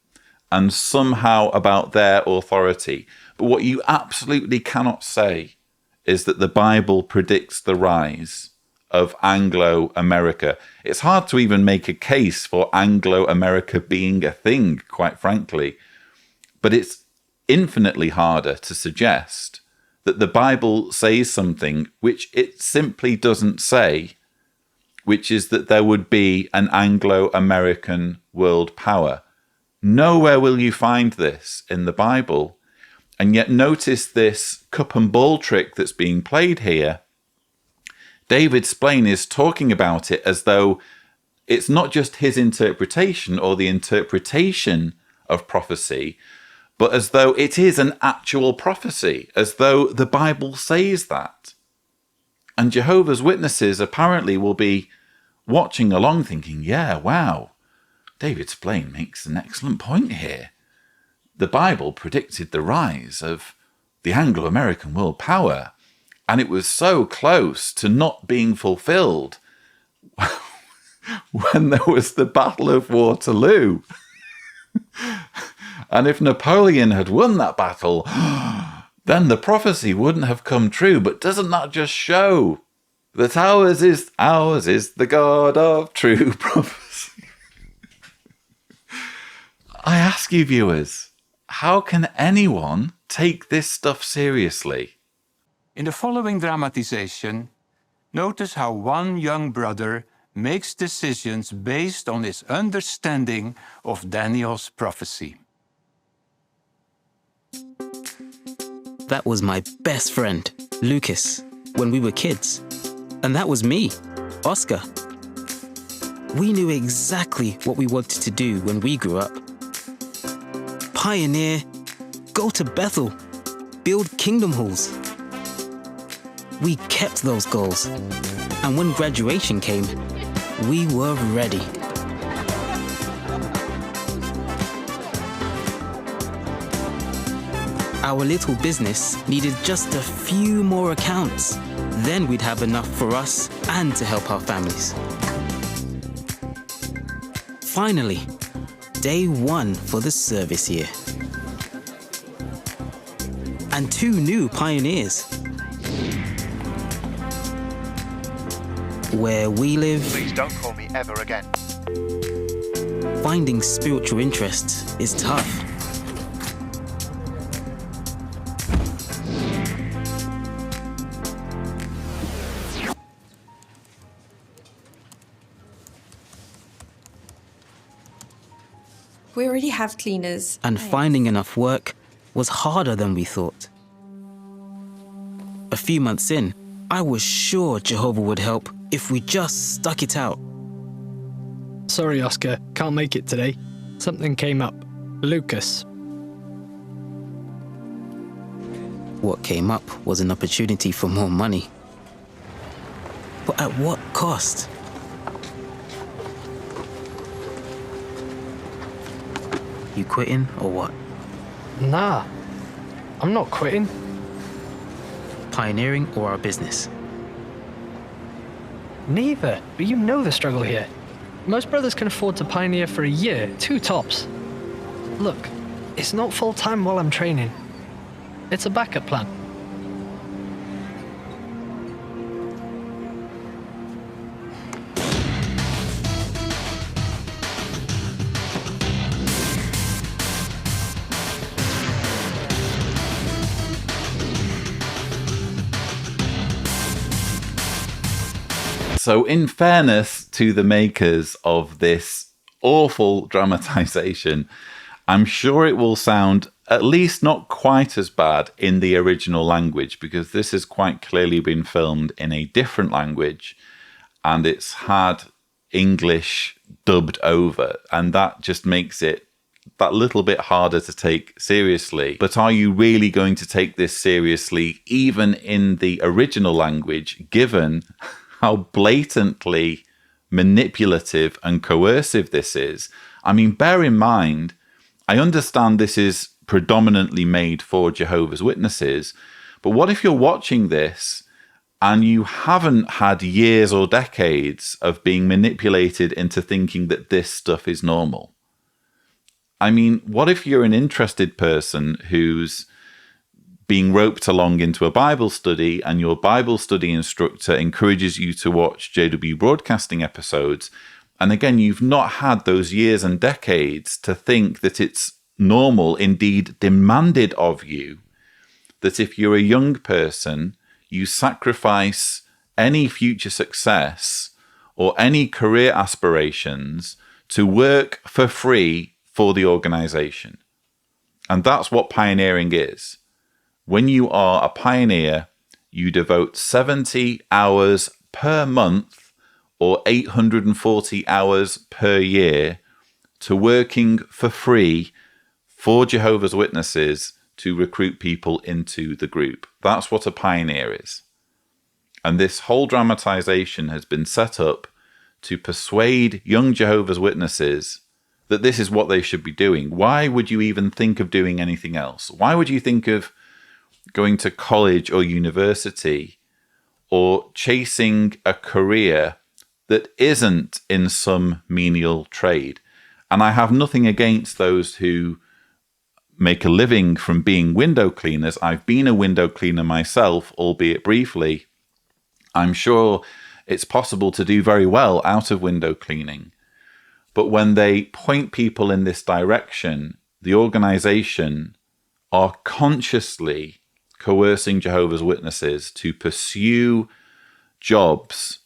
and somehow about their authority. But what you absolutely cannot say is that the Bible predicts the rise of Anglo-America. It's hard to even make a case for Anglo-America being a thing, quite frankly. But it's infinitely harder to suggest that the Bible says something which it simply doesn't say, which is that there would be an Anglo-American world power. Nowhere will you find this in the Bible. And yet notice this cup and ball trick that's being played here. David Blaine is talking about it as though it's not just his interpretation or the interpretation of prophecy, but as though it is an actual prophecy, as though the Bible says that. And Jehovah's Witnesses apparently will be watching along thinking, yeah, wow, David Blaine makes an excellent point here. The Bible predicted the rise of the Anglo-American world power, and it was so close to not being fulfilled when there was the Battle of Waterloo. And if Napoleon had won that battle, then the prophecy wouldn't have come true. But doesn't that just show that ours is the God of true prophecy? I ask you, viewers, how can anyone take this stuff seriously? In the following dramatization, notice how one young brother makes decisions based on his understanding of Daniel's prophecy. That was my best friend, Lucas, when we were kids. And that was me, Oscar. We knew exactly what we wanted to do when we grew up. Pioneer, go to Bethel, build kingdom halls. We kept those goals. And when graduation came, we were ready. Our little business needed just a few more accounts. Then we'd have enough for us and to help our families. Finally, day one for the service year. and 2 new pioneers. Where we live, Please don't call me ever again. finding spiritual interest is tough. We already have cleaners. And finding enough work was harder than we thought. A few months in, I was sure Jehovah would help if we just stuck it out. Sorry, Oscar, can't make it today. Something came up. Lucas. What came up was an opportunity for more money. But at what cost? You quitting or what? Nah, I'm not quitting. Pioneering or our business? Neither, but you know the struggle here. Most brothers can afford to pioneer for a year, 2 tops. Look, it's not full-time while I'm training. It's a backup plan. So in fairness to the makers of this awful dramatization, I'm sure it will sound at least not quite as bad in the original language, because this has quite clearly been filmed in a different language and it's had English dubbed over, and that just makes it that little bit harder to take seriously. But are you really going to take this seriously even in the original language, given how blatantly manipulative and coercive this is? I mean, bear in mind, I understand this is predominantly made for Jehovah's Witnesses, but what if you're watching this and you haven't had years or decades of being manipulated into thinking that this stuff is normal? I mean, what if you're an interested person who's being roped along into a Bible study and your Bible study instructor encourages you to watch JW Broadcasting episodes, and again, you've not had those years and decades to think that it's normal, indeed demanded of you, that if you're a young person, you sacrifice any future success or any career aspirations to work for free for the organization. And that's what pioneering is. When you are a pioneer, you devote 70 hours per month or 840 hours per year to working for free for Jehovah's Witnesses to recruit people into the group. That's what a pioneer is. And this whole dramatization has been set up to persuade young Jehovah's Witnesses that this is what they should be doing. Why would you even think of doing anything else? Why would you think of going to college or university or chasing a career that isn't in some menial trade? And I have nothing against those who make a living from being window cleaners. I've been a window cleaner myself, albeit briefly. I'm sure it's possible to do very well out of window cleaning. But when they point people in this direction, the organization are consciously coercing Jehovah's Witnesses to pursue jobs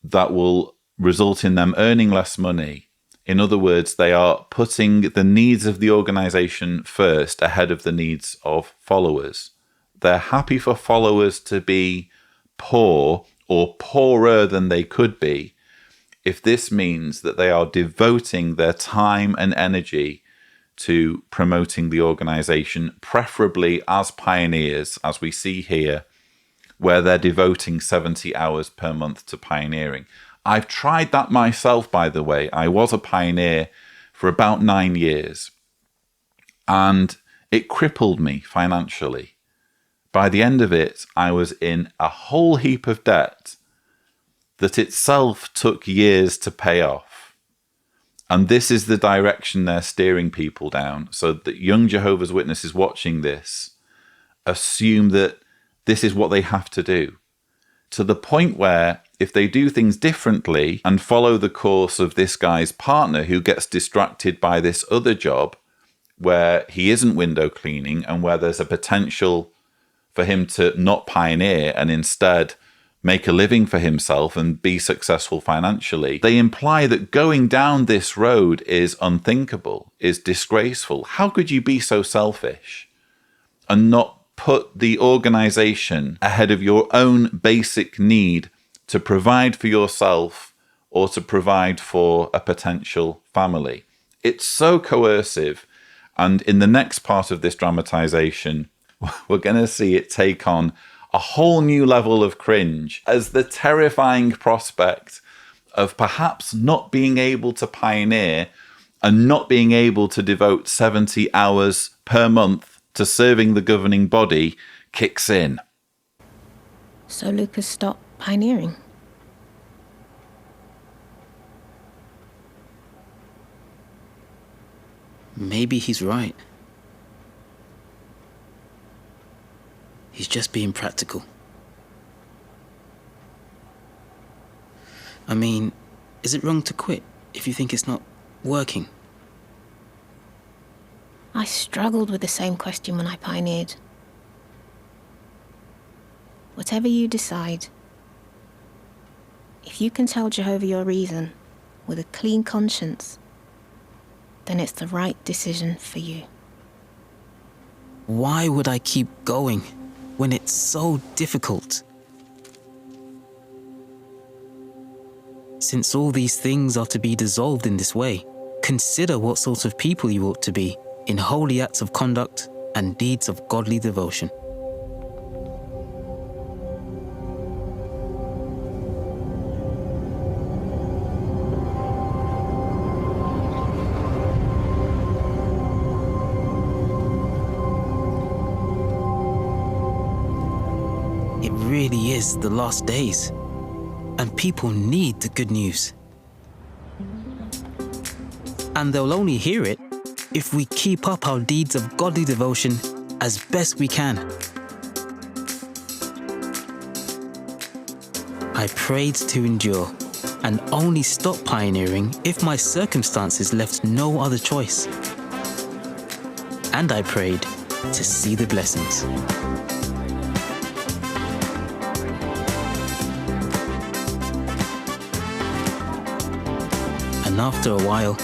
that will result in them earning less money. In other words, they are putting the needs of the organization first ahead of the needs of followers. They're happy for followers to be poor or poorer than they could be if this means that they are devoting their time and energy to promoting the organization, preferably as pioneers, as we see here, where they're devoting 70 hours per month to pioneering. I've tried that myself, by the way. I was a pioneer for about 9 years, and it crippled me financially. By the end of it, I was in a whole heap of debt that itself took years to pay off. And this is the direction they're steering people down, so that young Jehovah's Witnesses watching this assume that this is what they have to do, to the point where if they do things differently and follow the course of this guy's partner who gets distracted by this other job where he isn't window cleaning and where there's a potential for him to not pioneer and instead make a living for himself and be successful financially, they imply that going down this road is unthinkable, is disgraceful. How could you be so selfish and not put the organization ahead of your own basic need to provide for yourself or to provide for a potential family? It's so coercive. And in the next part of this dramatization, we're going to see it take on a whole new level of cringe as the terrifying prospect of perhaps not being able to pioneer and not being able to devote 70 hours per month to serving the governing body kicks in. So Lucas stopped pioneering. Maybe he's right. He's just being practical. I mean, is it wrong to quit if you think it's not working? I struggled with the same question when I pioneered. Whatever you decide, if you can tell Jehovah your reason with a clean conscience, then it's the right decision for you. Why would I keep going when it's so difficult? Since all these things are to be dissolved in this way, consider what sort of people you ought to be in holy acts of conduct and deeds of godly devotion. It really is the last days, and people need the good news. And they'll only hear it if we keep up our deeds of godly devotion as best we can. I prayed to endure and only stopped pioneering if my circumstances left no other choice. And I prayed to see the blessings. And after a while,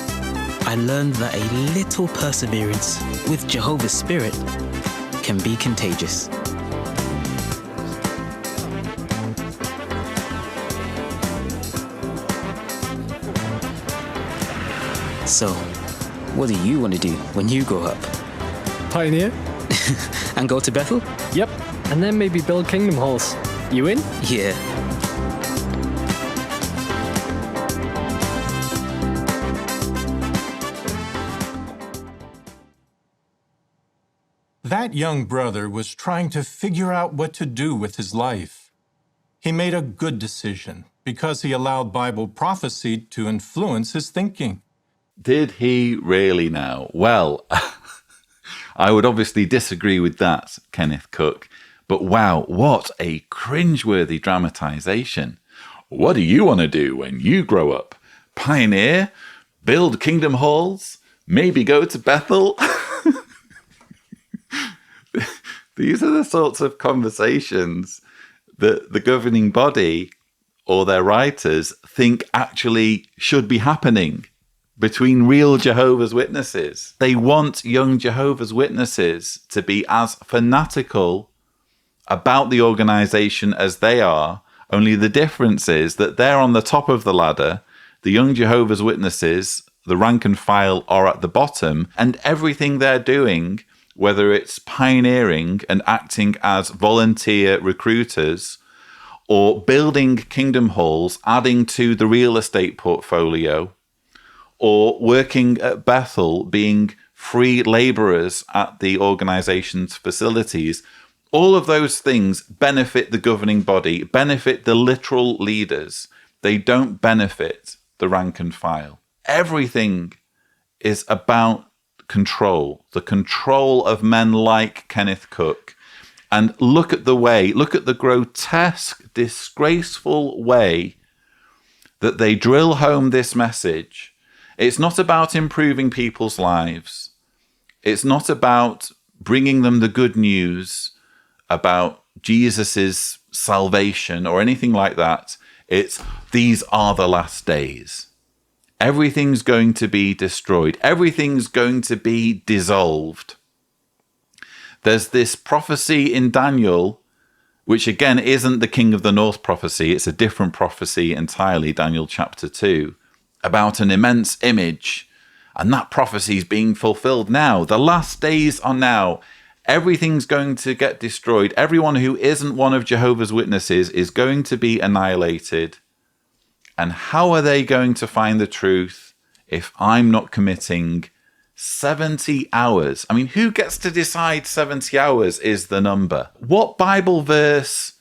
I learned that a little perseverance with Jehovah's Spirit can be contagious. So, what do you want to do when you grow up? Pioneer? And go to Bethel? Yep, and then maybe build kingdom halls. You in? Yeah. That young brother was trying to figure out what to do with his life. He made a good decision because he allowed Bible prophecy to influence his thinking. Did he really now? Well, I would obviously disagree with that, Kenneth Cook. But wow, what a cringeworthy dramatization. What do you want to do when you grow up? Pioneer? Build kingdom halls? Maybe go to Bethel? These are the sorts of conversations that the governing body or their writers think actually should be happening between real Jehovah's Witnesses. They want young Jehovah's Witnesses to be as fanatical about the organization as they are, only the difference is that they're on the top of the ladder, the young Jehovah's Witnesses, the rank and file, are at the bottom, and everything they're doing, whether it's pioneering and acting as volunteer recruiters or building kingdom halls, adding to the real estate portfolio, or working at Bethel, being free laborers at the organization's facilities, all of those things benefit the governing body, benefit the literal leaders. They don't benefit the rank and file. Everything is about control, the control of men like Kenneth Cook, And look at the grotesque, disgraceful way that they drill home this message. It's not about improving people's lives. It's not about bringing them the good news about Jesus's salvation or anything like that. It's, these are the last days. Everything's going to be destroyed. Everything's going to be dissolved. There's this prophecy in Daniel, which again isn't the King of the North prophecy. It's a different prophecy entirely, Daniel chapter 2, about an immense image. And that prophecy is being fulfilled now. The last days are now. Everything's going to get destroyed. Everyone who isn't one of Jehovah's Witnesses is going to be annihilated. And how are they going to find the truth if I'm not committing 70 hours? I mean, who gets to decide 70 hours is the number? What Bible verse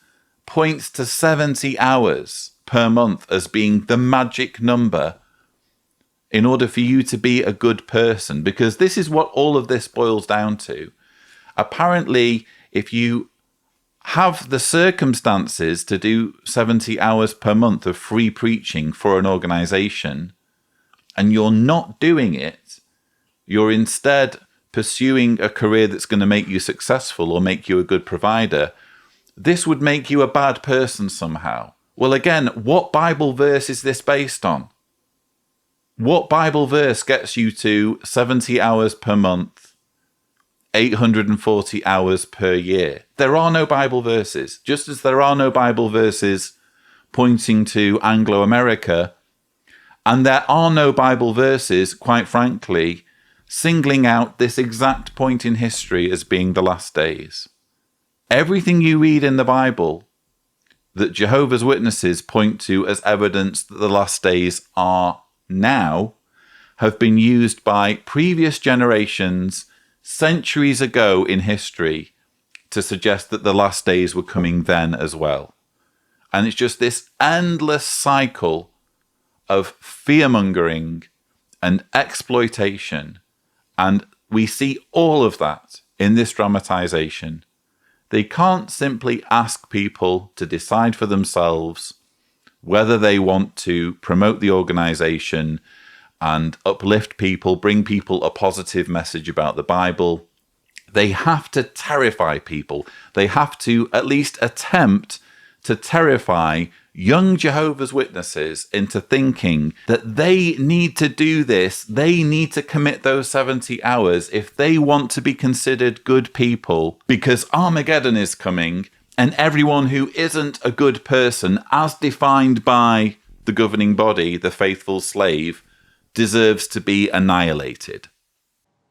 points to 70 hours per month as being the magic number in order for you to be a good person? Because this is what all of this boils down to. Apparently, if you have the circumstances to do 70 hours per month of free preaching for an organization, and you're not doing it, you're instead pursuing a career that's going to make you successful or make you a good provider, this would make you a bad person somehow. Well, again, what Bible verse is this based on? What Bible verse gets you to 70 hours per month, 840 hours per year? There are no Bible verses. Just as there are no Bible verses pointing to Anglo-America, and there are no Bible verses, quite frankly, singling out this exact point in history as being the last days. Everything you read in the Bible that Jehovah's Witnesses point to as evidence that the last days are now have been used by previous generations centuries ago in history to suggest that the last days were coming then as well. And it's just this endless cycle of fear-mongering and exploitation. And we see all of that in this dramatization. They can't simply ask people to decide for themselves whether they want to promote the organization and uplift people, bring people a positive message about the Bible. They have to terrify people. They have to at least attempt to terrify young Jehovah's Witnesses into thinking that they need to do this. They need to commit those 70 hours if they want to be considered good people, because Armageddon is coming and everyone who isn't a good person, as defined by the governing body, the faithful slave, deserves to be annihilated.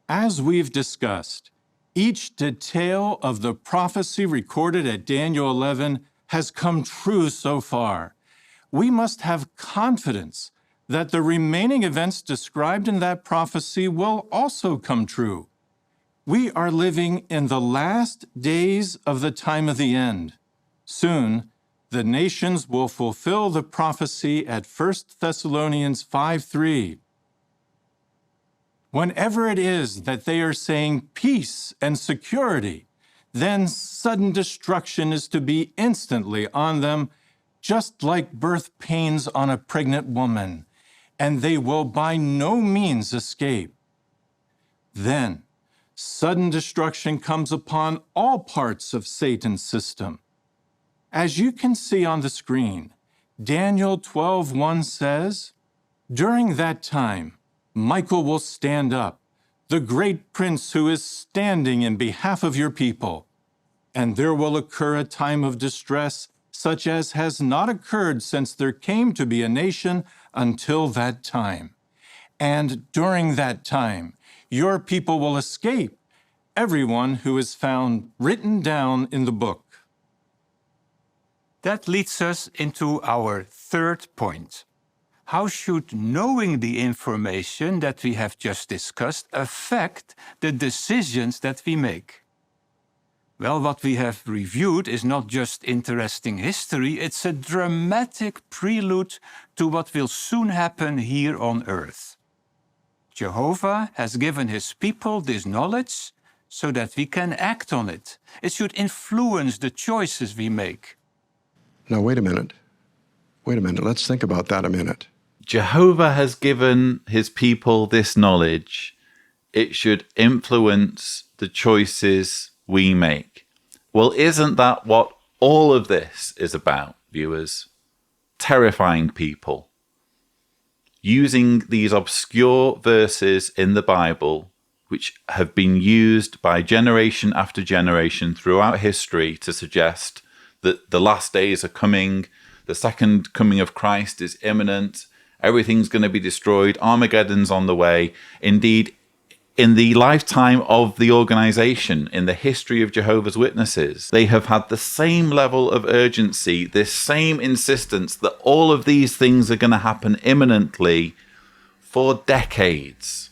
As we've discussed, each detail of the prophecy recorded at Daniel 11 has come true so far. We must have confidence that the remaining events described in that prophecy will also come true. We are living in the last days of the time of the end. Soon, the nations will fulfill the prophecy at 1 Thessalonians 5:3. Whenever it is that they are saying peace and security, then sudden destruction is to be instantly on them, just like birth pains on a pregnant woman, and they will by no means escape. Then, sudden destruction comes upon all parts of Satan's system. As you can see on the screen, Daniel 12:1 says, "During that time, Michael will stand up, the great prince who is standing in behalf of your people, and there will occur a time of distress such as has not occurred since there came to be a nation until that time. And during that time, your people will escape, everyone who is found written down in the book." That leads us into our third point. How should knowing the information that we have just discussed affect the decisions that we make? Well, what we have reviewed is not just interesting history, it's a dramatic prelude to what will soon happen here on earth. Jehovah has given his people this knowledge so that we can act on it. It should influence the choices we make. Now, wait a minute. Wait a minute. Let's think about that a minute. Jehovah has given his people this knowledge. It should influence the choices we make. Well, isn't that what all of this is about, viewers? Terrifying people. Using these obscure verses in the Bible, which have been used by generation after generation throughout history to suggest that the last days are coming, the second coming of Christ is imminent, everything's going to be destroyed, Armageddon's on the way. Indeed, in the lifetime of the organization, in the history of Jehovah's Witnesses, they have had the same level of urgency, this same insistence that all of these things are going to happen imminently for decades.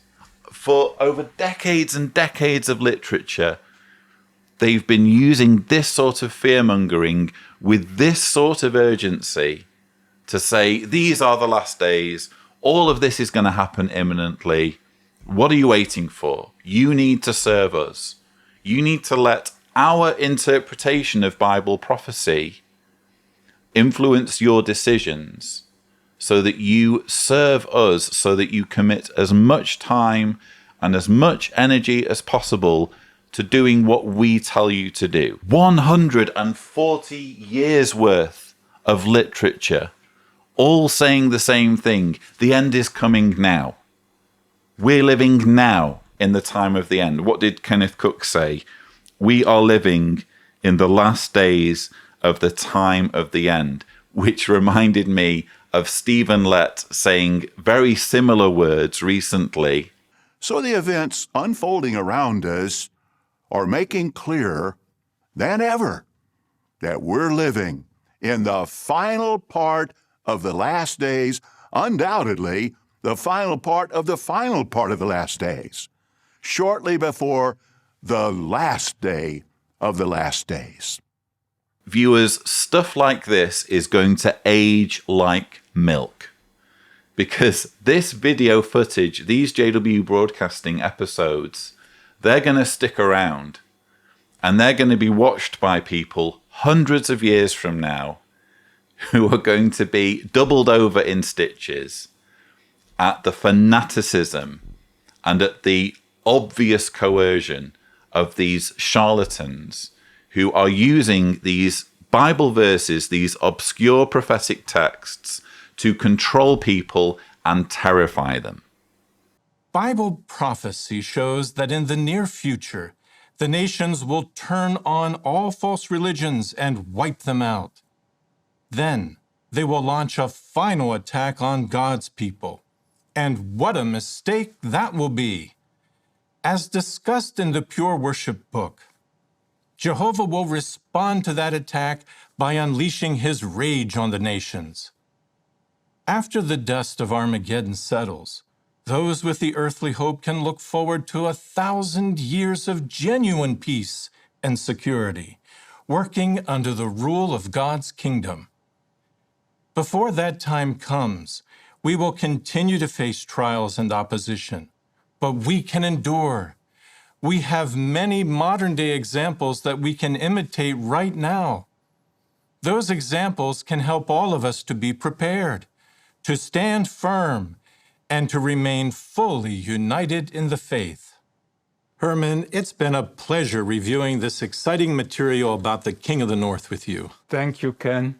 For over decades and decades of literature, they've been using this sort of fear-mongering with this sort of urgency to say, these are the last days, all of this is going to happen imminently. What are you waiting for? You need to serve us. You need to let our interpretation of Bible prophecy influence your decisions so that you serve us, so that you commit as much time and as much energy as possible to doing what we tell you to do. 140 years worth of literature, all saying the same thing. The end is coming now. We're living now in the time of the end. What did Kenneth Cook say? We are living in the last days of the time of the end, which reminded me of Stephen Lett saying very similar words recently. So the events unfolding around us are making clearer than ever that we're living in the final part of the last days, undoubtedly the final part of the last days, shortly before the last day of the last days. Viewers, stuff like this is going to age like milk, because this video footage, these JW Broadcasting episodes, they're going to stick around, and they're going to be watched by people hundreds of years from now who are going to be doubled over in stitches at the fanaticism and at the obvious coercion of these charlatans who are using these Bible verses, these obscure prophetic texts, to control people and terrify them. Bible prophecy shows that in the near future, the nations will turn on all false religions and wipe them out. Then they will launch a final attack on God's people. And what a mistake that will be! As discussed in the Pure Worship book, Jehovah will respond to that attack by unleashing his rage on the nations. After the dust of Armageddon settles, those with the earthly hope can look forward to 1,000 years of genuine peace and security, working under the rule of God's kingdom. Before that time comes, we will continue to face trials and opposition, but we can endure. We have many modern-day examples that we can imitate right now. Those examples can help all of us to be prepared, to stand firm, and to remain fully united in the faith. Herman, it's been a pleasure reviewing this exciting material about the King of the North with you. Thank you, Ken.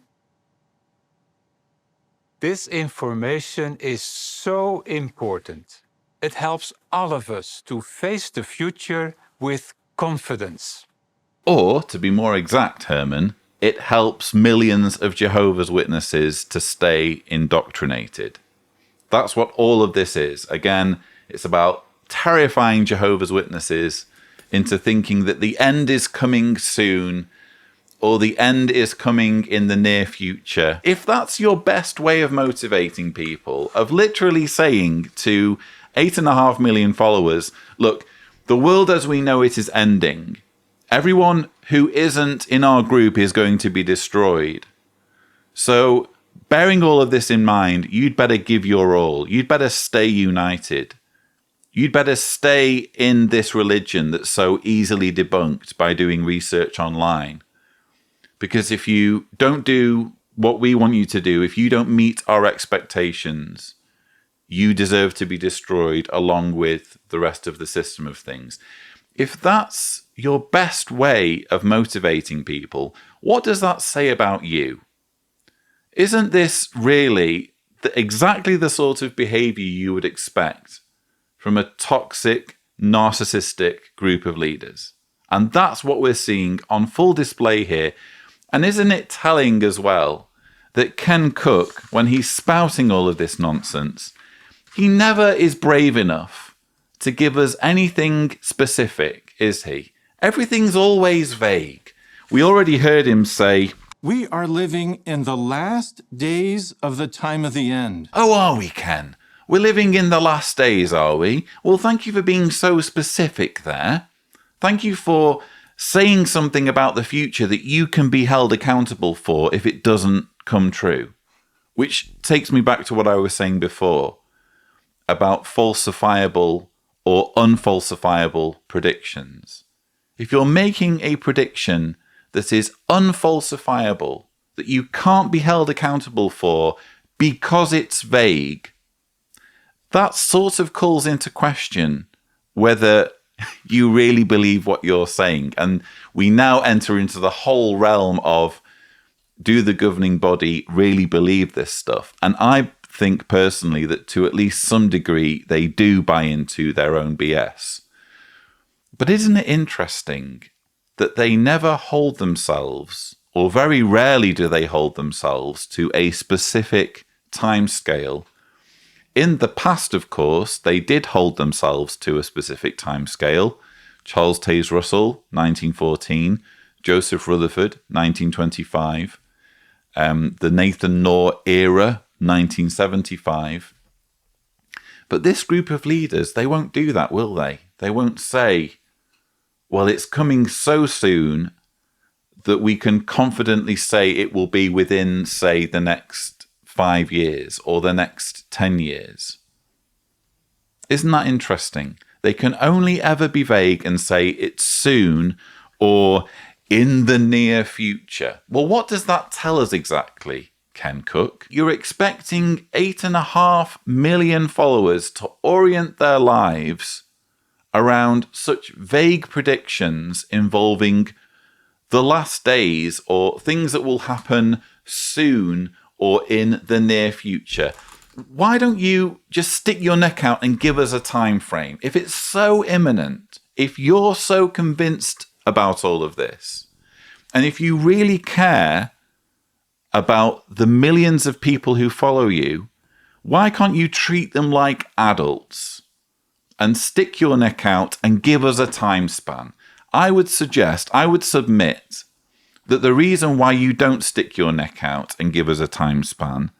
This information is so important. It helps all of us to face the future with confidence. Or, to be more exact, Herman, it helps millions of Jehovah's Witnesses to stay indoctrinated. That's what all of this is. Again, it's about terrifying Jehovah's Witnesses into thinking that the end is coming soon, or the end is coming in the near future. If that's your best way of motivating people, of literally saying to 8.5 million followers, look, the world as we know it is ending. Everyone who isn't in our group is going to be destroyed. So, bearing all of this in mind, you'd better give your all. You'd better stay united. You'd better stay in this religion that's so easily debunked by doing research online. Because if you don't do what we want you to do, if you don't meet our expectations, you deserve to be destroyed along with the rest of the system of things. If that's your best way of motivating people, what does that say about you? Isn't this really exactly the sort of behavior you would expect from a toxic, narcissistic group of leaders? And that's what we're seeing on full display here. And isn't it telling as well that Ken Cook, when he's spouting all of this nonsense, he never is brave enough to give us anything specific, is he? Everything's always vague. We already heard him say, We are living in the last days of the time of the end. Oh, are we, Ken? We're living in the last days, are we? Well, thank you for being so specific there. Thank you for saying something about the future that you can be held accountable for if it doesn't come true. Which takes me back to what I was saying before about falsifiable or unfalsifiable predictions. If you're making a prediction that is unfalsifiable, that you can't be held accountable for because it's vague, that sort of calls into question whether you really believe what you're saying. And we now enter into the whole realm of, do the governing body really believe this stuff? And I think personally that to at least some degree, they do buy into their own BS. But isn't it interesting that they never hold themselves, or very rarely do they hold themselves, to a specific timescale? In the past, of course, they did hold themselves to a specific timescale. Charles Taze Russell, 1914. Joseph Rutherford, 1925. The Nathan Knorr era, 1975. But this group of leaders, they won't do that, will they? They won't say, well, it's coming so soon that we can confidently say it will be within, say, the next 5 years or the next 10 years. Isn't that interesting? They can only ever be vague and say it's soon or in the near future. Well, what does that tell us exactly, Ken Cook? You're expecting 8.5 million followers to orient their lives around such vague predictions involving the last days or things that will happen soon or in the near future. Why don't you just stick your neck out and give us a time frame? If it's so imminent, if you're so convinced about all of this, and if you really care about the millions of people who follow you, why can't you treat them like adults and stick your neck out and give us a time span? I would submit that the reason why you don't stick your neck out and give us a time span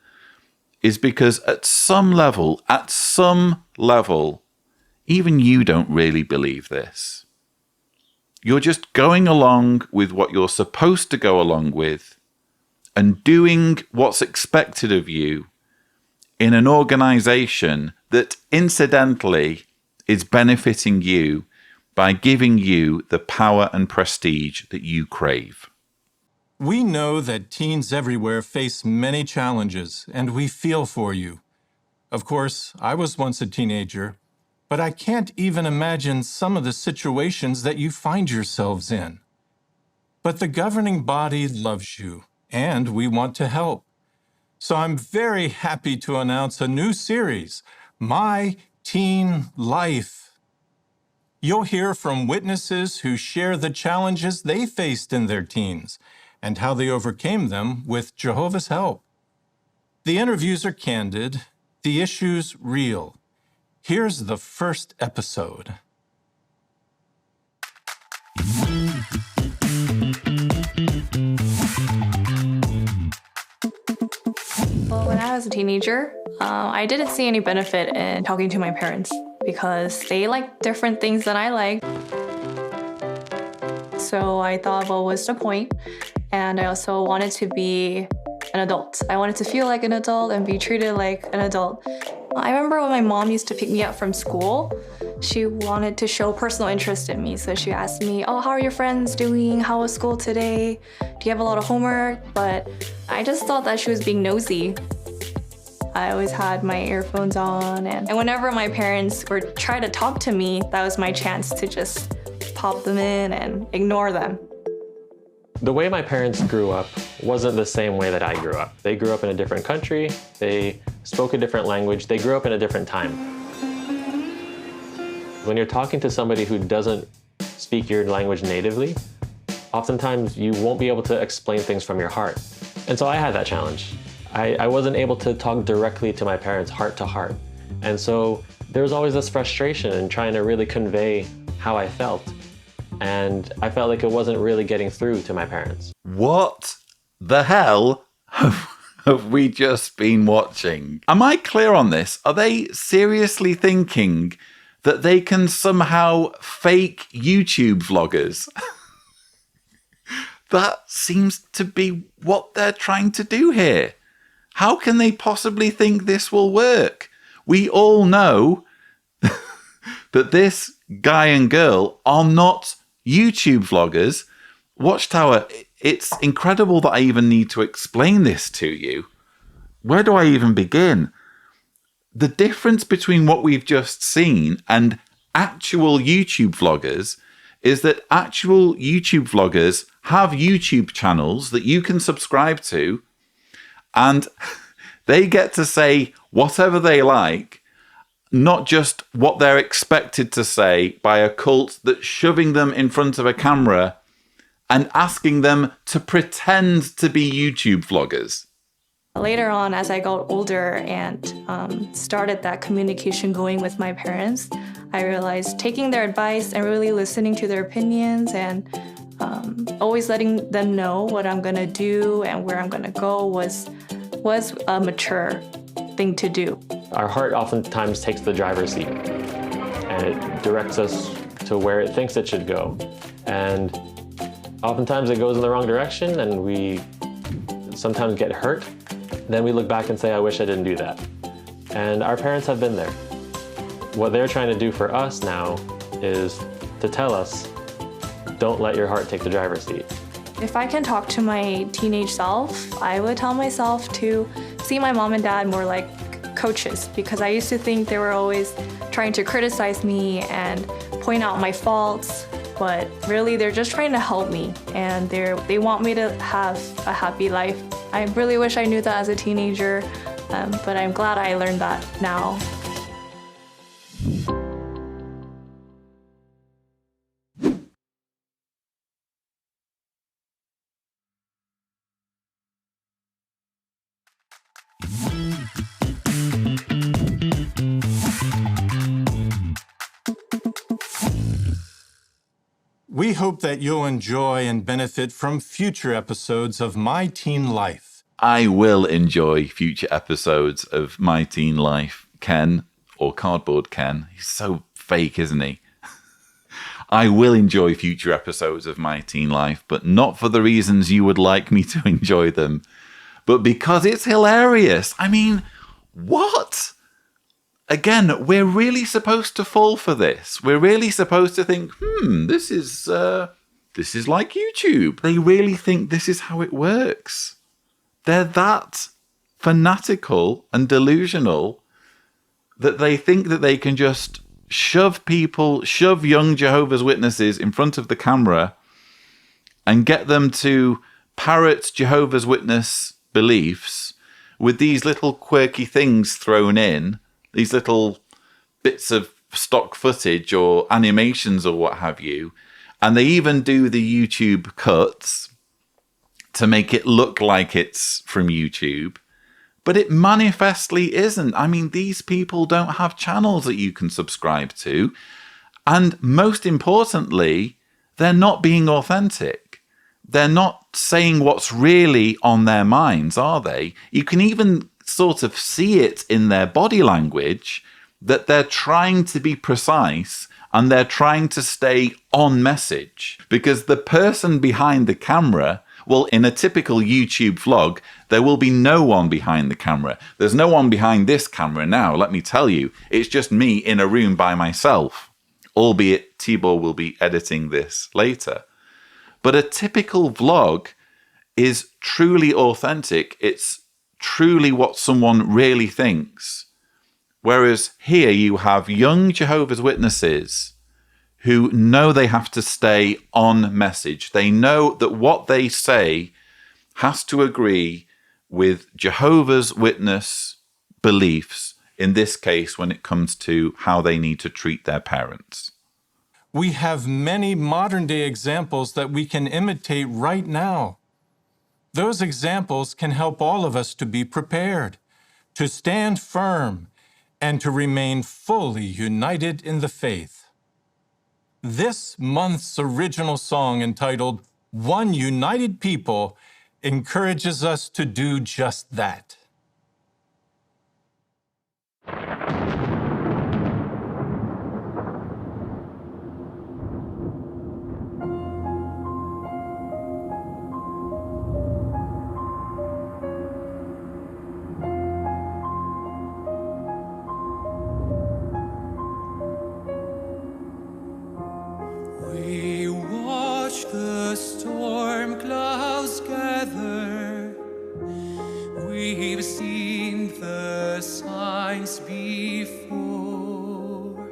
is because at some level, even you don't really believe this. You're just going along with what you're supposed to go along with and doing what's expected of you in an organization that incidentally is benefiting you by giving you the power and prestige that you crave. We know that teens everywhere face many challenges, and we feel for you. Of course, I was once a teenager, but I can't even imagine some of the situations that you find yourselves in. But the governing body loves you, and we want to help. So I'm very happy to announce a new series, My Teen Life. You'll hear from witnesses who share the challenges they faced in their teens and how they overcame them with Jehovah's help. The interviews are candid, the issues real. Here's the first episode. Well, when I was a teenager, I didn't see any benefit in talking to my parents because they like different things than I like. So I thought, well, what's the point? And I also wanted to be an adult. I wanted to feel like an adult and be treated like an adult. I remember when my mom used to pick me up from school, she wanted to show personal interest in me. So she asked me, oh, how are your friends doing? How was school today? Do you have a lot of homework? But I just thought that she was being nosy. I always had my earphones on, and whenever my parents would try to talk to me, that was my chance to just pop them in and ignore them. The way my parents grew up wasn't the same way that I grew up. They grew up in a different country, they spoke a different language, they grew up in a different time. When you're talking to somebody who doesn't speak your language natively, oftentimes you won't be able to explain things from your heart. And so I had that challenge. I wasn't able to talk directly to my parents heart to heart. And so there was always this frustration in trying to really convey how I felt. And I felt like it wasn't really getting through to my parents. What the hell have we just been watching? Am I clear on this? Are they seriously thinking that they can somehow fake YouTube vloggers? That seems to be what they're trying to do here. How can they possibly think this will work? We all know that this guy and girl are not YouTube vloggers. Watchtower, it's incredible that I even need to explain this to you. Where do I even begin? The difference between what we've just seen and actual YouTube vloggers is that actual YouTube vloggers have YouTube channels that you can subscribe to, and they get to say whatever they like, not just what they're expected to say by a cult that's shoving them in front of a camera and asking them to pretend to be YouTube vloggers. Later on, as I got older and started that communication going with my parents, I realized taking their advice and really listening to their opinions and always letting them know what I'm gonna do and where I'm gonna go was a mature thing to do. Our heart oftentimes takes the driver's seat and it directs us to where it thinks it should go. And oftentimes it goes in the wrong direction and we sometimes get hurt. Then we look back and say, I wish I didn't do that. And our parents have been there. What they're trying to do for us now is to tell us, don't let your heart take the driver's seat. If I can talk to my teenage self, I would tell myself to see my mom and dad more like coaches, because I used to think they were always trying to criticize me and point out my faults, but really they're just trying to help me and they want me to have a happy life. I really wish I knew that as a teenager, but I'm glad I learned that now. We hope that you'll enjoy and benefit from future episodes of My Teen Life. I will enjoy future episodes of My Teen Life. Ken, or Cardboard Ken, he's so fake, isn't he? I will enjoy future episodes of My Teen Life, but not for the reasons you would like me to enjoy them, but because it's hilarious. I mean, what? Again, we're really supposed to fall for this. We're really supposed to think, this is like YouTube. They really think this is how it works. They're that fanatical and delusional that they think that they can just shove young Jehovah's Witnesses in front of the camera and get them to parrot Jehovah's Witness beliefs with these little quirky things thrown in, these little bits of stock footage or animations or what have you. And they even do the YouTube cuts to make it look like it's from YouTube. But it manifestly isn't. I mean, these people don't have channels that you can subscribe to. And most importantly, they're not being authentic. They're not saying what's really on their minds, are they? You can even sort of see it in their body language that they're trying to be precise and they're trying to stay on message, because the person behind the camera Well, in a typical YouTube vlog, there will be no one behind the camera. There's no one behind this camera now, let me tell you. It's just me in a room by myself, albeit Tibor will be editing this later. But a typical vlog is truly authentic. It's truly what someone really thinks. Whereas here you have young Jehovah's Witnesses who know they have to stay on message. They know that what they say has to agree with Jehovah's Witness beliefs, in this case, when it comes to how they need to treat their parents. We have many modern-day examples that we can imitate right now. Those examples can help all of us to be prepared, to stand firm, and to remain fully united in the faith. This month's original song, entitled One United People, encourages us to do just that. We watch the storm clouds gather. We've seen the signs before.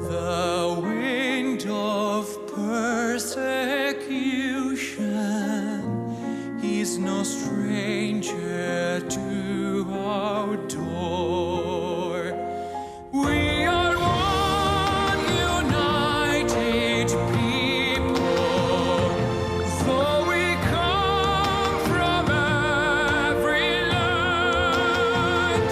The wind of persecution is no stranger to our door. We are one united people, though we come from every land.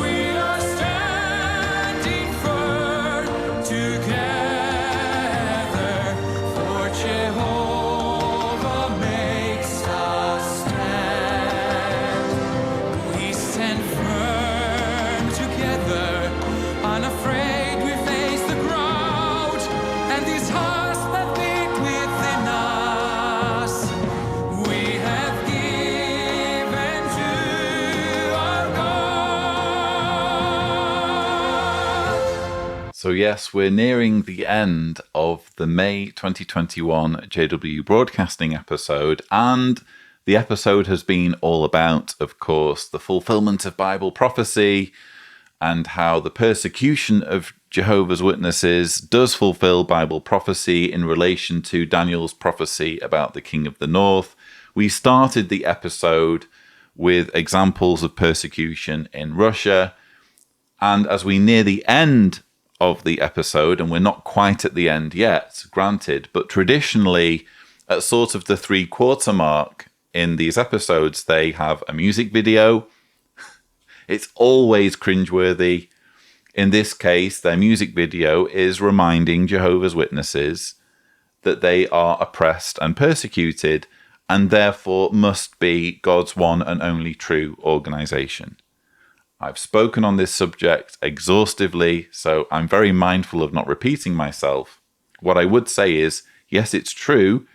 We are standing firm together, for Jehovah makes us stand. We stand firm together, unafraid we face the crowd, and these hearts that beat within us, we have given to our God. So yes, we're nearing the end of the May 2021 JW Broadcasting episode, and the episode has been all about, of course, the fulfillment of Bible prophecy and how the persecution of Jehovah's Witnesses does fulfill Bible prophecy in relation to Daniel's prophecy about the King of the North. We started the episode with examples of persecution in Russia, and as we near the end of the episode, and we're not quite at the end yet, granted, but traditionally at sort of the 3/4 mark in these episodes, they have a music video. It's always cringeworthy. In this case, their music video is reminding Jehovah's Witnesses that they are oppressed and persecuted, and therefore must be God's one and only true organization. I've spoken on this subject exhaustively, so I'm very mindful of not repeating myself. What I would say is, yes, it's true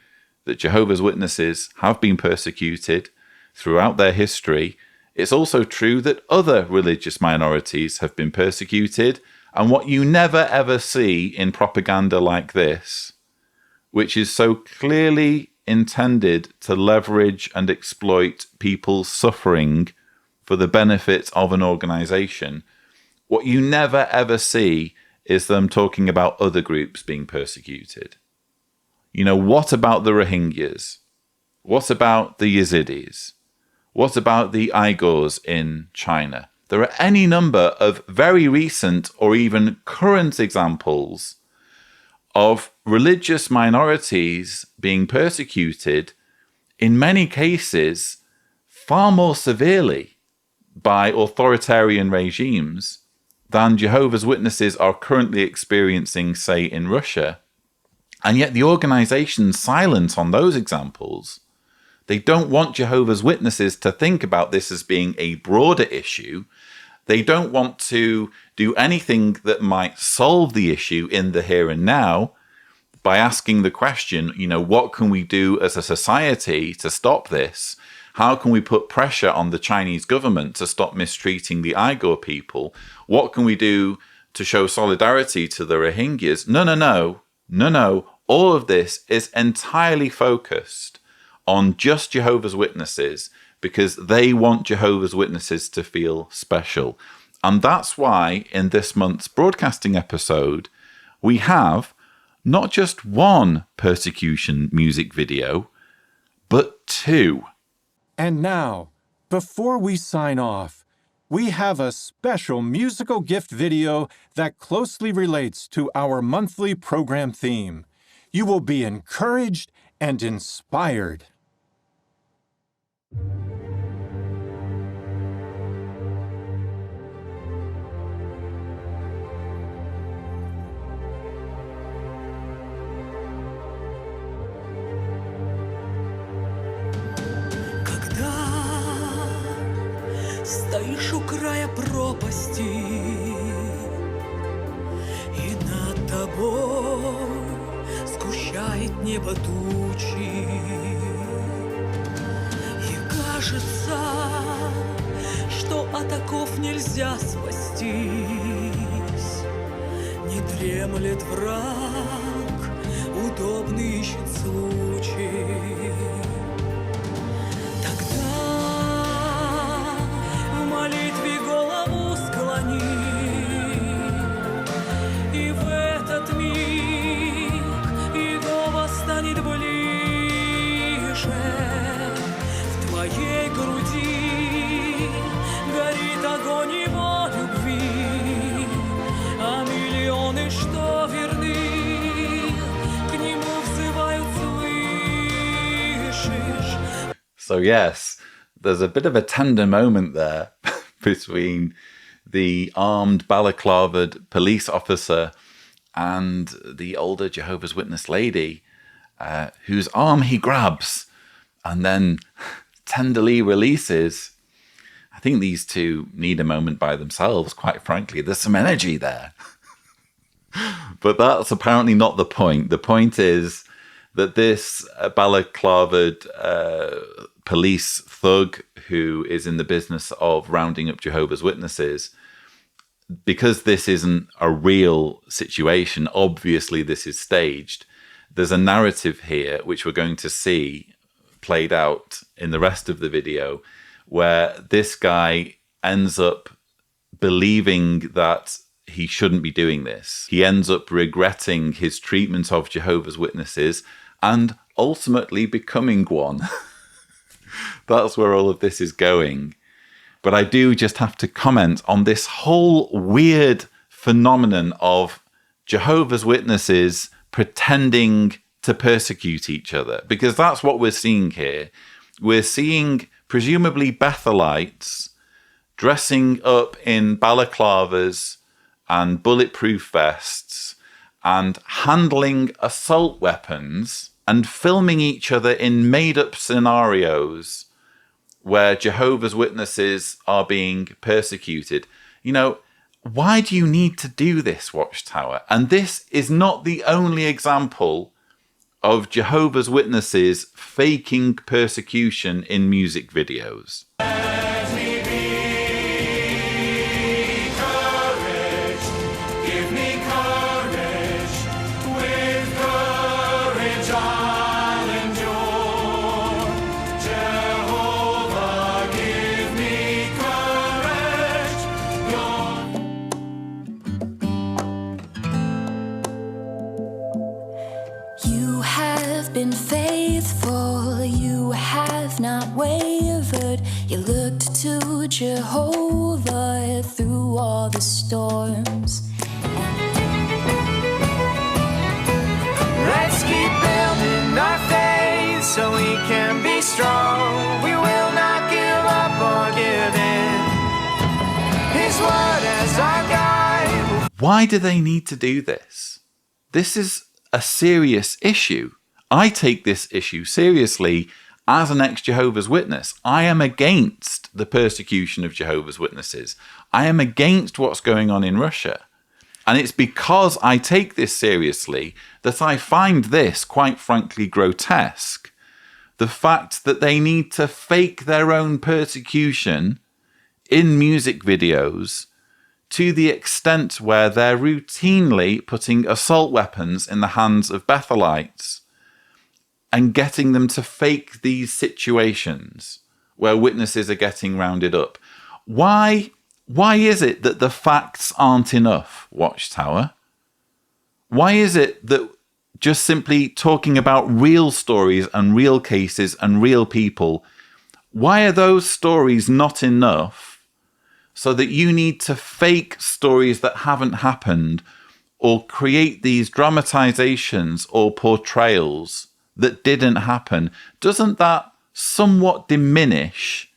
that Jehovah's Witnesses have been persecuted throughout their history. It's also true that other religious minorities have been persecuted, and what you never ever see in propaganda like this, which is so clearly intended to leverage and exploit people's suffering for the benefit of an organization, what you never ever see is them talking about other groups being persecuted. You know, what about the Rohingyas? What about the Yazidis? What about the Uyghurs in China? There are any number of very recent or even current examples of religious minorities being persecuted, in many cases far more severely by authoritarian regimes than Jehovah's Witnesses are currently experiencing, say, in Russia. And yet the organization's silent on those examples. They don't want Jehovah's Witnesses to think about this as being a broader issue. They don't want to do anything that might solve the issue in the here and now. by asking the question, what can we do as a society to stop this? How can we put pressure on the Chinese government to stop mistreating the Uyghur people? What can we do to show solidarity to the Rohingyas? No. All of this is entirely focused on just Jehovah's Witnesses because they want Jehovah's Witnesses to feel special. And that's why in this month's broadcasting episode, we have not just one persecution music video, but two. And now, before we sign off, we have a special musical gift video that closely relates to our monthly program theme. You will be encouraged and inspired. Стоишь у края пропасти, и над тобой сгущает небо тучи, и кажется, что от оков нельзя спастись, не дремлет враг, удобный ищет случай. Молитве голову склони, и в этот миг Иегова станет ближе. В твоей груди горит огонь его любви, а миллионы, что верны, к нему взывают, слышишь? So yes, there's a bit of a tender moment there between the armed balaclavaed police officer and the older Jehovah's Witness lady, whose arm he grabs and then tenderly releases. I think these two need a moment by themselves, quite frankly. There's some energy there. But that's apparently not the point. The point is that this balaclavaed police thug who is in the business of rounding up Jehovah's Witnesses, because this isn't a real situation, obviously this is staged, there's a narrative here which we're going to see played out in the rest of the video, where this guy ends up believing that he shouldn't be doing this. He ends up regretting his treatment of Jehovah's Witnesses and ultimately becoming one. That's where all of this is going. But I do just have to comment on this whole weird phenomenon of Jehovah's Witnesses pretending to persecute each other, because that's what we're seeing here. We're seeing presumably Bethelites dressing up in balaclavas and bulletproof vests and handling assault weapons and filming each other in made-up scenarios where Jehovah's Witnesses are being persecuted. Why do you need to do this, Watchtower? And this is not the only example of Jehovah's Witnesses faking persecution in music videos. Been faithful, you have not wavered. You looked to Jehovah through all the storms. Let's keep building our faith so we can be strong. We will not give up or give in. His word as our guide. Why do they need to do this? This is a serious issue. I take this issue seriously as an ex-Jehovah's Witness. I am against the persecution of Jehovah's Witnesses. I am against what's going on in Russia. And it's because I take this seriously that I find this, quite frankly, grotesque. The fact that they need to fake their own persecution in music videos to the extent where they're routinely putting assault weapons in the hands of Bethelites and getting them to fake these situations where witnesses are getting rounded up. Why is it that the facts aren't enough, Watchtower? Why is it that just simply talking about real stories and real cases and real people, why are those stories not enough so that you need to fake stories that haven't happened or create these dramatizations or portrayals that didn't happen? Doesn't that somewhat diminish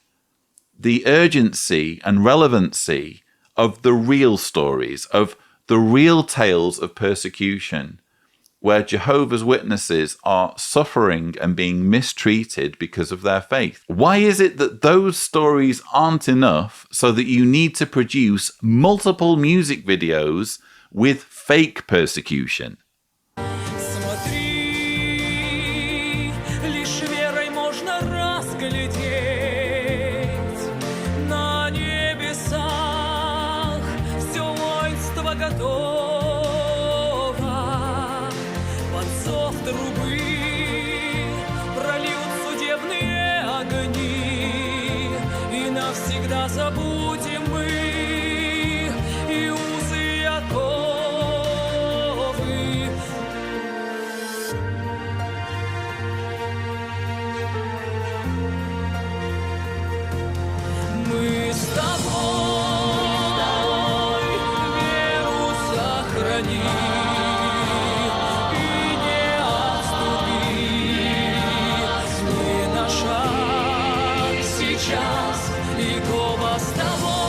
the urgency and relevancy of the real stories, of the real tales of persecution, where Jehovah's Witnesses are suffering and being mistreated because of their faith? Why is it that those stories aren't enough so that you need to produce multiple music videos with fake persecution? Забудем мы и узы оковы. Мы с тобой веру сохрани и не отступи. Мы на шаг сейчас. И голос с тобой,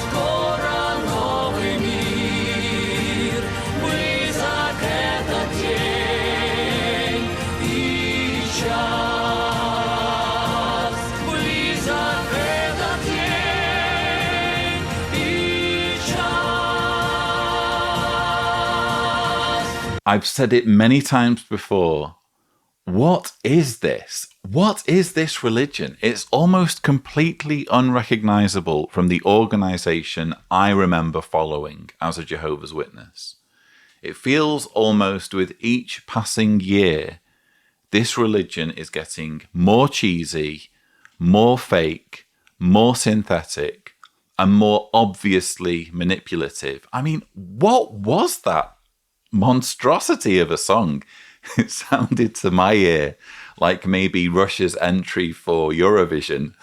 скоро новый мир, близок этот день и час, близок этот день и час. I've said it many times before. What is this? What is this religion? It's almost completely unrecognizable from the organization I remember following as a Jehovah's Witness. It feels almost with each passing year, this religion is getting more cheesy, more fake, more synthetic, and more obviously manipulative. I mean, what was that monstrosity of a song? It sounded to my ear like maybe Russia's entry for Eurovision.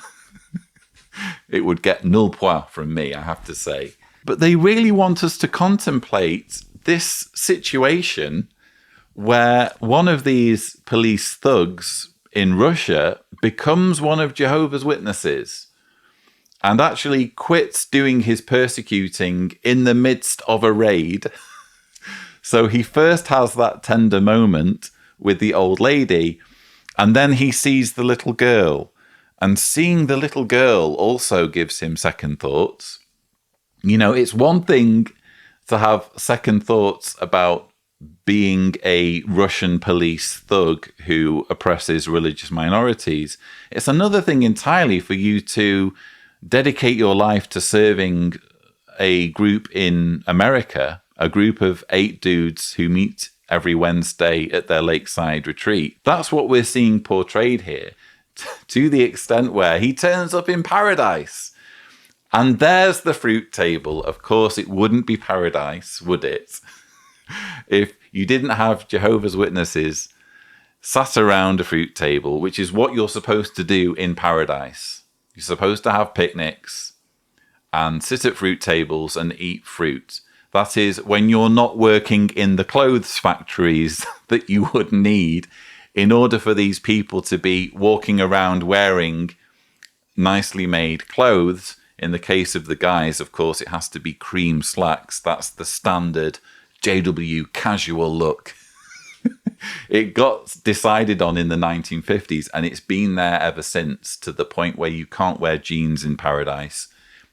It would get nul point from me, I have to say. But they really want us to contemplate this situation where one of these police thugs in Russia becomes one of Jehovah's Witnesses and actually quits doing his persecuting in the midst of a raid. So he first has that tender moment with the old lady, and then he sees the little girl. And seeing the little girl also gives him second thoughts. You know, it's one thing to have second thoughts about being a Russian police thug who oppresses religious minorities. It's another thing entirely for you to dedicate your life to serving a group in America, a group of 8 dudes who meet every Wednesday at their lakeside retreat. That's what we're seeing portrayed here, to the extent where he turns up in paradise. And there's the fruit table. Of course, it wouldn't be paradise, would it? If you didn't have Jehovah's Witnesses sat around a fruit table, which is what you're supposed to do in paradise. You're supposed to have picnics and sit at fruit tables and eat fruit. That is when you're not working in the clothes factories that you would need in order for these people to be walking around wearing nicely made clothes. In the case of the guys, of course, it has to be cream slacks. That's the standard JW casual look. It got decided on in the 1950s, and it's been there ever since, to the point where you can't wear jeans in paradise.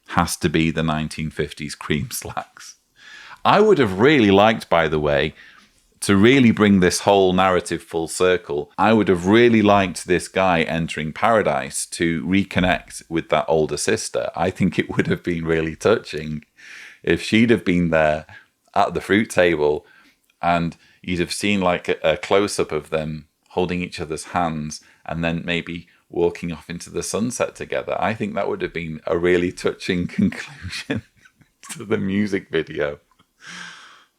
has to be the 1950s cream slacks. I would have really liked, by the way, to really bring this whole narrative full circle, I would have really liked this guy entering paradise to reconnect with that older sister. I think it would have been really touching if she'd have been there at the fruit table and you'd have seen like a close-up of them holding each other's hands and then maybe walking off into the sunset together. I think that would have been a really touching conclusion to the music video.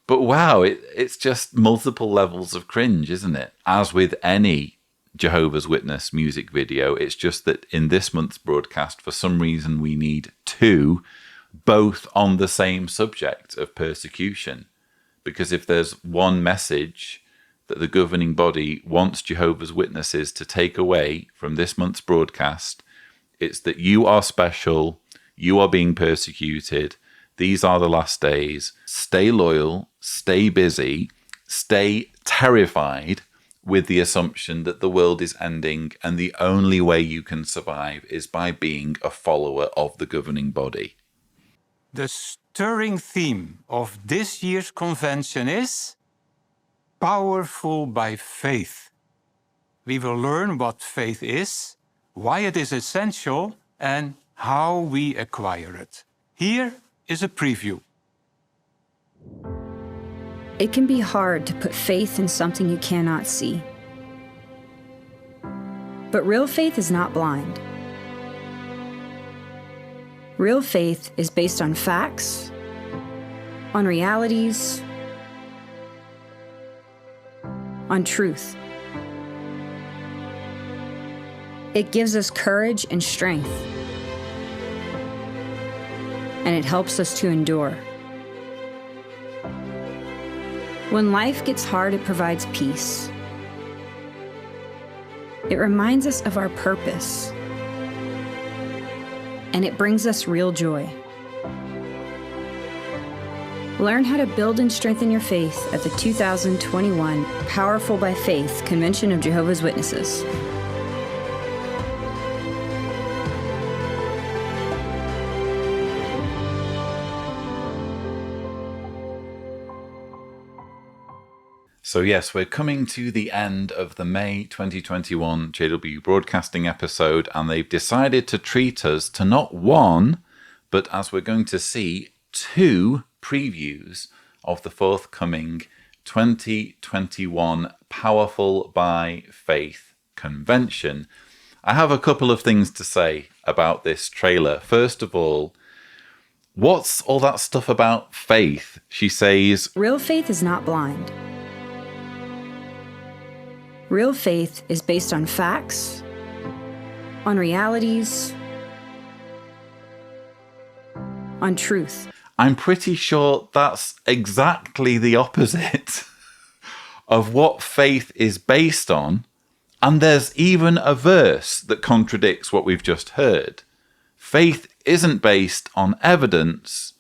But wow, it's just multiple levels of cringe, isn't it? As with any Jehovah's Witness music video, it's just that in this month's broadcast, for some reason, we need two, both on the same subject of persecution. Because if there's one message that the governing body wants Jehovah's Witnesses to take away from this month's broadcast, it's that you are special, you are being persecuted, these are the last days. Stay loyal, stay busy, stay terrified with the assumption that the world is ending and the only way you can survive is by being a follower of the governing body. The stirring theme of this year's convention is powerful by faith. We will learn what faith is, why it is essential, and how we acquire it. Here is a preview. It can be hard to put faith in something you cannot see. But real faith is not blind. Real faith is based on facts, on realities, on truth. It gives us courage and strength, and it helps us to endure. When life gets hard, it provides peace. It reminds us of our purpose, and it brings us real joy. Learn how to build and strengthen your faith at the 2021 Powerful by Faith Convention of Jehovah's Witnesses. So yes, we're coming to the end of the May 2021 JW Broadcasting episode, and they've decided to treat us to not one, but as we're going to see, two previews of the forthcoming 2021 Powerful by Faith Convention. I have a couple of things to say about this trailer. First of all, what's all that stuff about faith? She says, real faith is not blind. Real faith is based on facts, on realities, on truth. I'm pretty sure that's exactly the opposite of what faith is based on. And there's even a verse that contradicts what we've just heard. Faith isn't based on evidence.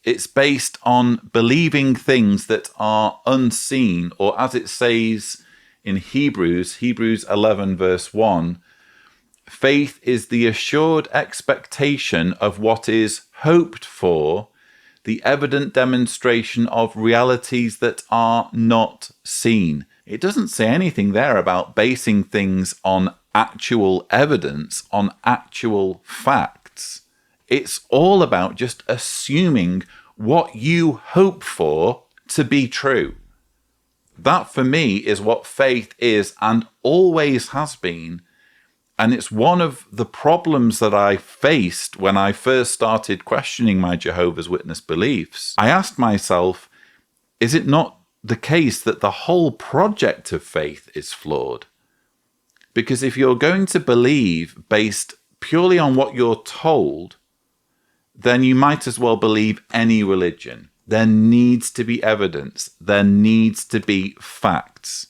It's based on believing things that are unseen, or as it says in Hebrews 11 verse 1, faith is the assured expectation of what is hoped for, the evident demonstration of realities that are not seen. It doesn't say anything there about basing things on actual evidence, on actual facts. It's all about just assuming what you hope for to be true. That, for me, is what faith is and always has been. And it's one of the problems that I faced when I first started questioning my Jehovah's Witness beliefs. I asked myself, is it not the case that the whole project of faith is flawed? Because if you're going to believe based purely on what you're told, then you might as well believe any religion. There needs to be evidence. There needs to be facts.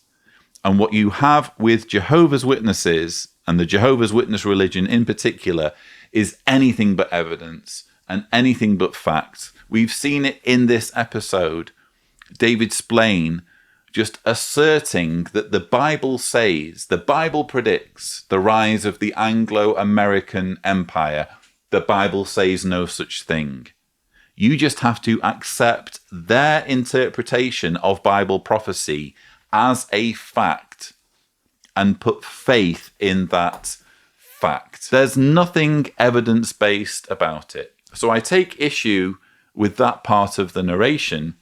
And what you have with Jehovah's Witnesses, and the Jehovah's Witness religion in particular, is anything but evidence and anything but facts. We've seen it in this episode. David Splain just asserting that the Bible says, the Bible predicts the rise of the Anglo-American Empire. the Bible says no such thing. You just have to accept their interpretation of Bible prophecy as a fact and put faith in that fact. There's nothing evidence-based about it. So I take issue with that part of the narration.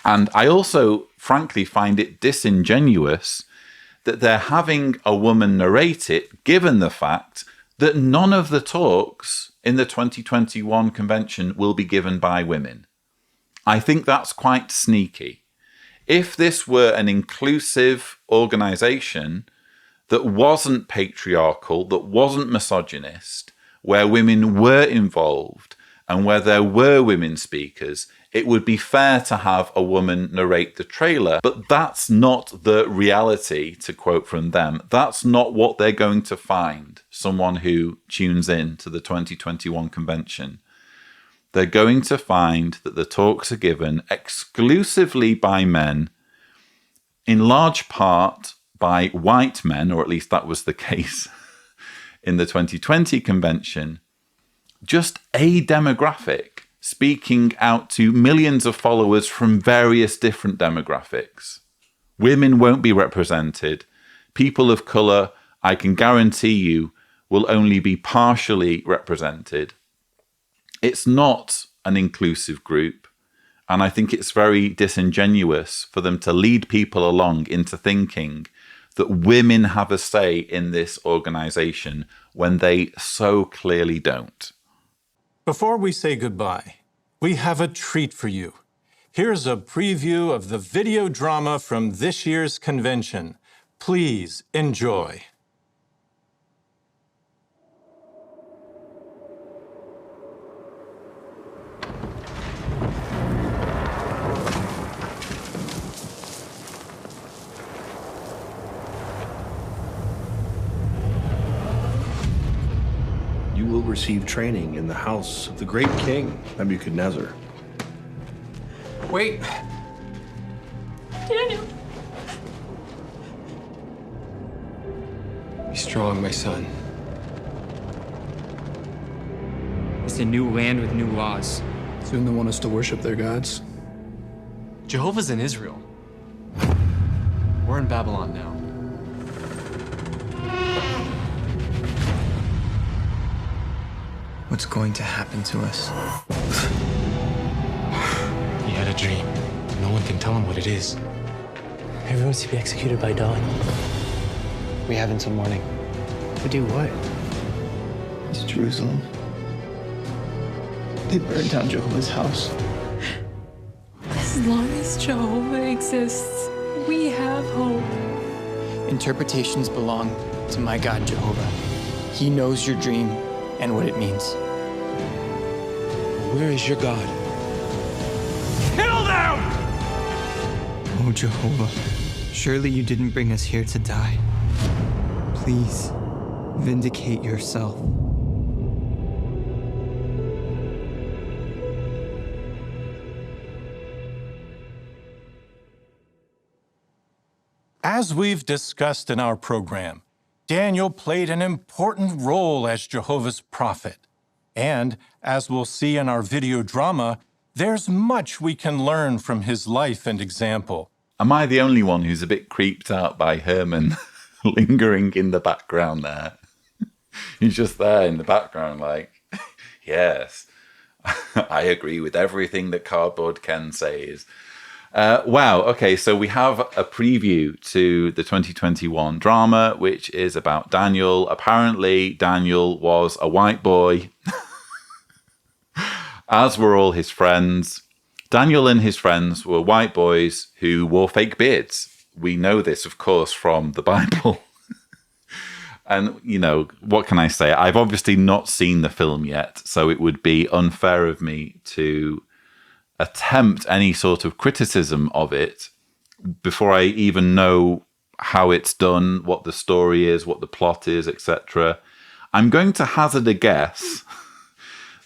And I also, frankly, find it disingenuous that they're having a woman narrate it, given the fact that none of the talks in the 2021 convention will be given by women. I think that's quite sneaky. If this were an inclusive organization that wasn't patriarchal, that wasn't misogynist, where women were involved and where there were women speakers, it would be fair to have a woman narrate the trailer. But that's not the reality, to quote from them. That's not what they're going to find, someone who tunes in to the 2021 convention. They're going to find that the talks are given exclusively by men, in large part by white men, or at least that was the case in the 2020 convention. Just a demographic speaking out to millions of followers from various different demographics. Women won't be represented. People of colour, I can guarantee you, will only be partially represented. It's not an inclusive group, and I think it's very disingenuous for them to lead people along into thinking that women have a say in this organisation when they so clearly don't. Before we say goodbye, we have a treat for you. Here's a preview of the video drama from this year's convention. Please enjoy. You will receive training in the house of the great king, Nebuchadnezzar. Wait. Daniel. Be strong, my son. It's a new land with new laws. Soon they'll want us to worship their gods. Jehovah's in Israel. We're in Babylon now. What's going to happen to us? He had a dream. No one can tell him what it is. Everyone's to be executed by dawn. We have until morning. To do what? It's Jerusalem. They burned down Jehovah's house. As long as Jehovah exists, we have hope. Interpretations belong to my God, Jehovah. He knows your dream and what it means. Where is your God? Kill them! Oh, Jehovah, surely you didn't bring us here to die. Please, vindicate yourself. As we've discussed in our program, Daniel played an important role as Jehovah's prophet. And, as we'll see in our video drama, there's much we can learn from his life and example. Am I the only one who's a bit creeped out by Herman lingering in the background there? He's just there in the background like, yes, I agree with everything that Cardboard Ken says. Wow, okay, so we have a preview to the 2021 drama, which is about Daniel. Apparently, Daniel was a white boy, as were all his friends. Daniel and his friends were white boys who wore fake beards. We know this, of course, from the Bible. And, you know, what can I say? I've obviously not seen the film yet, so it would be unfair of me to attempt any sort of criticism of it before I even know how it's done, what the story is, what the plot is, etc. I'm going to hazard a guess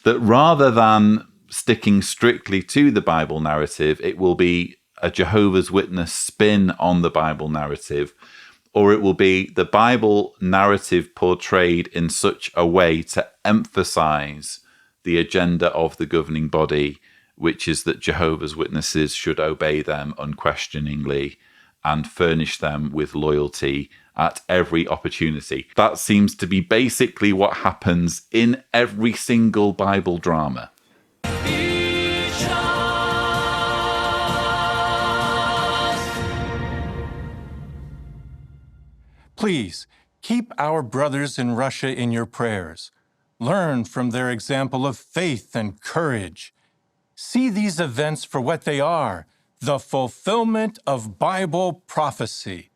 that rather than sticking strictly to the Bible narrative, it will be a Jehovah's Witness spin on the Bible narrative, or it will be the Bible narrative portrayed in such a way to emphasize the agenda of the governing body, which is that Jehovah's Witnesses should obey them unquestioningly and furnish them with loyalty at every opportunity. That seems to be basically what happens in every single Bible drama. Please, keep our brothers in Russia in your prayers. Learn from their example of faith and courage. See these events for what they are, the fulfillment of Bible prophecy.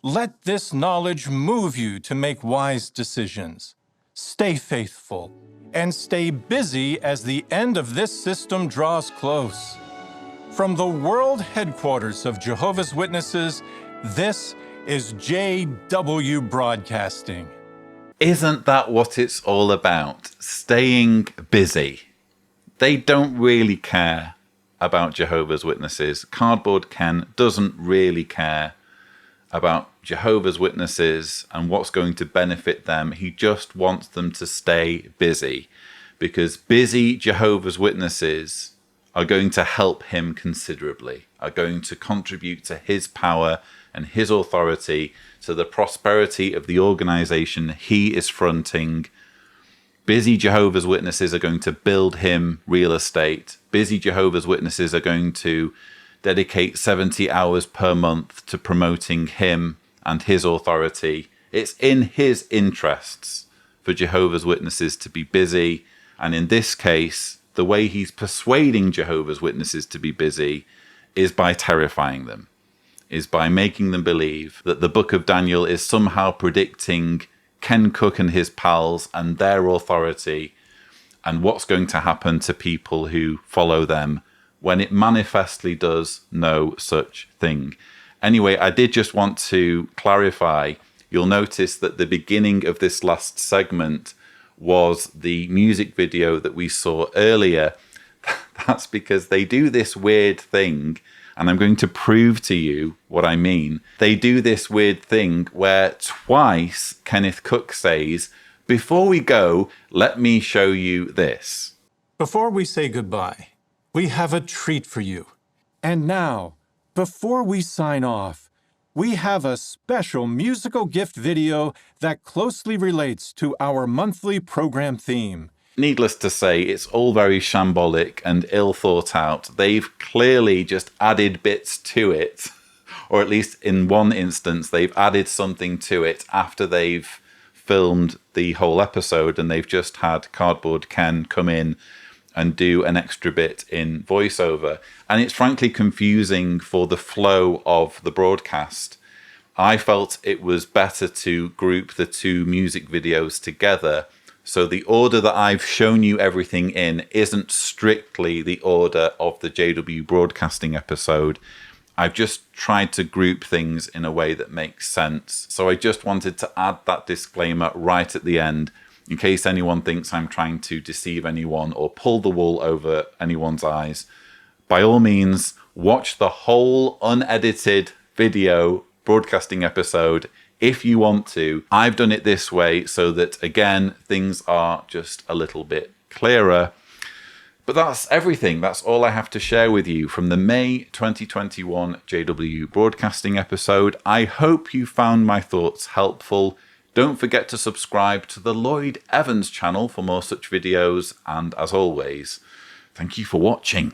Let this knowledge move you to make wise decisions. Stay faithful and stay busy as the end of this system draws close. From the world headquarters of Jehovah's Witnesses, this is JW Broadcasting. Isn't that what it's all about? Staying busy. They don't really care about Jehovah's Witnesses. Cardboard Ken doesn't really care about Jehovah's Witnesses and what's going to benefit them. He just wants them to stay busy, because busy Jehovah's Witnesses are going to help him considerably, are going to contribute to his power and his authority, to the prosperity of the organization he is fronting. Busy Jehovah's Witnesses are going to build him real estate. Busy Jehovah's Witnesses are going to dedicate 70 hours per month to promoting him and his authority. It's in his interests for Jehovah's Witnesses to be busy. And in this case, the way he's persuading Jehovah's Witnesses to be busy is by terrifying them, is by making them believe that the book of Daniel is somehow predicting Ken Cook and his pals and their authority and what's going to happen to people who follow them, when it manifestly does no such thing. Anyway, I did just want to clarify. You'll notice that the beginning of this last segment was the music video that we saw earlier. That's because they do this weird thing, and I'm going to prove to you what I mean. They do this weird thing where twice Kenneth Cook says, "Before we go, let me show you this." Before we say goodbye, we have a treat for you. And now, before we sign off, we have a special musical gift video that closely relates to our monthly program theme. Needless to say, it's all very shambolic and ill thought out. They've clearly just added bits to it, or at least in one instance, they've added something to it after they've filmed the whole episode, and they've just had Cardboard Ken come in and do an extra bit in voiceover. And it's frankly confusing for the flow of the broadcast. I felt it was better to group the two music videos together, so the order that I've shown you everything in isn't strictly the order of the JW Broadcasting episode. I've just tried to group things in a way that makes sense. So I just wanted to add that disclaimer right at the end, in case anyone thinks I'm trying to deceive anyone or pull the wool over anyone's eyes. By all means, watch the whole unedited video broadcasting episode if you want to. I've done it this way so that, again, things are just a little bit clearer. But that's everything. That's all I have to share with you from the May 2021 JW Broadcasting episode. I hope you found my thoughts helpful. Don't forget to subscribe to the Lloyd Evans channel for more such videos. And as always, thank you for watching.